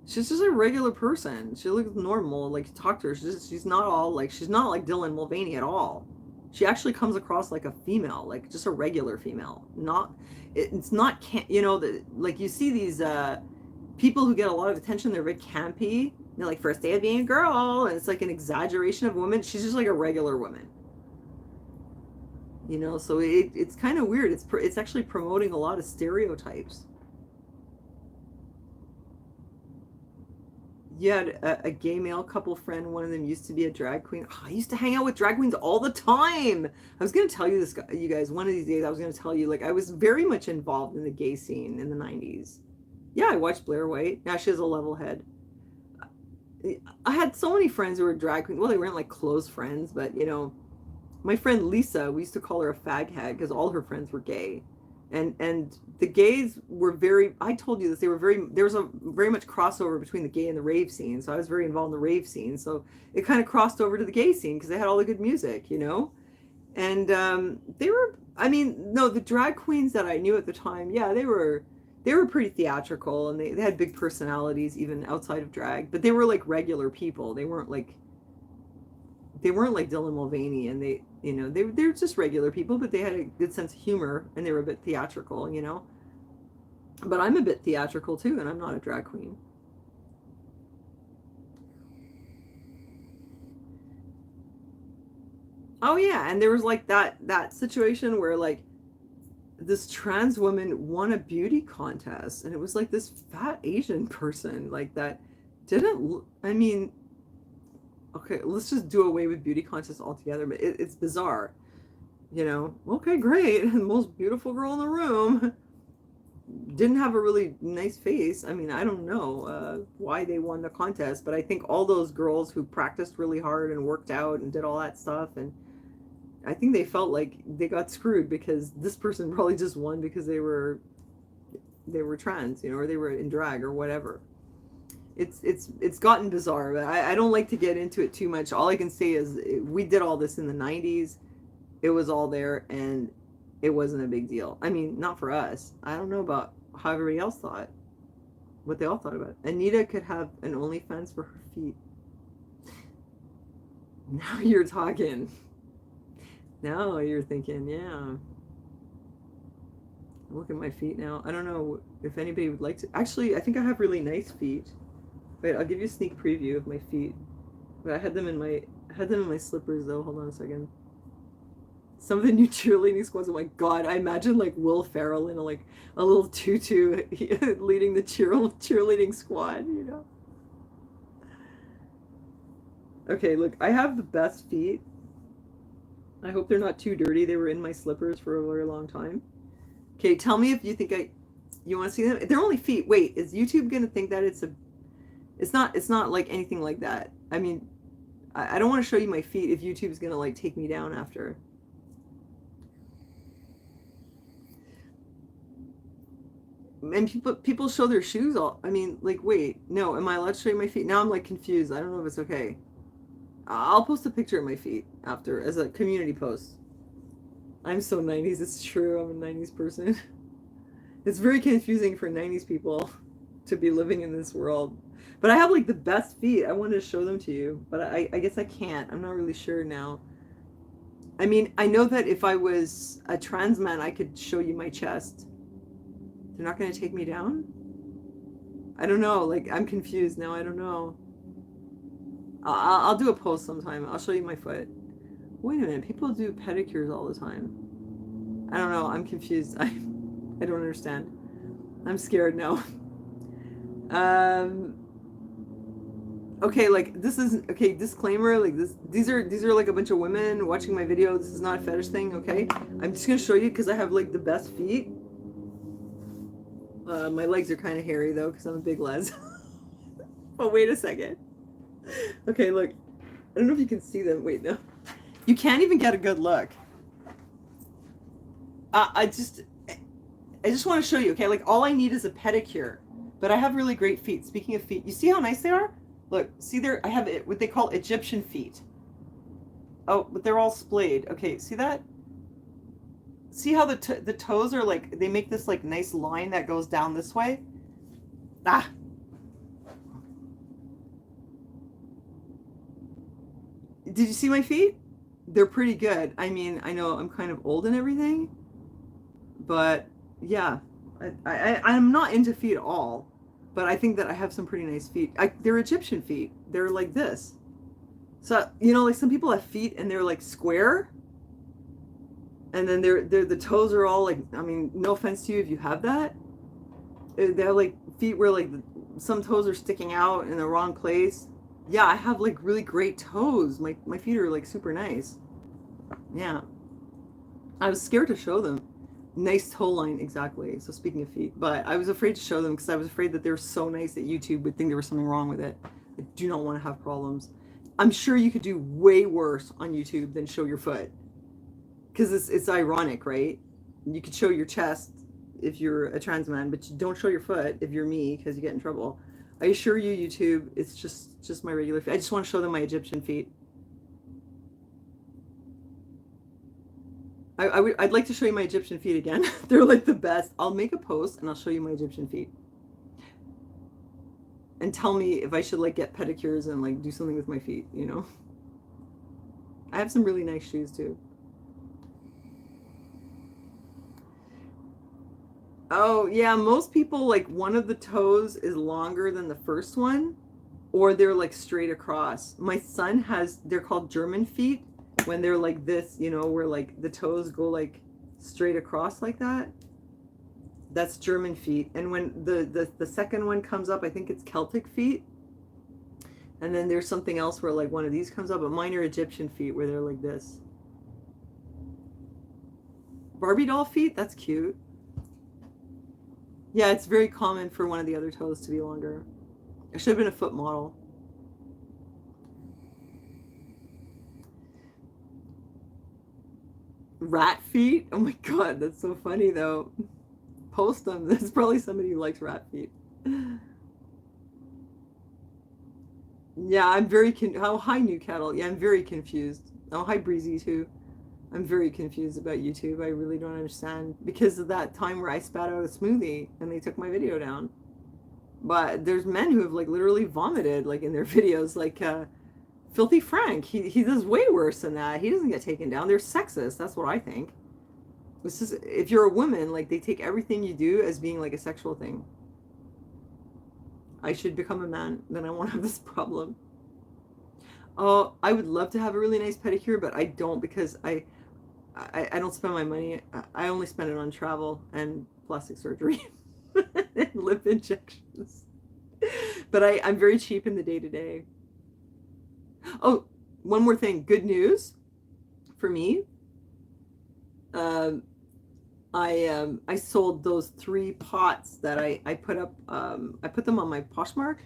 She's just a regular person. She looks normal. Like, talk to her. She's not all like, she's not like Dylan Mulvaney at all. She actually comes across like a female, like just a regular female. Not, it's not, you know, like you see these people who get a lot of attention. They're very campy. They're like, first day of being a girl, and it's like an exaggeration of women. She's just like a regular woman. You know, so it's kind of weird. It's actually promoting a lot of stereotypes. You had a gay male couple friend. One of them used to be a drag queen. Oh, I used to hang out with drag queens all the time. I was going to tell you this, you guys, one of these days I was going to tell you, like, I was very much involved in the gay scene in the 90s. Yeah, I watched Blair White. Yeah, she has a level head. I had so many friends who were drag queens. Well, they weren't like close friends, but, you know, my friend Lisa, we used to call her a fag hag because all her friends were gay. And the gays were very, I told you this, there was a very much crossover between the gay and the rave scene. So I was very involved in the rave scene. So it kind of crossed over to the gay scene because they had all the good music, you know? And they were, I mean, no, the drag queens that I knew at the time, yeah, they were pretty theatrical, and they had big personalities even outside of drag, but they were like regular people. They weren't like Dylan Mulvaney, and they, you know, they're just regular people, but they had a good sense of humor, and they were a bit theatrical, you know. But I'm a bit theatrical too, and I'm not a drag queen. Oh yeah, and there was like that situation where like this trans woman won a beauty contest, and it was like this fat Asian person like that didn't, I mean, okay, let's just do away with beauty contests altogether, but it's bizarre, you know. Okay, great. The most beautiful girl in the room didn't have a really nice face. I mean, I don't know why they won the contest, but I think all those girls who practiced really hard and worked out and did all that stuff, and I think they felt like they got screwed because this person probably just won because they were trans, you know, or they were in drag or whatever. It's gotten bizarre, but I don't like to get into it too much. All I can say is we did all this in the 90s. It was all there, and it wasn't a big deal. I mean, not for us. I don't know about how everybody else thought. what they all thought about it. Anita could have an OnlyFans for her feet. Now you're talking. Now you're thinking, yeah. Look at my feet now. I don't know if anybody would like to. Actually, I think I have really nice feet. Wait, I'll give you a sneak preview of my feet. But I had them in my slippers though. Hold on a second. Some of the new cheerleading squads. Oh my god! I imagine like Will Ferrell in a little tutu leading the cheerleading squad. You know. Okay, look. I have the best feet. I hope they're not too dirty. They were in my slippers for a very long time. Okay, tell me if you think you want to see them. They're only feet. Wait, is YouTube gonna think that it's not like anything like that. I mean, I don't want to show you my feet if YouTube's gonna like take me down after. And people show their shoes all. I mean, like, wait, no, am I allowed to show you my feet? Now I'm like confused. I don't know if it's okay. I'll post a picture of my feet after as a community post. I'm so 90s, it's true, I'm a 90s person. It's very confusing for 90s people to be living in this world. But I have like the best feet. I wanted to show them to you, but I guess I can't. I'm not really sure now. I mean, I know that if I was a trans man, I could show you my chest. They're not going to take me down? I don't know, like I'm confused now, I don't know. I'll do a post sometime. I'll show you my foot. Wait a minute, people do pedicures all the time. I don't know, I'm confused. I don't understand. I'm scared now. Okay, like this is okay, disclaimer, like these are like a bunch of women watching my video. This is not a fetish thing, okay? I'm just gonna show you because I have like the best feet. My legs are kind of hairy though because I'm a big les. But wait a second. Okay, look. I don't know if you can see them. Wait, no. You can't even get a good look. I just want to show you, okay? Like, all I need is a pedicure. But I have really great feet. Speaking of feet, you see how nice they are? Look, see there, I have what they call Egyptian feet. Oh, but they're all splayed. Okay, see that? See how the toes are like, they make this like nice line that goes down this way? Ah. Did you see my feet? They're pretty good. I mean, I know I'm kind of old and everything, but yeah, I'm not into feet at all, but I think that I have some pretty nice feet. They're Egyptian feet. They're like this. So, you know, like some people have feet and they're like square, and then the toes are all like, I mean, no offense to you if you have that. They have like feet where like some toes are sticking out in the wrong place. Yeah, I have like really great toes. My feet are like super nice. Yeah. I was scared to show them. Nice toe line, exactly. So speaking of feet, but I was afraid to show them because I was afraid that they're so nice that YouTube would think there was something wrong with it. I do not want to have problems. I'm sure you could do way worse on YouTube than show your foot. Because it's ironic, right? You could show your chest if you're a trans man, but you don't show your foot if you're me because you get in trouble. I assure you, YouTube, it's just my regular feet. I just want to show them my Egyptian feet. I'd like to show you my Egyptian feet again. They're like the best. I'll make a post and I'll show you my Egyptian feet. And tell me if I should like get pedicures and like do something with my feet, you know? I have some really nice shoes too. Oh, yeah, most people, like, one of the toes is longer than the first one, or they're, like, straight across. My son they're called German feet, when they're like this, you know, where, like, the toes go, like, straight across like that. That's German feet. And when the second one comes up, I think it's Celtic feet. And then there's something else where, like, one of these comes up, but mine are Egyptian feet, where they're like this. Barbie doll feet? That's cute. Yeah, it's very common for one of the other toes to be longer. I should have been a foot model. Rat feet? Oh my god, that's so funny though. Post them. There's probably somebody who likes rat feet. Yeah, I'm very oh, hi, New Kettle. Yeah, I'm very confused. Oh, hi, Breezy too. I'm very confused about YouTube. I really don't understand because of that time where I spat out a smoothie and they took my video down. But there's men who have like literally vomited like in their videos, like Filthy Frank. He does way worse than that. He doesn't get taken down. They're sexist. That's what I think. It's just, if you're a woman, like they take everything you do as being like a sexual thing. I should become a man, then I won't have this problem. Oh, I would love to have a really nice pedicure, but I don't because I don't spend my money. I only spend it on travel and plastic surgery and lip injections. But I'm very cheap in the day to day. Oh, one more thing. Good news for me. I sold those 3 pots that I put up. I put them on my Poshmark,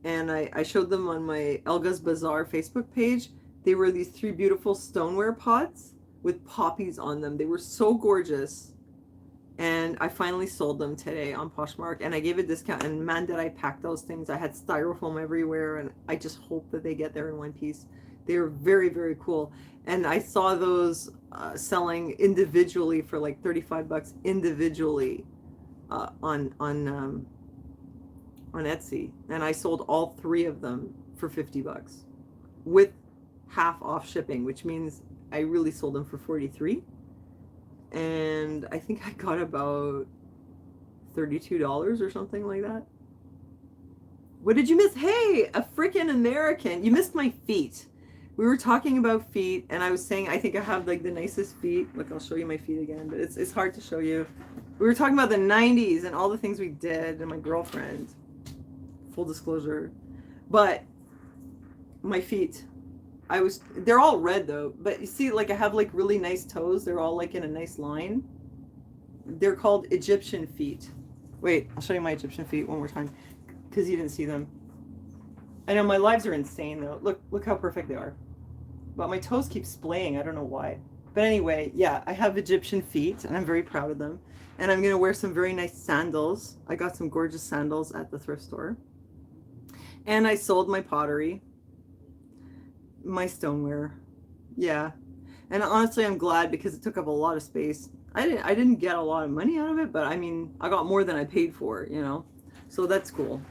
and I showed them on my Elga's Bazaar Facebook page. They were these 3 beautiful stoneware pots with poppies on them. They were so gorgeous. And I finally sold them today on Poshmark, and I gave a discount, and man, did I pack those things. I had styrofoam everywhere, and I just hope that they get there in one piece. They were very, very cool. And I saw those selling individually for like 35 bucks individually on Etsy. And I sold all 3 of them for 50 bucks with half off shipping, which means I really sold them for 43. And I think I got about $32 or something like that. What did you miss? Hey, a freaking American. You missed my feet. We were talking about feet, and I was saying I think I have like the nicest feet. Look, I'll show you my feet again, but it's hard to show you. We were talking about the 90s and all the things we did, and my girlfriend. Full disclosure. But my feet. They're all red though, but you see, like I have like really nice toes. They're all like in a nice line. They're called Egyptian feet. Wait, I'll show you my Egyptian feet one more time because you didn't see them. I know my lives are insane though. Look how perfect they are. But my toes keep splaying. I don't know why. But anyway, yeah, I have Egyptian feet and I'm very proud of them. And I'm going to wear some very nice sandals. I got some gorgeous sandals at the thrift store. And I sold my pottery. My stoneware. Yeah. And honestly, I'm glad because it took up a lot of space. I didn't get a lot of money out of it, but I mean, I got more than I paid for, you know? So that's cool.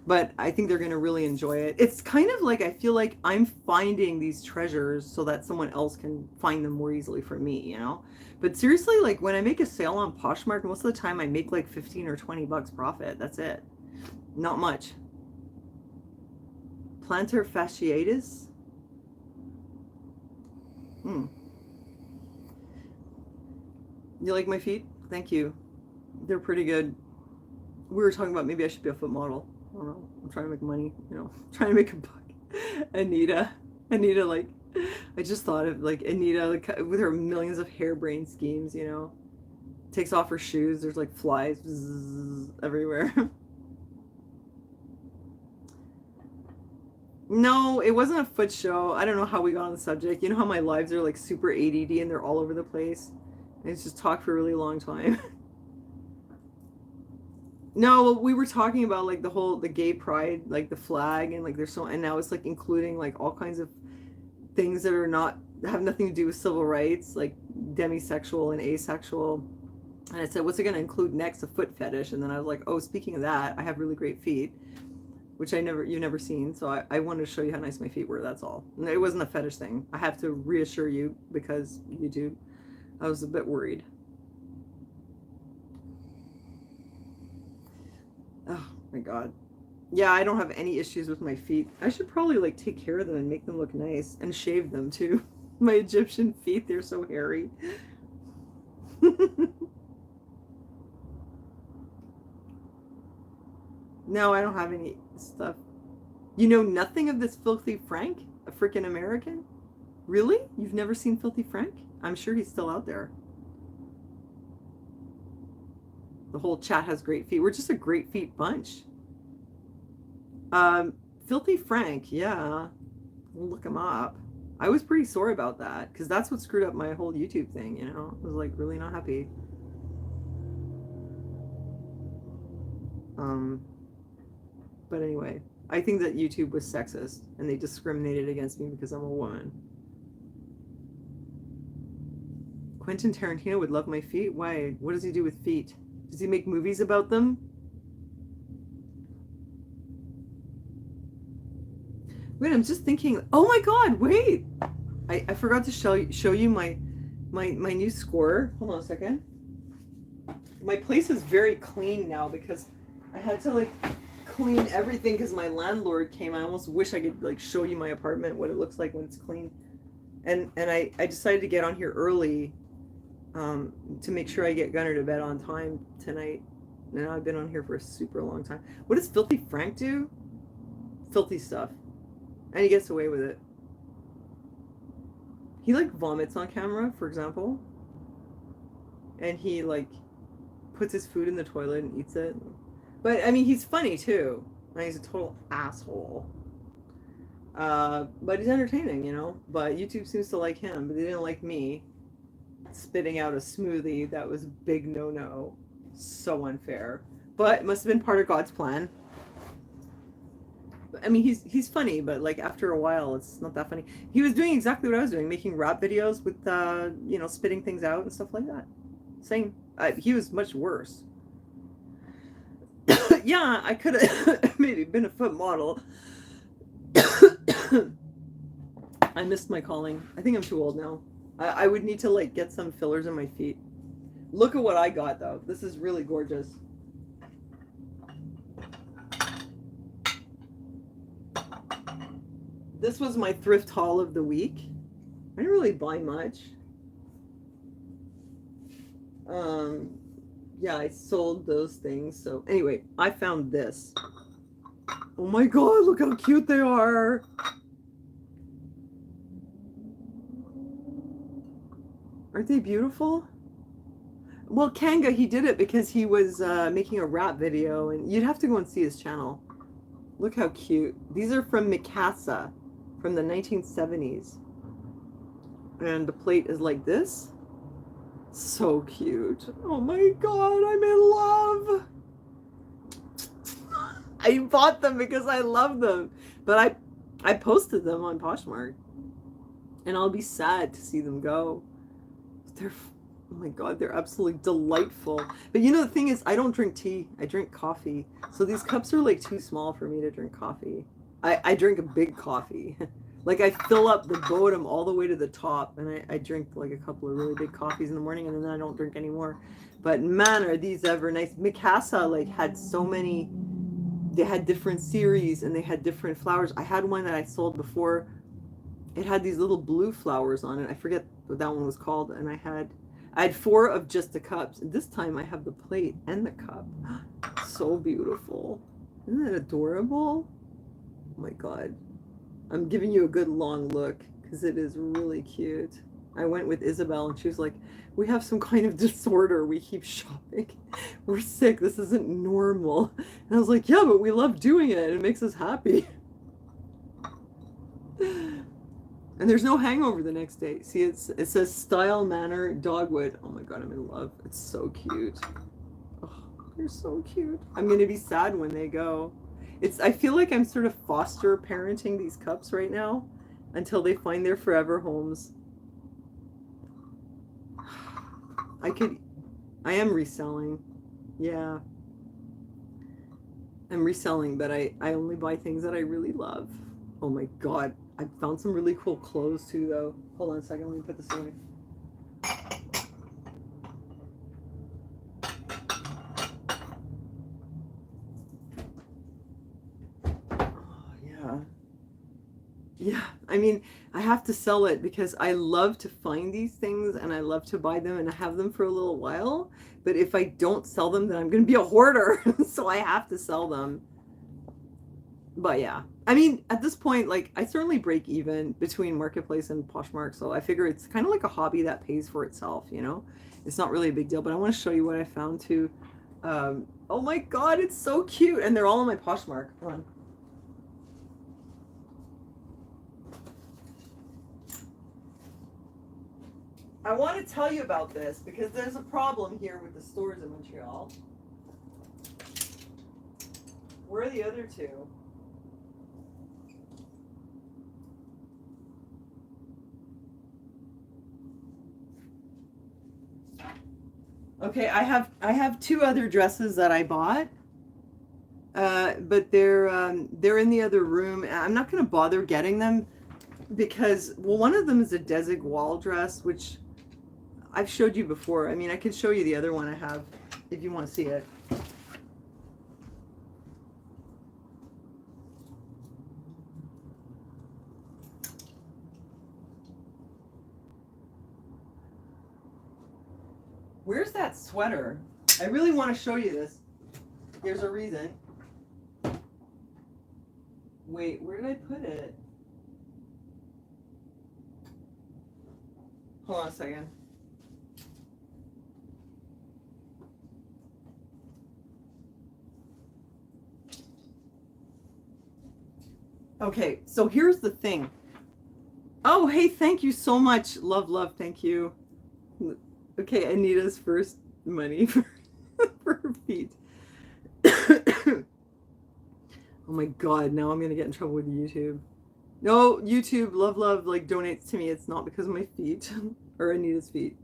But I think they're going to really enjoy it. It's kind of like, I feel like I'm finding these treasures so that someone else can find them more easily for me, you know? But seriously, like when I make a sale on Poshmark, most of the time I make like 15 or 20 bucks profit. That's it. Not much. Plantar fasciitis? You like my feet? Thank you. They're pretty good. We were talking about maybe I should be a foot model. I don't know. I'm trying to make money, you know, trying to make a buck. Anita, like, I just thought of like Anita like, with her millions of harebrained schemes, you know, takes off her shoes. There's like flies everywhere. No, it wasn't a foot show. I don't know how we got on the subject. You know how my lives are like super ADD and they're all over the place? And it's just talk for a really long time. No, we were talking about like the gay pride, like the flag, and like and now it's like including like all kinds of things that have nothing to do with civil rights, like demisexual and asexual. And I said, what's it going to include next? A foot fetish. And then I was like, oh, speaking of that, I have really great feet, which you've never seen. So I wanted to show you how nice my feet were. That's all. And it wasn't a fetish thing. I have to reassure you because YouTube, I was a bit worried. Oh my God. Yeah, I don't have any issues with my feet. I should probably like take care of them and make them look nice and shave them too. My Egyptian feet, they're so hairy. No, I don't have any stuff. You know nothing of this Filthy Frank? A freaking American? Really? You've never seen Filthy Frank? I'm sure he's still out there. The whole chat has great feet. We're just a great feet bunch. Filthy Frank, yeah. We'll look him up. I was pretty sore about that because that's what screwed up my whole YouTube thing, you know? I was like really not happy. But anyway, I think that YouTube was sexist and they discriminated against me because I'm a woman. Quentin Tarantino would love my feet? Why? What does he do with feet? Does he make movies about them? Wait, I'm just thinking. Oh my God! Wait, I forgot to show you my new score. Hold on a second. My place is very clean now because I had to like clean everything because my landlord came. I almost wish I could like show you my apartment, what it looks like when it's clean. And I decided to get on here early to make sure I get Gunner to bed on time tonight. And I've been on here for a super long time. What does Filthy Frank do? Filthy stuff. And he gets away with it. He like vomits on camera, for example. And he like puts his food in the toilet and eats it. But I mean, he's funny too. And he's a total asshole. But he's entertaining, you know. But YouTube seems to like him, but they didn't like me spitting out a smoothie. That was a big no-no. So unfair. But it must have been part of God's plan. I mean, he's funny, but like after a while, it's not that funny. He was doing exactly what I was doing, making rap videos with, you know, spitting things out and stuff like that. Same. He was much worse. Yeah, I could have maybe been a foot model. I missed my calling. I think I'm too old now. I would need to like get some fillers in my feet. Look at what I got though. This is really gorgeous. This was my thrift haul of the week. I didn't really buy much. Yeah, I sold those things. So anyway, I found this. Oh my God, look how cute they are. Aren't they beautiful? Well, Kanga, he did it because he was making a rap video, and you'd have to go and see his channel. Look how cute. These are from Mikasa from the 1970s. And the plate is like this. So cute. Oh my God, I'm in love. I bought them because I love them. But I posted them on Poshmark. And I'll be sad to see them go. They're, oh my God, they're absolutely delightful. But you know, the thing is, I don't drink tea. I drink coffee. So these cups are like too small for me to drink coffee. I drink a big coffee. Like I fill up the bottom all the way to the top, and I drink like a couple of really big coffees in the morning, and then I don't drink anymore. But man, are these ever nice. Mikasa like had so many, they had different series and they had different flowers. I had one that I sold before. It had these little blue flowers on it. I forget what that one was called. And I had 4 of just the cups. And this time I have the plate and the cup. So beautiful. Isn't that adorable? Oh my God. I'm giving you a good long look because it is really cute. I went with Isabel and she was like, we have some kind of disorder. We keep shopping. We're sick. This isn't normal. And I was like, yeah, but we love doing it. It makes us happy. And there's no hangover the next day. See, it says Style Manor Dogwood. Oh my God, I'm in love. It's so cute. Oh, they're so cute. I'm going to be sad when they go. I feel like I'm sort of foster parenting these cups right now until they find their forever homes. I am reselling. Yeah. I'm reselling, but I only buy things that I really love. Oh my God. I found some really cool clothes too, though. Hold on a second. Let me put this away. Yeah, I mean, I have to sell it because I love to find these things and I love to buy them and have them for a little while. But if I don't sell them, then I'm going to be a hoarder. So I have to sell them. But yeah, I mean, at this point, like I certainly break even between Marketplace and Poshmark. So I figure it's kind of like a hobby that pays for itself, you know? It's not really a big deal, but I want to show you what I found too. Oh my God, it's so cute. And they're all on my Poshmark. Hold on. I want to tell you about this because there's a problem here with the stores in Montreal. Where are the other two? Okay, I have 2 other dresses that I bought. But they're in the other room. I'm not going to bother getting them because, well, one of them is a Desig wall dress, which I've showed you before. I mean, I could show you the other one I have if you want to see it. Where's that sweater? I really want to show you this. There's a reason. Wait, where did I put it? Hold on a second. Okay, so here's the thing. Oh, hey, thank you so much. Love, love, thank you. Okay, Anita's first money for her feet. Oh my god, now I'm gonna get in trouble with YouTube. No, YouTube, love, love, like donates to me. It's not because of my feet or Anita's feet.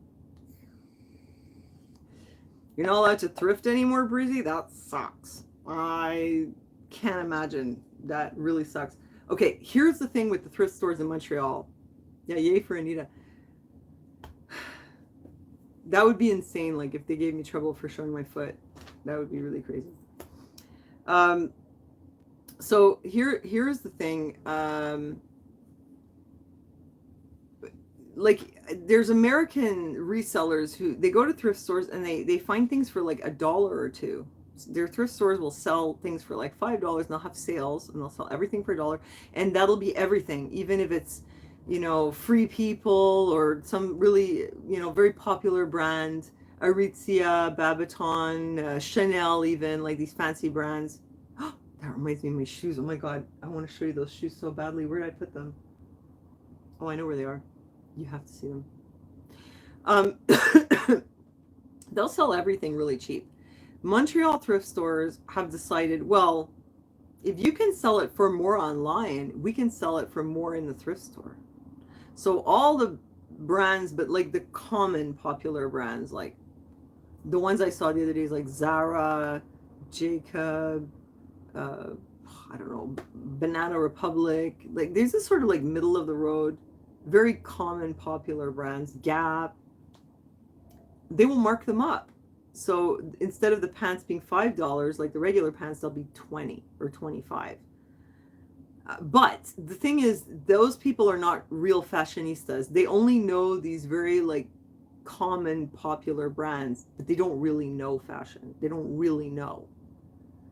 You're not allowed to thrift anymore, Breezy? That sucks. I can't imagine. That really sucks. Okay, here's the thing with the thrift stores in Montreal. Yeah, yay for Anita. That would be insane, like, if they gave me trouble for showing my foot. That would be really crazy. So here's the thing. Like, there's American resellers who, they go to thrift stores and they find things for like $1 or $2. Their thrift stores will sell things for like $5 and they'll have sales and they'll sell everything for $1. And that'll be everything, even if it's, you know, Free People or some really, you know, very popular brand, Aritzia, Babaton, Chanel, even, like these fancy brands. That reminds me of my shoes. Oh my god, I want to show you those shoes so badly. Where did I put them? Oh, I know where they are. You have to see them. They'll sell everything really cheap. Montreal thrift stores have decided, well, if you can sell it for more online, we can sell it for more in the thrift store. So all the brands, but like the common popular brands, like the ones I saw the other day, is like Zara, Jacob, I don't know, Banana Republic. Like there's this sort of like middle of the road, very common popular brands, Gap. They will mark them up. So instead of the pants being $5, like the regular pants, they'll be 20 or 25. But the thing is, those people are not real fashionistas. They only know these very like common popular brands, but they don't really know fashion. They don't really know.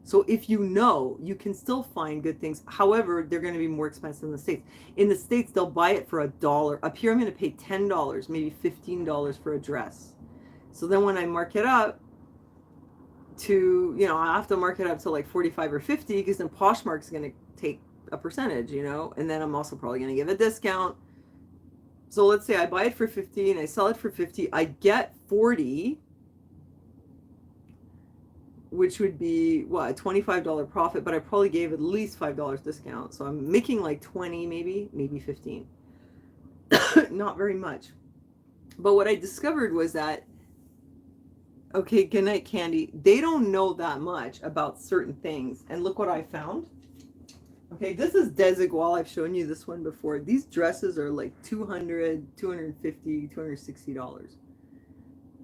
So if you know, you can still find good things. However, they're going to be more expensive in the States. In the States, they'll buy it for $1. Up here, I'm going to pay $10, maybe $15 for a dress. So then when I mark it up to, you know, I have to mark it up to like 45 or 50 because then Poshmark's going to take a percentage, you know, and then I'm also probably going to give a discount. So let's say I buy it for 50 and I sell it for 50. I get 40, which would be what, a $25 profit, but I probably gave at least $5 discount. So I'm making like 20, maybe 15. Not very much. But what I discovered was that, okay, good night, Candy. They don't know that much about certain things. And look what I found. Okay, this is Desigual. I've shown you this one before. These dresses are like $200, $250, $260.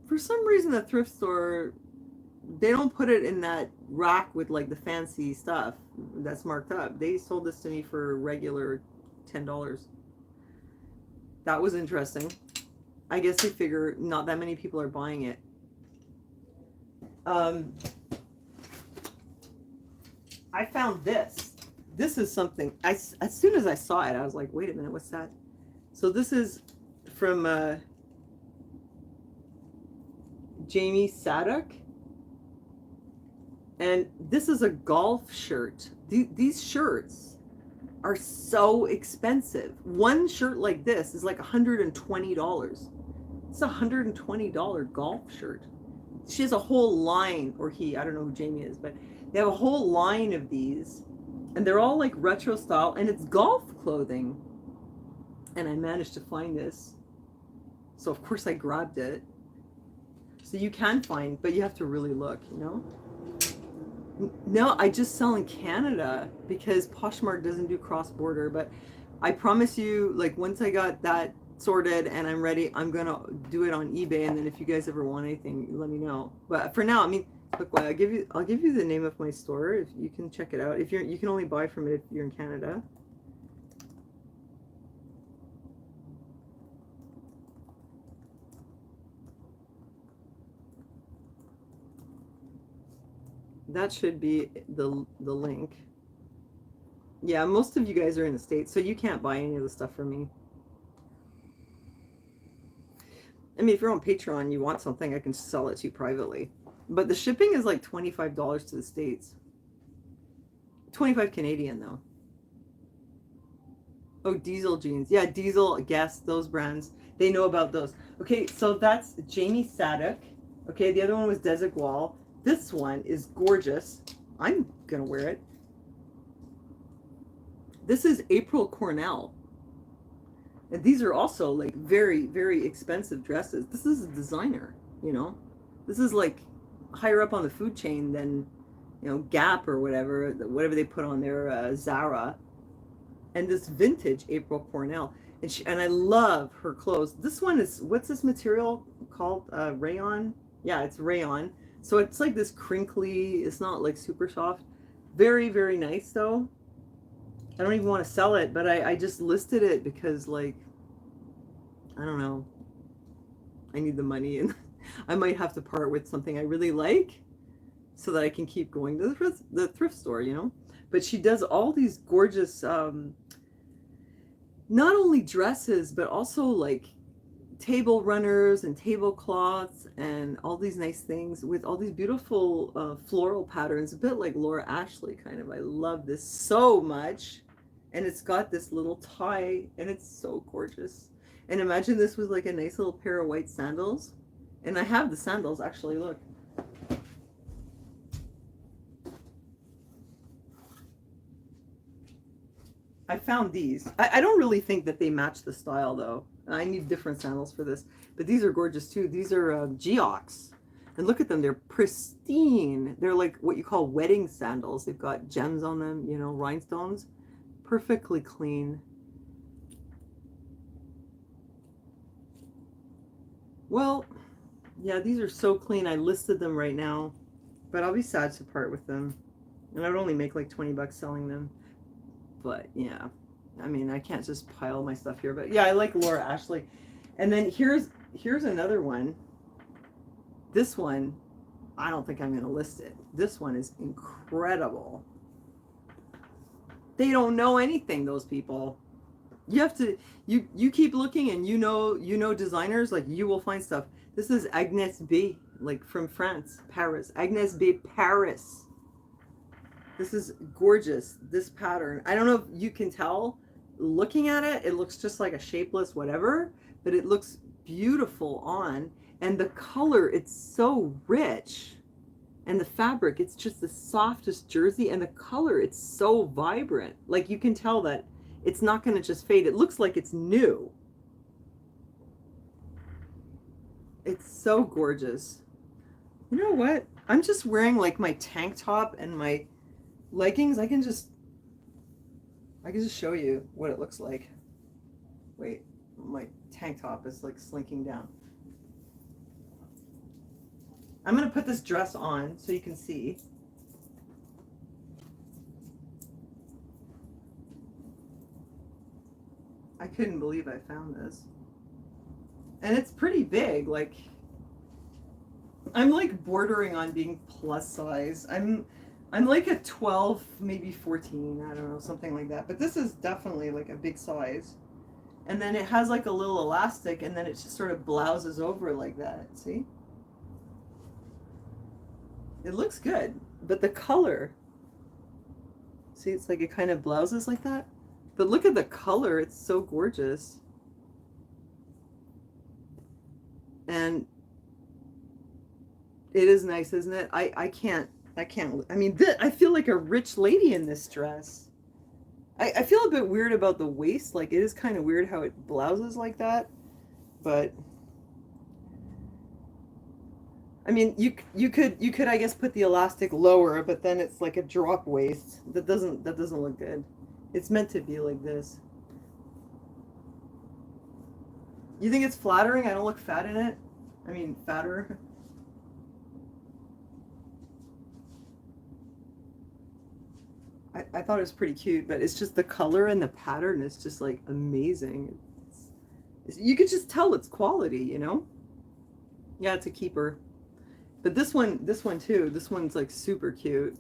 For some reason, the thrift store, they don't put it in that rack with like the fancy stuff that's marked up. They sold this to me for regular $10. That was interesting. I guess they figure not that many people are buying it. I found this. This is something, as soon as I saw it, I was like, wait a minute, what's that? So this is from Jamie Sadek. And this is a golf shirt. These shirts are so expensive. One shirt like this is like $120. It's a $120 golf shirt. She has a whole line, or he, I don't know who Jamie is, but they have a whole line of these. And they're all like retro style, and it's golf clothing. And I managed to find this. So of course I grabbed it. So you can find, but you have to really look, you know? No, I just sell in Canada because Poshmark doesn't do cross-border. But I promise you, like once I got that sorted and I'm ready, I'm gonna do it on eBay. And then if you guys ever want anything, let me know. But for now, I mean, look, I'll give you the name of my store if you can check it out. If you can only buy from it if you're in Canada. That should be the link. Yeah, most of you guys are in the States, so you can't buy any of the stuff from me. I mean, if you're on Patreon, you want something, I can sell it to you privately. But the shipping is like $25 to the States. 25 Canadian though. Oh, Diesel jeans. Yeah, Diesel, Guess, those brands. They know about those. Okay, so that's Jamie Sadek. Okay, the other one was Desigual. This one is gorgeous. I'm gonna wear it. This is April Cornell. And these are also like very, very expensive dresses. This is a designer, you know? This is like higher up on the food chain than, you know, Gap or whatever they put on their Zara. And this vintage April Cornell. And I love her clothes. This one is, what's this material called? Rayon? Yeah, it's rayon. So it's like this crinkly, it's not like super soft. Very, very nice though. I don't even want to sell it, but I just listed it because, like, I don't know. I need the money and I might have to part with something I really like so that I can keep going to the thrift store, you know? But she does all these gorgeous, not only dresses, but also like table runners and tablecloths and all these nice things with all these beautiful floral patterns, a bit like Laura Ashley kind of. I love this so much. And it's got this little tie and it's so gorgeous. And imagine this was like a nice little pair of white sandals. And I have the sandals actually, look. I found these. I don't really think that they match the style though. I need different sandals for this. But these are gorgeous too. These are Geox. And look at them. They're pristine. They're like what you call wedding sandals. They've got gems on them, you know, rhinestones. Perfectly clean. Well, yeah, these are so clean. I listed them right now. But I'll be sad to part with them. And I would only make like 20 bucks selling them. But yeah, I mean, I can't just pile my stuff here. But yeah, I like Laura Ashley. And then here's another one. This one, I don't think I'm going to list it. This one is incredible. They don't know anything, those people. You have to, you keep looking and you know designers, like you will find stuff. This is Agnès B, like from France, Paris. Agnès B, Paris. This is gorgeous, this pattern. I don't know if you can tell, looking at it, it looks just like a shapeless whatever, but it looks beautiful on. And the color, it's so rich. And the fabric, it's just the softest jersey. And the color, it's so vibrant. Like you can tell that it's not going to just fade. It looks like it's new. It's so gorgeous. You know what? I'm just wearing like my tank top and my leggings. I can just show you what it looks like. Wait, my tank top is like slinking down. I'm going to put this dress on so you can see. I couldn't believe I found this. And it's pretty big. Like, I'm like bordering on being plus size. I'm like a 12, maybe 14, I don't know, something like that. But this is definitely like a big size. And then it has like a little elastic and then it just sort of blouses over like that. See? It looks good, but the color, see, it's like it kind of blouses like that. But look at the color, it's so gorgeous. And it is nice, isn't it? I can't, I mean, I feel like a rich lady in this dress. I feel a bit weird about the waist, like it is kind of weird how it blouses like that, but I mean, you could I guess put the elastic lower, but then it's like a drop waist. That doesn't look good. It's meant to be like this. You think it's flattering? I don't look fat in it. I mean, fatter. I thought it was pretty cute, but it's just the color and the pattern is just like amazing. You could just tell it's quality, you know? Yeah, it's a keeper. But this one too, this one's like super cute.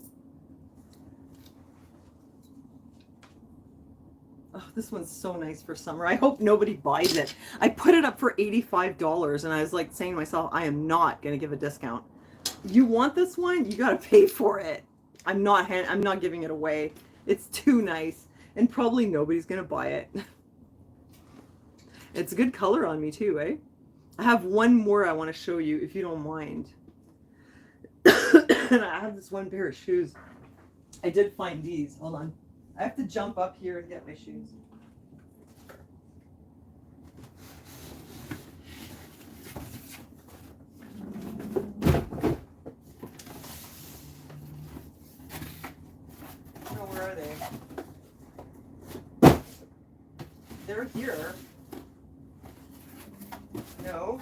Oh, this one's so nice for summer. I hope nobody buys it. I put it up for $85 and I was like saying to myself, I am not going to give a discount. You want this one? You got to pay for it. I'm not giving it away. It's too nice and probably nobody's going to buy it. It's a good color on me too, eh? I have one more I want to show you if you don't mind. And I have this one pair of shoes. I did find these. Hold on. I have to jump up here and get my shoes. Oh, where are they? They're here. No.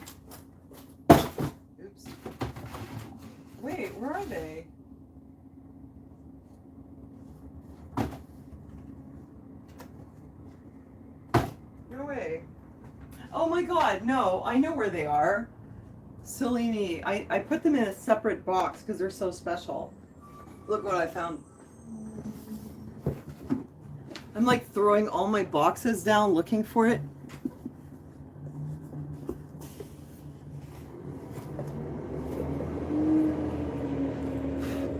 Oops. Wait, where are they? No way. Oh my god, no, I know where they are. Silly me. I put them in a separate box because they're so special. Look what I found. I'm like throwing all my boxes down looking for it.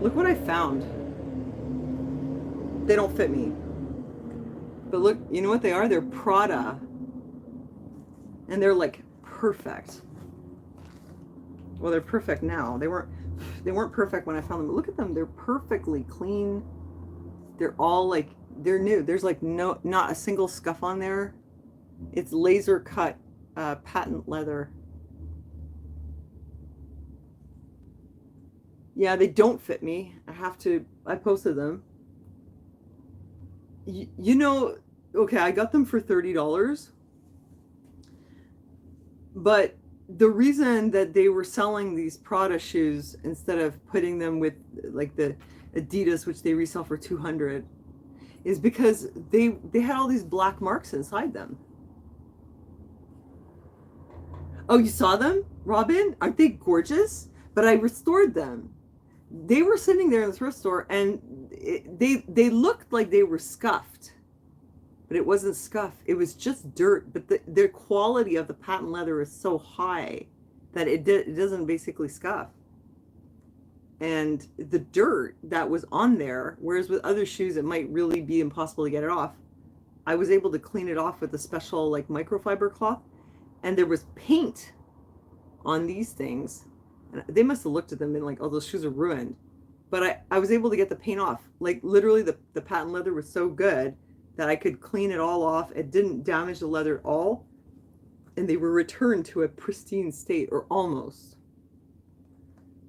Look what I found. They don't fit me. But look, you know what they are? They're Prada. And they're like perfect. Well, they're perfect now. They weren't perfect when I found them. But look at them. They're perfectly clean. They're all like, they're new. There's like not a single scuff on there. It's laser cut patent leather. Yeah, they don't fit me. I posted them. You know, okay, I got them for $30. But the reason that they were selling these Prada shoes instead of putting them with like the Adidas, which they resell for $200, is because they had all these black marks inside them. Oh, you saw them, Robin? Aren't they gorgeous? But I restored them. They were sitting there in the thrift store and they looked like they were scuffed, but it wasn't scuff. It was just dirt. But the quality of the patent leather is so high that it doesn't basically scuff. And the dirt that was on there, whereas with other shoes it might really be impossible to get it off, I was able to clean it off with a special like microfiber cloth. And there was paint on these things. And they must have looked at them and like, oh, those shoes are ruined. But I was able to get the paint off. Like literally the patent leather was so good that I could clean it all off. It didn't damage the leather at all. And they were returned to a pristine state, or almost.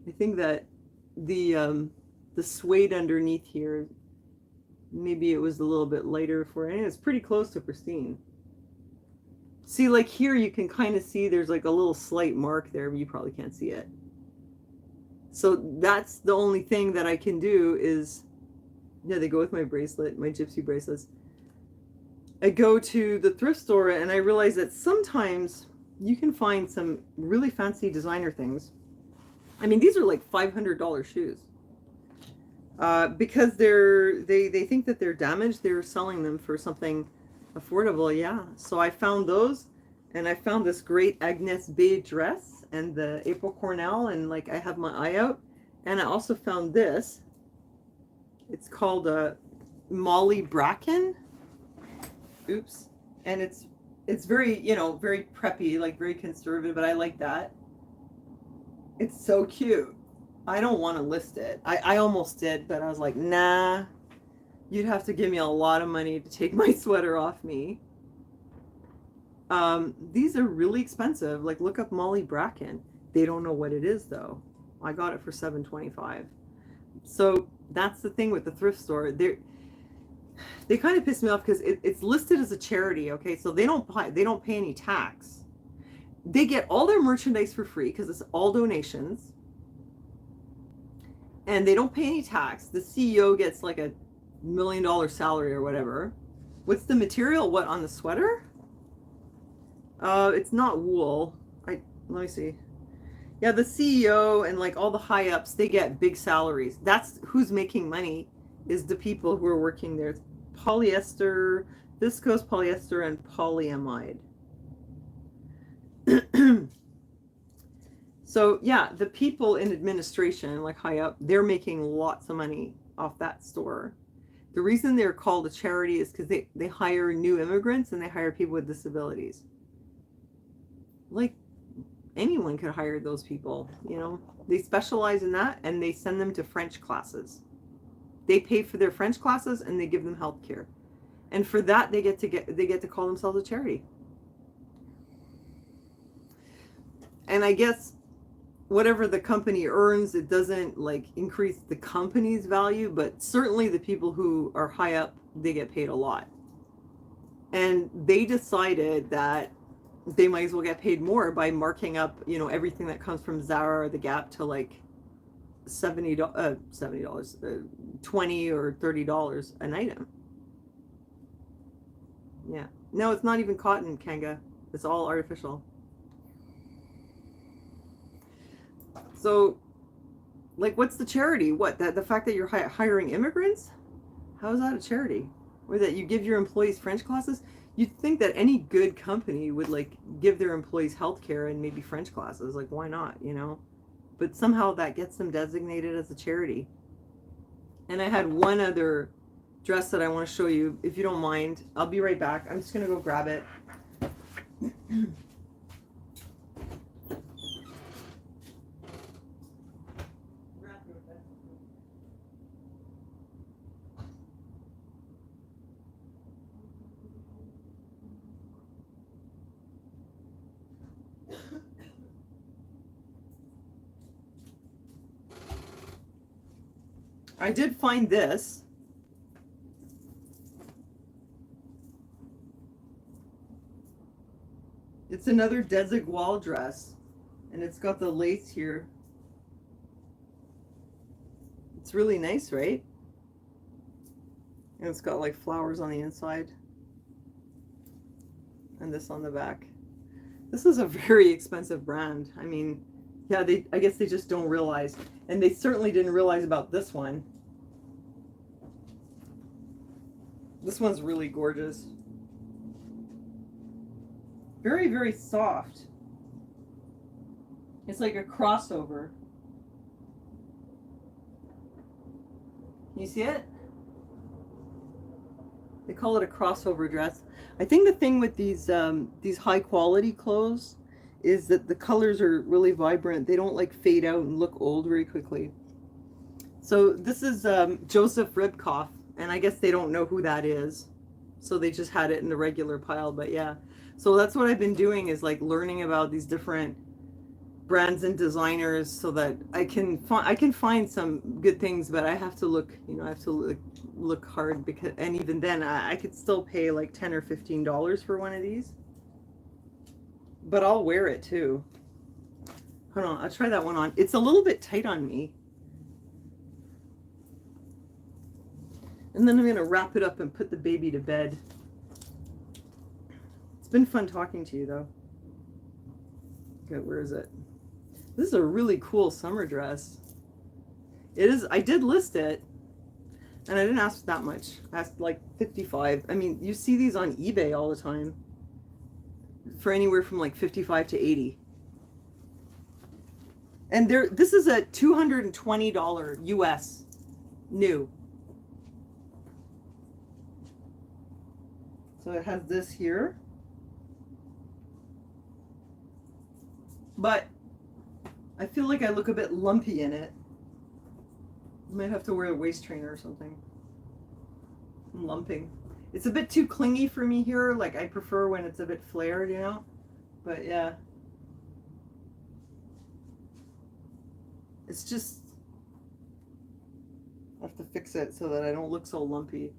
I think that the suede underneath here, maybe it was a little bit lighter for it. And it's pretty close to pristine. See, like here you can kind of see there's like a little slight mark there, but you probably can't see it. So that's the only thing that I can do is, yeah, they go with my bracelet, my gypsy bracelets. I go to the thrift store and I realize that sometimes you can find some really fancy designer things. I mean, these are like $500 shoes. Because they think that they're damaged, they're selling them for something affordable. Yeah, so I found those, and I found this great Agnes Bay dress and the April Cornell, and like I have my eye out. And I also found this. It's called Molly Bracken. Oops. And it's very, you know, very preppy, like very conservative, but I like that. It's so cute. I don't want to list it. I almost did, but I was like, nah. You'd have to give me a lot of money to take my sweater off me. These are really expensive. Like, look up Molly Bracken. They don't know what it is, though. I got it for $7.25. So that's the thing with the thrift store. They kind of piss me off because it's listed as a charity. Okay, so they don't pay any tax. They get all their merchandise for free because it's all donations, and they don't pay any tax. The CEO gets like $1 million salary or whatever. What's the material? What on the sweater? It's not wool. Let me see. Yeah, the CEO and like all the high ups, they get big salaries. That's who's making money, is the people who are working there. It's polyester, viscose polyester, and polyamide. So yeah, the people in administration, like high up, they're making lots of money off that store. The reason they're called a charity is because they hire new immigrants and they hire people with disabilities. Like anyone could hire those people, you know. They specialize in that, and they send them to French classes. They pay for their French classes and they give them health care. And for that they get to call themselves a charity. And I guess whatever the company earns, it doesn't like increase the company's value, but certainly the people who are high up, they get paid a lot. And they decided that they might as well get paid more by marking up, you know, everything that comes from Zara or the Gap to like $70, $20 or $30 an item. Yeah. No, it's not even cotton, Kanga. It's all artificial. So, like, what's the charity? What, the fact that you're hiring immigrants? How is that a charity? Or that you give your employees French classes? You'd think that any good company would, like, give their employees health care and maybe French classes. Like, why not, you know? But somehow that gets them designated as a charity. And I had one other dress that I want to show you, if you don't mind. I'll be right back. I'm just going to go grab it. I did find this. It's another Desigual dress, and it's got the lace here. It's really nice, right? And it's got like flowers on the inside and this on the back. This is a very expensive brand. I mean, yeah, I guess they just don't realize. And they certainly didn't realize about this one. This one's really gorgeous. Very, very soft. It's like a crossover. Can you see it? They call it a crossover dress. I think the thing with these high quality clothes is that the colors are really vibrant. They don't like fade out and look old very quickly. So this is Joseph Ribkoff, and I guess they don't know who that is, so they just had it in the regular pile. But yeah, so that's what I've been doing, is like learning about these different brands and designers so that I can find some good things, but I have to look, you know, I have to look hard, because, and even then I could still pay like $10 or $15 for one of these, but I'll wear it too. Hold on, I'll try that one on. It's a little bit tight on me. And then I'm going to wrap it up and put the baby to bed. It's been fun talking to you, though. Okay, where is it? This is a really cool summer dress. It is. I did list it, and I didn't ask that much. I asked like $55. I mean, you see these on eBay all the time for anywhere from like $55 to $80. And this is a $220 US new. So it has this here. But I feel like I look a bit lumpy in it. I might have to wear a waist trainer or something. I'm lumping. It's a bit too clingy for me here. Like, I prefer when it's a bit flared, you know? But yeah. It's just, I have to fix it so that I don't look so lumpy.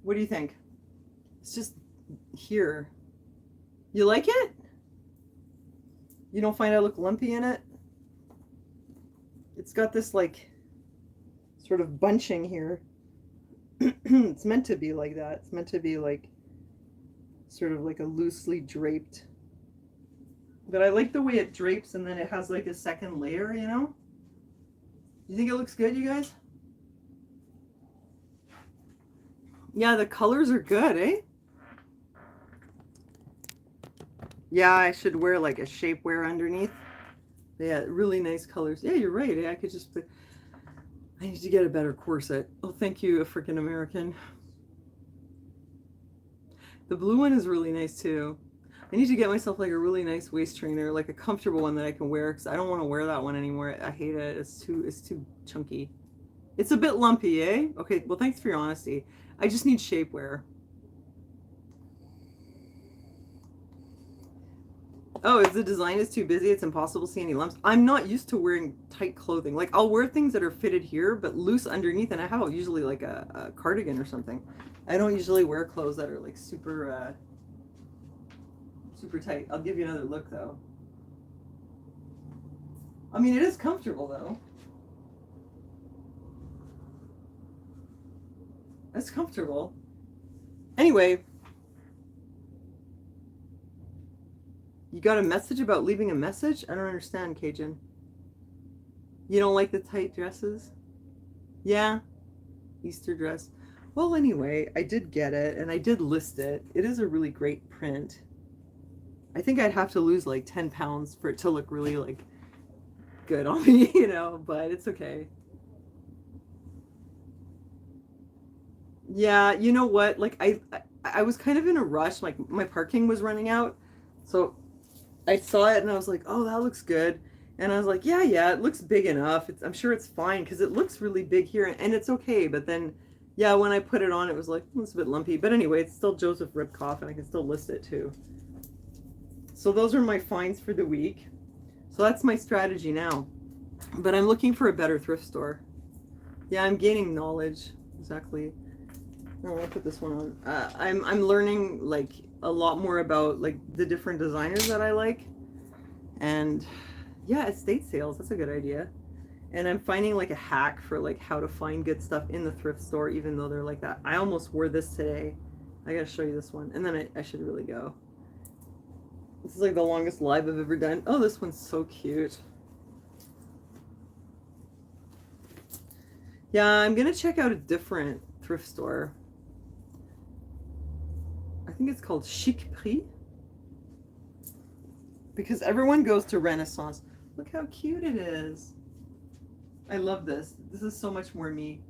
What do you think? It's just here. You like it? You don't find I look lumpy in it? It's got this like sort of bunching here. It's meant to be like that. It's meant to be like sort of like a loosely draped. But I like the way it drapes and then it has like a second layer, you know? You think it looks good, you guys? Yeah, the colors are good, eh? Yeah, I should wear like a shapewear underneath. Yeah, really nice colors. Yeah, you're right. I could just put... I need to get a better corset. Oh, thank you, a freaking American. The blue one is really nice too. I need to get myself like a really nice waist trainer, like a comfortable one that I can wear because I don't want to wear that one anymore. I hate it. It's too chunky. It's a bit lumpy, eh? Okay, well, thanks for your honesty. I just need shapewear. Oh, if the design is too busy, it's impossible to see any lumps. I'm not used to wearing tight clothing. Like, I'll wear things that are fitted here, but loose underneath, and I have usually like a cardigan or something. I don't usually wear clothes that are like super, super tight. I'll give you another look, though. I mean, it is comfortable, though. It's comfortable. Anyway. You got a message about leaving a message? I don't understand, Cajun. You don't like the tight dresses? Yeah? Easter dress. Well, anyway, I did get it, and I did list it. It is a really great print. I think I'd have to lose like 10 pounds for it to look really like good on me, you know, but it's okay. Yeah, you know what? Like I was kind of in a rush. Like my parking was running out. So I saw it and I was like, oh, that looks good. And I was like, yeah, it looks big enough. I'm sure it's fine because it looks really big here and it's okay. But then, yeah, when I put it on, it was like, it's a bit lumpy. But anyway, it's still Joseph Ribkoff and I can still list it too. So those are my finds for the week. So that's my strategy now. But I'm looking for a better thrift store. Yeah, I'm gaining knowledge. Exactly. I want to put this one on. I'm learning like a lot more about like the different designers that I like, and yeah, estate sales. That's a good idea. And I'm finding like a hack for like how to find good stuff in the thrift store, even though they're like that. I almost wore this today. I gotta show you this one, and then I should really go. This is like the longest live I've ever done. Oh, this one's so cute. Yeah, I'm gonna check out a different thrift store. I think it's called Chic Prix. Because everyone goes to Renaissance. Look how cute it is. I love this. This is so much more me.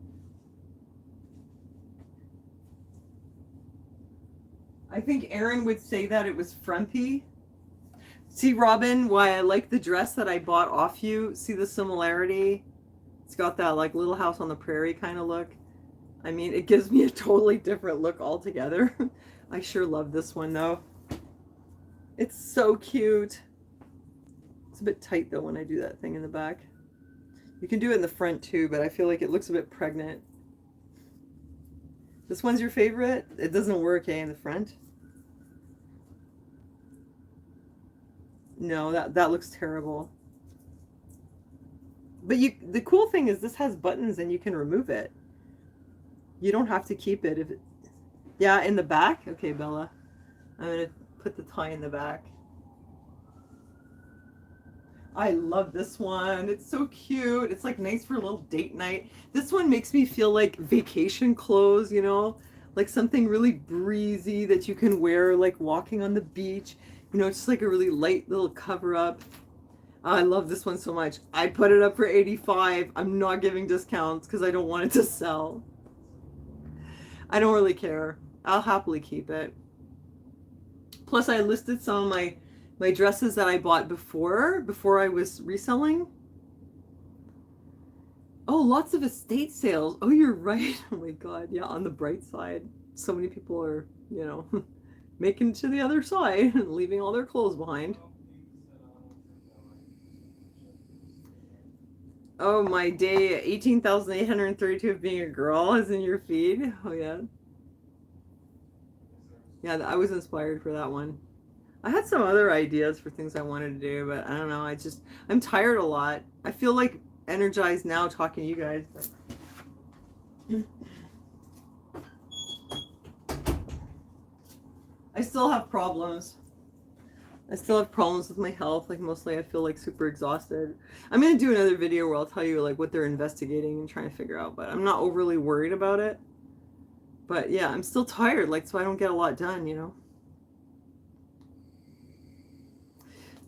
I think Aaron would say that it was frumpy. See, Robin, why I like the dress that I bought off you? See the similarity? It's got that like Little House on the Prairie kind of look. I mean, it gives me a totally different look altogether. I sure love this one though. It's so cute. It's a bit tight though when I do that thing in the back. You can do it in the front too, but I feel like it looks a bit pregnant. This one's your favorite? It doesn't work, eh, in the front? No, that looks terrible. But the cool thing is this has buttons and you can remove it. You don't have to keep it if it... Yeah, in the back? Okay, Bella. I'm going to put the tie in the back. I love this one. It's so cute. It's like nice for a little date night. This one makes me feel like vacation clothes, you know? Like something really breezy that you can wear like walking on the beach. You know, it's just like a really light little cover up. I love this one so much. I put it up for $85. I'm not giving discounts because I don't want it to sell. I don't really care. I'll happily keep it. Plus, I listed some of my dresses that I bought before I was reselling. Oh, lots of estate sales. Oh, you're right. Oh my God. Yeah, on the bright side. So many people are, you know, making it to the other side and leaving all their clothes behind. Oh, my day 18,832 of being a girl is in your feed. Oh yeah. Yeah, I was inspired for that one. I had some other ideas for things I wanted to do, but I don't know. I'm tired a lot. I feel like energized now talking to you guys. I still have problems. I still have problems with my health. Like mostly I feel like super exhausted. I'm going to do another video where I'll tell you like what they're investigating and trying to figure out, but I'm not overly worried about it. But yeah, I'm still tired, like so I don't get a lot done, you know.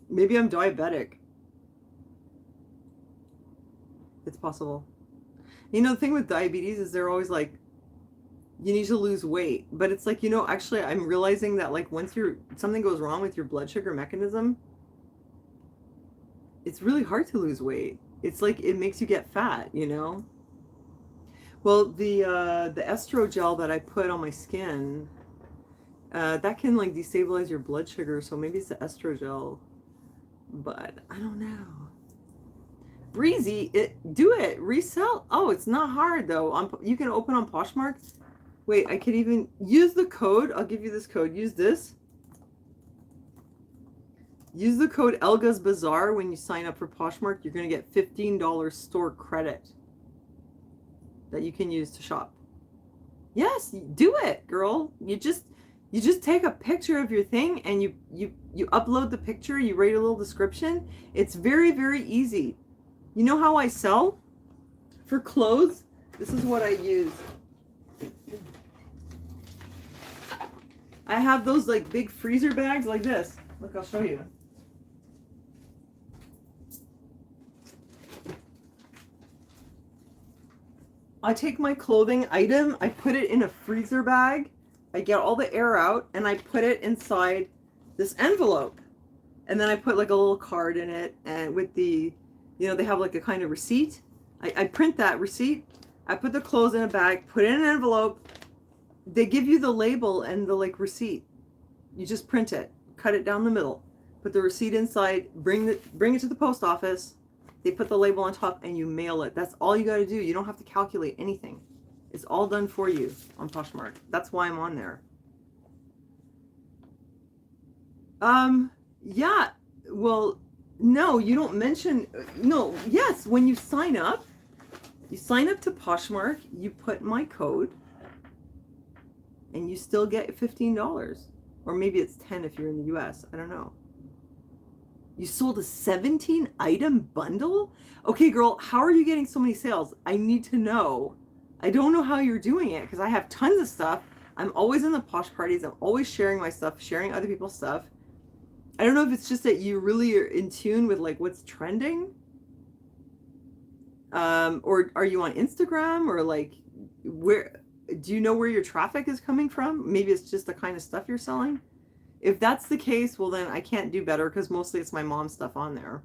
Maybe I'm diabetic. It's possible. You know, the thing with diabetes is they're always like, you need to lose weight. But it's like, you know, actually I'm realizing that like once something goes wrong with your blood sugar mechanism, it's really hard to lose weight. It's like it makes you get fat, you know? Well, the estrogel that I put on my skin, that can like destabilize your blood sugar, so maybe it's the estrogel. But I don't know. Breezy, do it. Resell. Oh, it's not hard though. You can open on Poshmark. Wait, I could even use the code. I'll give you this code. Use this. Use the code Elga's Bazaar when you sign up for Poshmark. You're going to get $15 store credit that you can use to shop. Yes, do it, girl. You just take a picture of your thing and you upload the picture, you write a little description. It's very, very easy. You know how I sell? For clothes, this is what I use. I have those like big freezer bags like this. Look, I'll show you. I take my clothing item, I put it in a freezer bag, I get all the air out, and I put it inside this envelope. And then I put like a little card in it, and with the, you know, they have like a kind of receipt. I print that receipt, I put the clothes in a bag, put it in an envelope. They give you the label and the like receipt. You just print it, cut it down the middle, put the receipt inside, bring it to the post office. They put the label on top and you mail it. That's all you got to do. You don't have to calculate anything. It's all done for you on Poshmark. That's why I'm on there. Yeah. Well, no, you don't mention. No. Yes. When you sign up to Poshmark, you put my code, and you still get $15, or maybe it's 10 if you're in the US. I don't know. You sold a 17 item bundle? Okay, girl, how are you getting so many sales? I need to know. I don't know how you're doing it because I have tons of stuff. I'm always in the posh parties. I'm always sharing my stuff, sharing other people's stuff. I don't know if it's just that you really are in tune with like what's trending. Or are you on Instagram, or like where do you know where your traffic is coming from? Maybe it's just the kind of stuff you're selling. If that's the case, well then I can't do better because mostly it's my mom's stuff on there.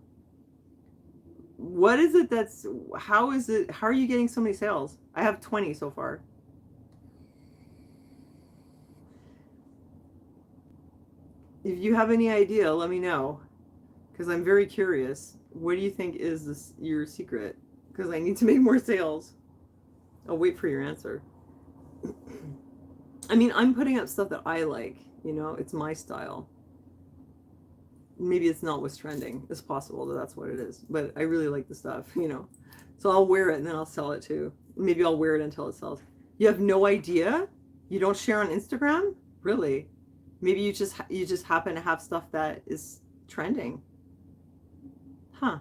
What is it how are you getting so many sales? I have 20 so far. If you have any idea, let me know, because I'm very curious. What do you think is your secret? Because I need to make more sales. I'll wait for your answer. I mean, I'm putting up stuff that I like, you know, it's my style. Maybe it's not what's trending. It's possible that that's what it is, but I really like the stuff, you know. So I'll wear it and then I'll sell it too. Maybe I'll wear it until it sells. You have no idea? You don't share on Instagram? Really? Maybe you just happen to have stuff that is trending. Huh.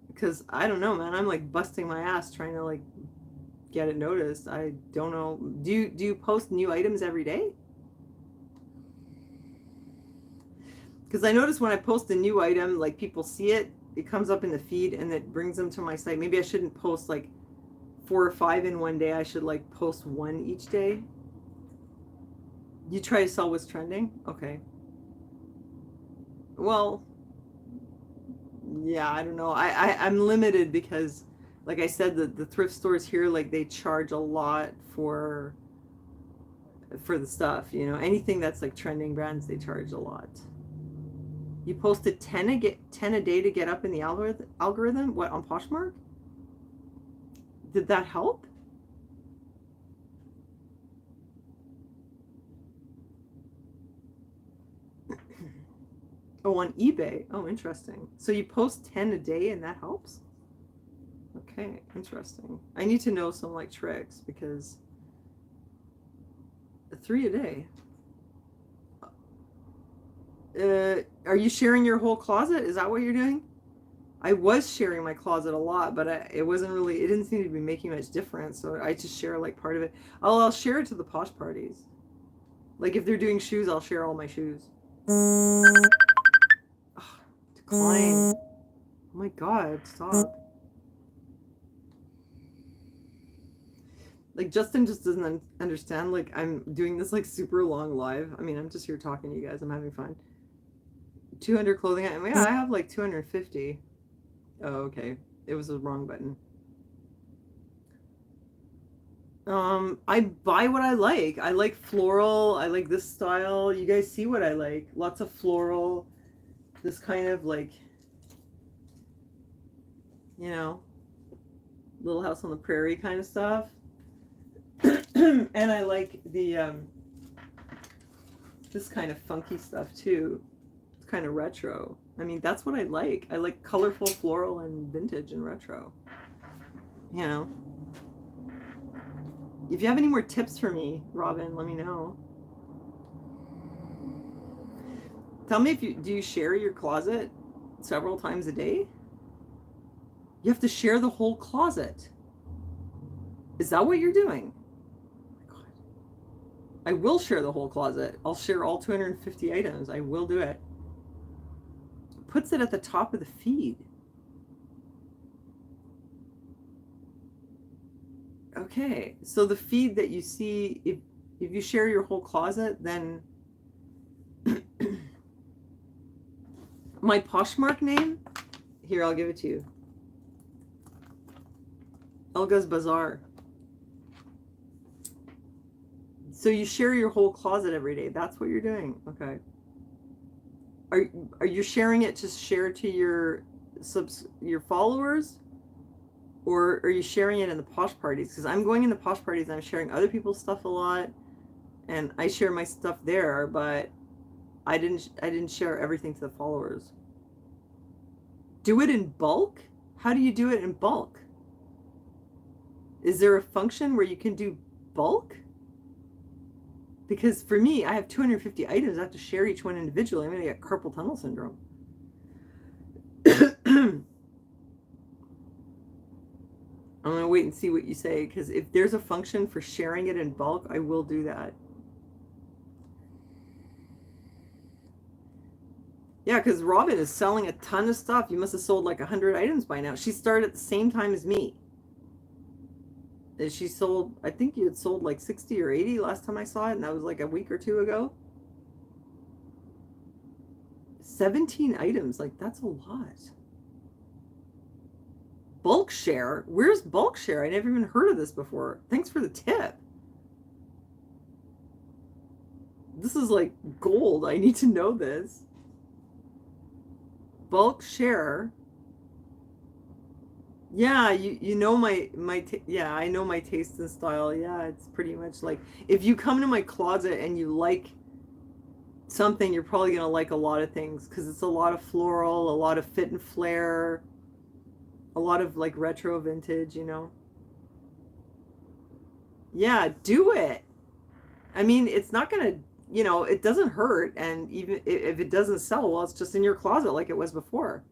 Because I don't know, man. I'm like busting my ass trying to like get it noticed. I don't know. Do you post new items every day? Because I notice when I post a new item, like people see it, it comes up in the feed and it brings them to my site. Maybe I shouldn't post like 4 or 5 in one day. I should like post 1 each day. You try to sell what's trending? Okay. Well, yeah, I don't know. I'm limited because, like I said, the thrift stores here, like they charge a lot for the stuff, you know. Anything that's like trending brands, they charge a lot. You posted 10 a day to get up in the algorithm? What, on Poshmark? Did that help? Oh, on eBay. Oh, interesting. So you post 10 a day and that helps? Okay, interesting. I need to know some like tricks because 3 a day. Are you sharing your whole closet? Is that what you're doing? I was sharing my closet a lot, but it wasn't really, it didn't seem to be making much difference. So I just share like part of it. I'll share it to the posh parties. Like if they're doing shoes, I'll share all my shoes. Ugh, decline. Oh my God, stop. Like Justin just doesn't understand. Like I'm doing this like super long live. I mean, I'm just here talking to you guys. I'm having fun. 200 clothing items. Yeah, I have like 250. Oh, okay. It was the wrong button. I buy what I like. I like floral. I like this style. You guys see what I like. Lots of floral. This kind of like, you know, Little House on the Prairie kind of stuff. And I like the this kind of funky stuff too. It's kind of retro. I mean, that's what I like. I like colorful floral and vintage and retro. You know. If you have any more tips for me, Robin, let me know. Tell me if do you share your closet several times a day? You have to share the whole closet. Is that what you're doing? Oh my God. I will share the whole closet. I'll share all 250 items. I will do it. Puts it at the top of the feed. Okay, so the feed that you see, if you share your whole closet, then my Poshmark name, here, I'll give it to you. Elga's Bazaar. So you share your whole closet every day. That's what you're doing. Okay. Are you sharing it to share to your followers? Or are you sharing it in the posh parties? Because I'm going in the posh parties and I'm sharing other people's stuff a lot. And I share my stuff there, but I didn't share everything to the followers. Do it in bulk? How do you do it in bulk? Is there a function where you can do bulk? Because for me, I have 250 items. I have to share each one individually. I'm going to get carpal tunnel syndrome. I'm going to wait and see what you say, because if there's a function for sharing it in bulk, I will do that. Yeah, because Robin is selling a ton of stuff. You must have sold like 100 items by now. She started at the same time as me. She sold, I think you had sold like 60 or 80 last time I saw it, and that was like a week or two ago. 17 items, like that's a lot. Bulk share? Where's bulk share? I never even heard of this before. Thanks for the tip. This is like gold. I need to know this. Bulk share. Yeah, you know yeah, I know my taste and style. Yeah, it's pretty much like if you come to my closet and you like something, you're probably gonna like a lot of things because it's a lot of floral, a lot of fit and flare, a lot of like retro vintage, you know. Yeah, do it. I mean, it's not gonna, you know, it doesn't hurt, and even if it doesn't sell, well, it's just in your closet like it was before.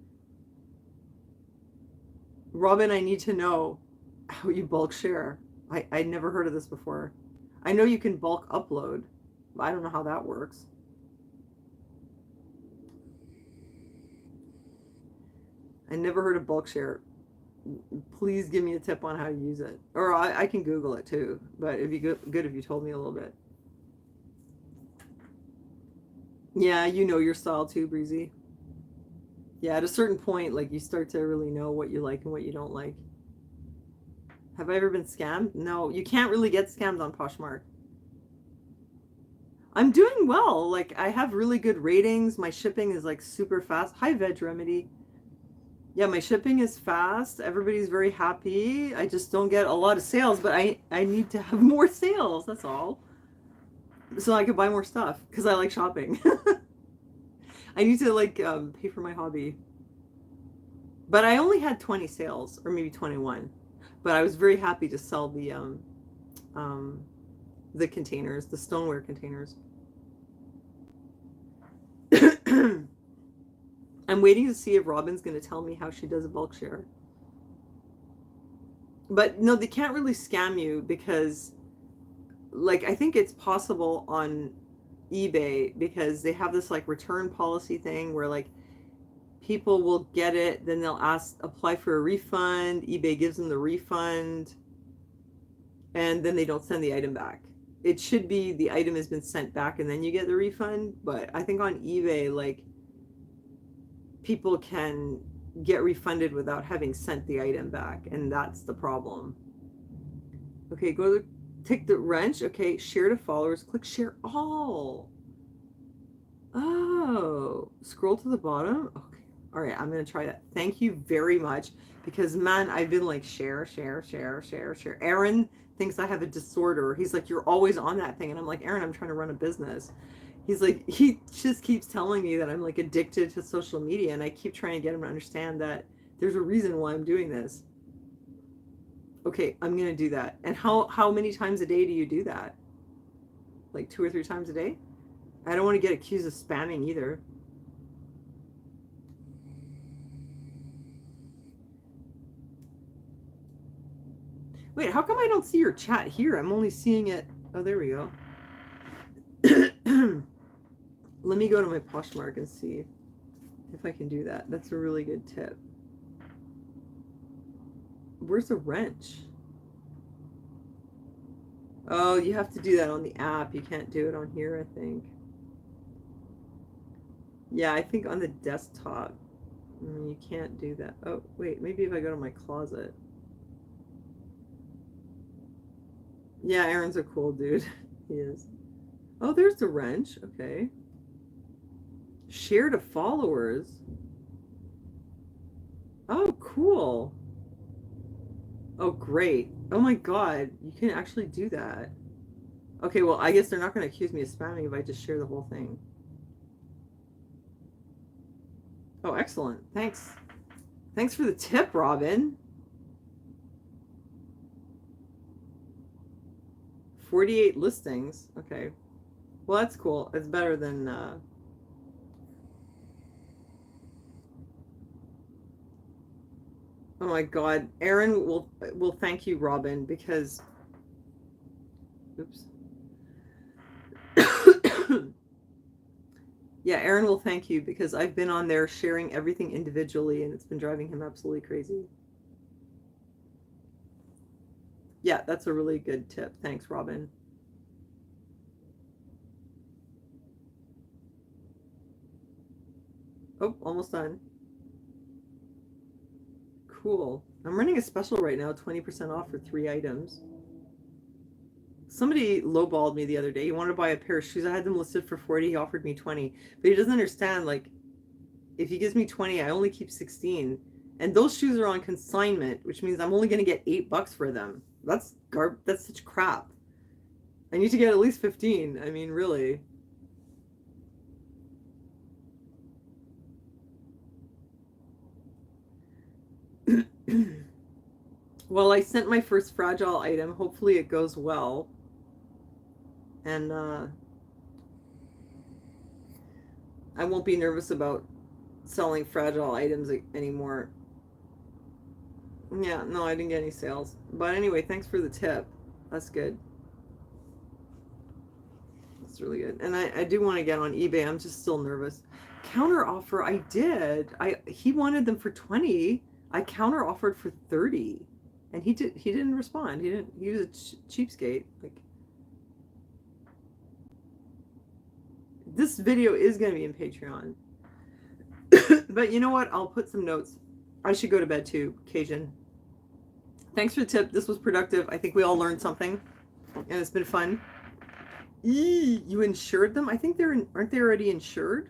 Robin, I need to know how you bulk share. I never heard of this before. I know you can bulk upload, but I don't know how that works. I never heard of bulk share. Please give me a tip on how to use it. Or I can Google it too, but it'd be good if you told me a little bit. Yeah, you know your style too, Breezy. Yeah, at a certain point, like you start to really know what you like and what you don't like. Have I ever been scammed? No, you can't really get scammed on Poshmark. I'm doing well. Like, I have really good ratings. My shipping is like super fast. Hi, Veg Remedy. Yeah, my shipping is fast. Everybody's very happy. I just don't get a lot of sales, but I need to have more sales. That's all. So I can buy more stuff because I like shopping. I need to like pay for my hobby. But I only had 20 sales, or maybe 21. But I was very happy to sell the containers, the stoneware containers. I'm waiting to see if Robin's going to tell me how she does a bulk share. But no, they can't really scam you because, like, I think it's possible on eBay because they have this like return policy thing where like people will get it, then they'll apply for a refund. eBay gives them the refund, and then they don't send the item back. It should be the item has been sent back and then you get the refund. But I think on eBay, like, people can get refunded without having sent the item back, and that's the problem. Okay, go to take the wrench. Okay, share to followers. Click share all. Oh, scroll to the bottom. Okay, all right, I'm gonna try that. Thank you very much, because man, I've been like share. Aaron thinks I have a disorder. He's like, you're always on that thing, and I'm like, Aaron, I'm trying to run a business. He's like, he just keeps telling me that I'm like addicted to social media, and I keep trying to get him to understand that there's a reason why I'm doing this. Okay, I'm gonna do that. And how many times a day do you do that? Like 2 or 3 times a day? I don't want to get accused of spamming either. Wait, how come I don't see your chat here? I'm only seeing it. Oh, there we go. Let me go to my Poshmark and see if I can do that. That's a really good tip. Where's the wrench? Oh, you have to do that on the app. You can't do it on here, I think. Yeah, I think on the desktop, you can't do that. Oh, wait, maybe if I go to my closet. Yeah, Aaron's a cool dude. He is. Oh, there's the wrench. Okay. Share to followers. Oh, cool. Oh, great. Oh my God, you can actually do that. Okay, well, I guess they're not going to accuse me of spamming if I just share the whole thing. Oh, excellent. Thanks. Thanks for the tip, Robin. 48 listings. Okay. Well, that's cool. It's better than oh my God. Aaron will thank you, Robin, because oops. Yeah, Aaron will thank you because I've been on there sharing everything individually, and it's been driving him absolutely crazy. Yeah, that's a really good tip. Thanks, Robin. Oh, almost done. Cool. I'm running a special right now, 20% off for 3 items. Somebody lowballed me the other day. He wanted to buy a pair of shoes. I had them listed for 40. He offered me 20. But he doesn't understand, like, if he gives me 20, I only keep 16. And those shoes are on consignment, which means I'm only going to get $8 for them. That's such crap. I need to get at least 15. I mean, really. Well, I sent my first fragile item. Hopefully it goes well. And I won't be nervous about selling fragile items anymore. Yeah, no, I didn't get any sales. But anyway, thanks for the tip. That's good. That's really good. And I do want to get on eBay. I'm just still nervous. Counter offer, I did. He wanted them for 20. I counter offered for 30. And he didn't respond. He was a cheapskate. Like, this video is going to be in Patreon. But you know what? I'll put some notes. I should go to bed too, Cajun. Thanks for the tip. This was productive. I think we all learned something. And it's been fun. You insured them? I think aren't they already insured?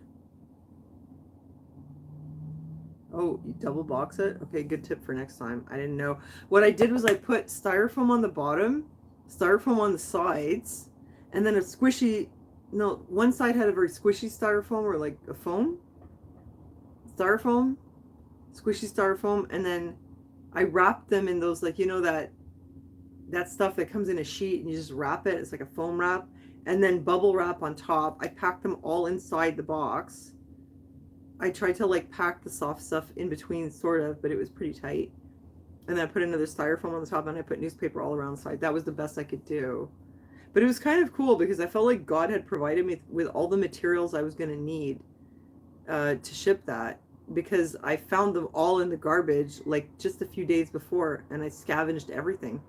Oh, you double box it? Okay, good tip for next time. I didn't know. What I did was I put styrofoam on the bottom, styrofoam on the sides, and then a squishy, no, one side had a very squishy styrofoam or like a foam, styrofoam, squishy styrofoam, and then I wrapped them in those, like, that stuff that comes in a sheet and you just wrap it. It's like a foam wrap, and then bubble wrap on top. I packed them all inside the box. I tried to like pack the soft stuff in between, sort of, but it was pretty tight. And then I put another styrofoam on the top, and I put newspaper all around the side. That was the best I could do. But it was kind of cool because I felt like God had provided me with all the materials I was going to need to ship that, because I found them all in the garbage like just a few days before, and I scavenged everything.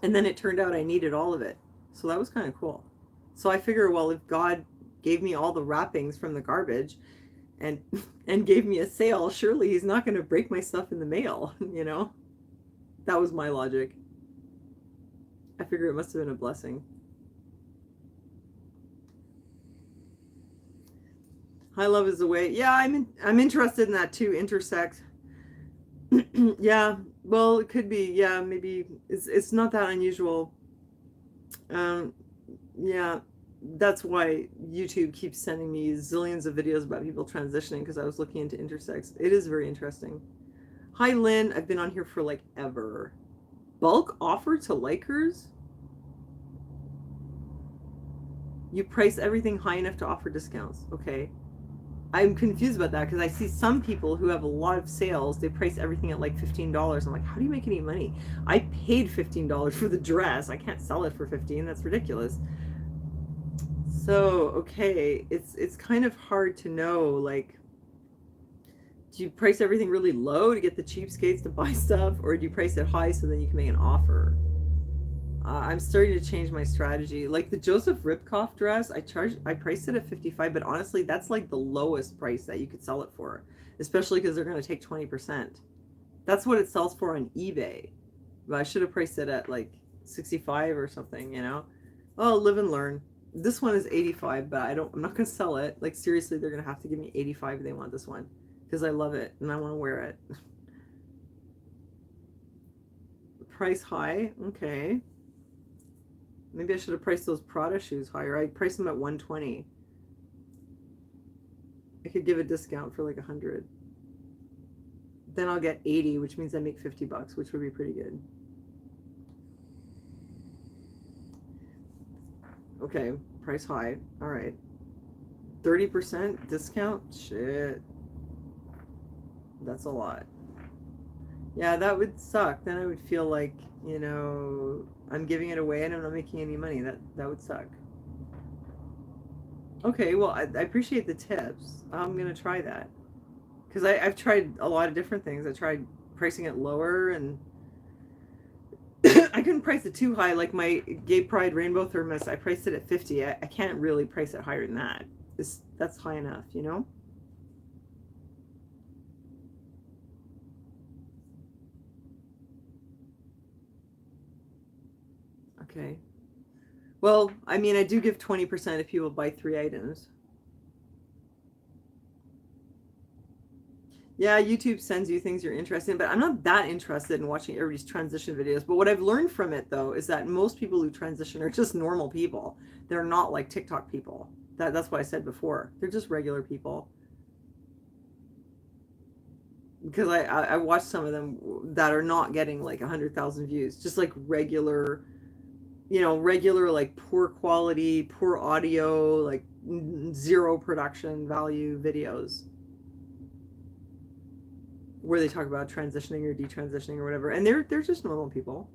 And then it turned out I needed all of it. So that was kind of cool. So I figure, well, if God gave me all the wrappings from the garbage and and gave me a sale, surely he's not going to break my stuff in the mail, That was my logic. I figure it must have been a blessing. High love is the way. Yeah, I'm interested in that too. Intersect. Yeah, well, it could be. Yeah, maybe it's not that unusual. Um, yeah, that's why YouTube keeps sending me zillions of videos about people transitioning, because I was looking into intersex. It is very interesting. Hi, Lynn. I've been on here for like ever. Bulk offer to likers? You price everything high enough to offer discounts. Okay. I'm confused about that because I see some people who have a lot of sales, they price everything at like $15. I'm like, how do you make any money? I paid $15 for the dress. I can't sell it for $15. That's ridiculous. So, okay, it's kind of hard to know, like, do you price everything really low to get the cheapskates to buy stuff, or do you price it high so then you can make an offer? I'm starting to change my strategy. Like the Joseph Ripkoff dress, I priced it at $55, but honestly, that's like the lowest price that you could sell it for, especially because they're going to take 20%. That's what it sells for on eBay. But I should have priced it at like 65 or something, Oh, live and learn. This one is 85, but I'm not going to sell it. Like seriously, they're going to have to give me 85 if they want this one, because I love it and I want to wear it. Price high. Okay. Maybe I should have priced those Prada shoes higher. I priced them at $120. I could give a discount for like $100. Then I'll get 80, which means I make $50, which would be pretty good. Okay, price high. All right. 30% discount? Shit. That's a lot. Yeah, that would suck. Then I would feel like, I'm giving it away and I'm not making any money. That would suck. Okay, well, I appreciate the tips. I'm going to try that. Because I've tried a lot of different things. I tried pricing it lower, and I couldn't price it too high. Like my Gay Pride Rainbow Thermos, I priced it at $50. I can't really price it higher than that. That's high enough, Okay. Well, I mean, I do give 20% if people buy 3 items. Yeah, YouTube sends you things you're interested in, but I'm not that interested in watching everybody's transition videos. But what I've learned from it, though, is that most people who transition are just normal people. They're not like TikTok people. That's what I said before. They're just regular people. Because I watched some of them that are not getting like 100,000 views. Just like regular like poor quality, poor audio, like zero production value videos where they talk about transitioning or detransitioning or whatever. And they're just normal people.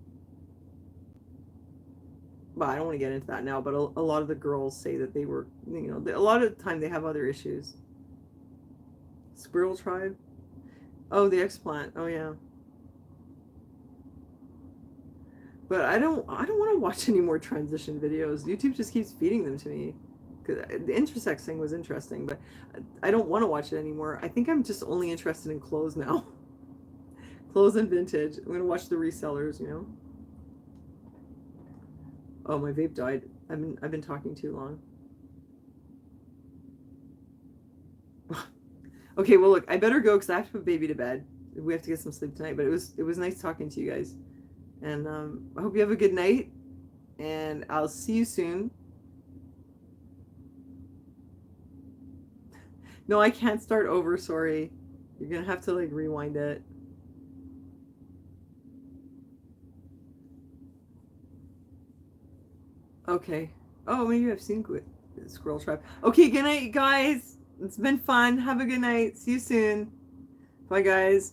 But I don't want to get into that now, but a lot of the girls say that they were, a lot of the time they have other issues. Squirrel Tribe? Oh, the explant. Oh, yeah. But I don't want to watch any more transition videos. YouTube just keeps feeding them to me. Because the intersex thing was interesting, but I don't want to watch it anymore. I think I'm just only interested in clothes now. Clothes and vintage. I'm going to watch the resellers, Oh, my vape died. I've been talking too long. Okay, well look, I better go because I have to put baby to bed. We have to get some sleep tonight. But it was nice talking to you guys, and I hope you have a good night. And I'll see you soon. No, I can't start over. Sorry, you're gonna have to like rewind it. Okay. Oh, maybe I've seen Squirrel Trap. Okay, good night, guys. It's been fun. Have a good night. See you soon. Bye, guys.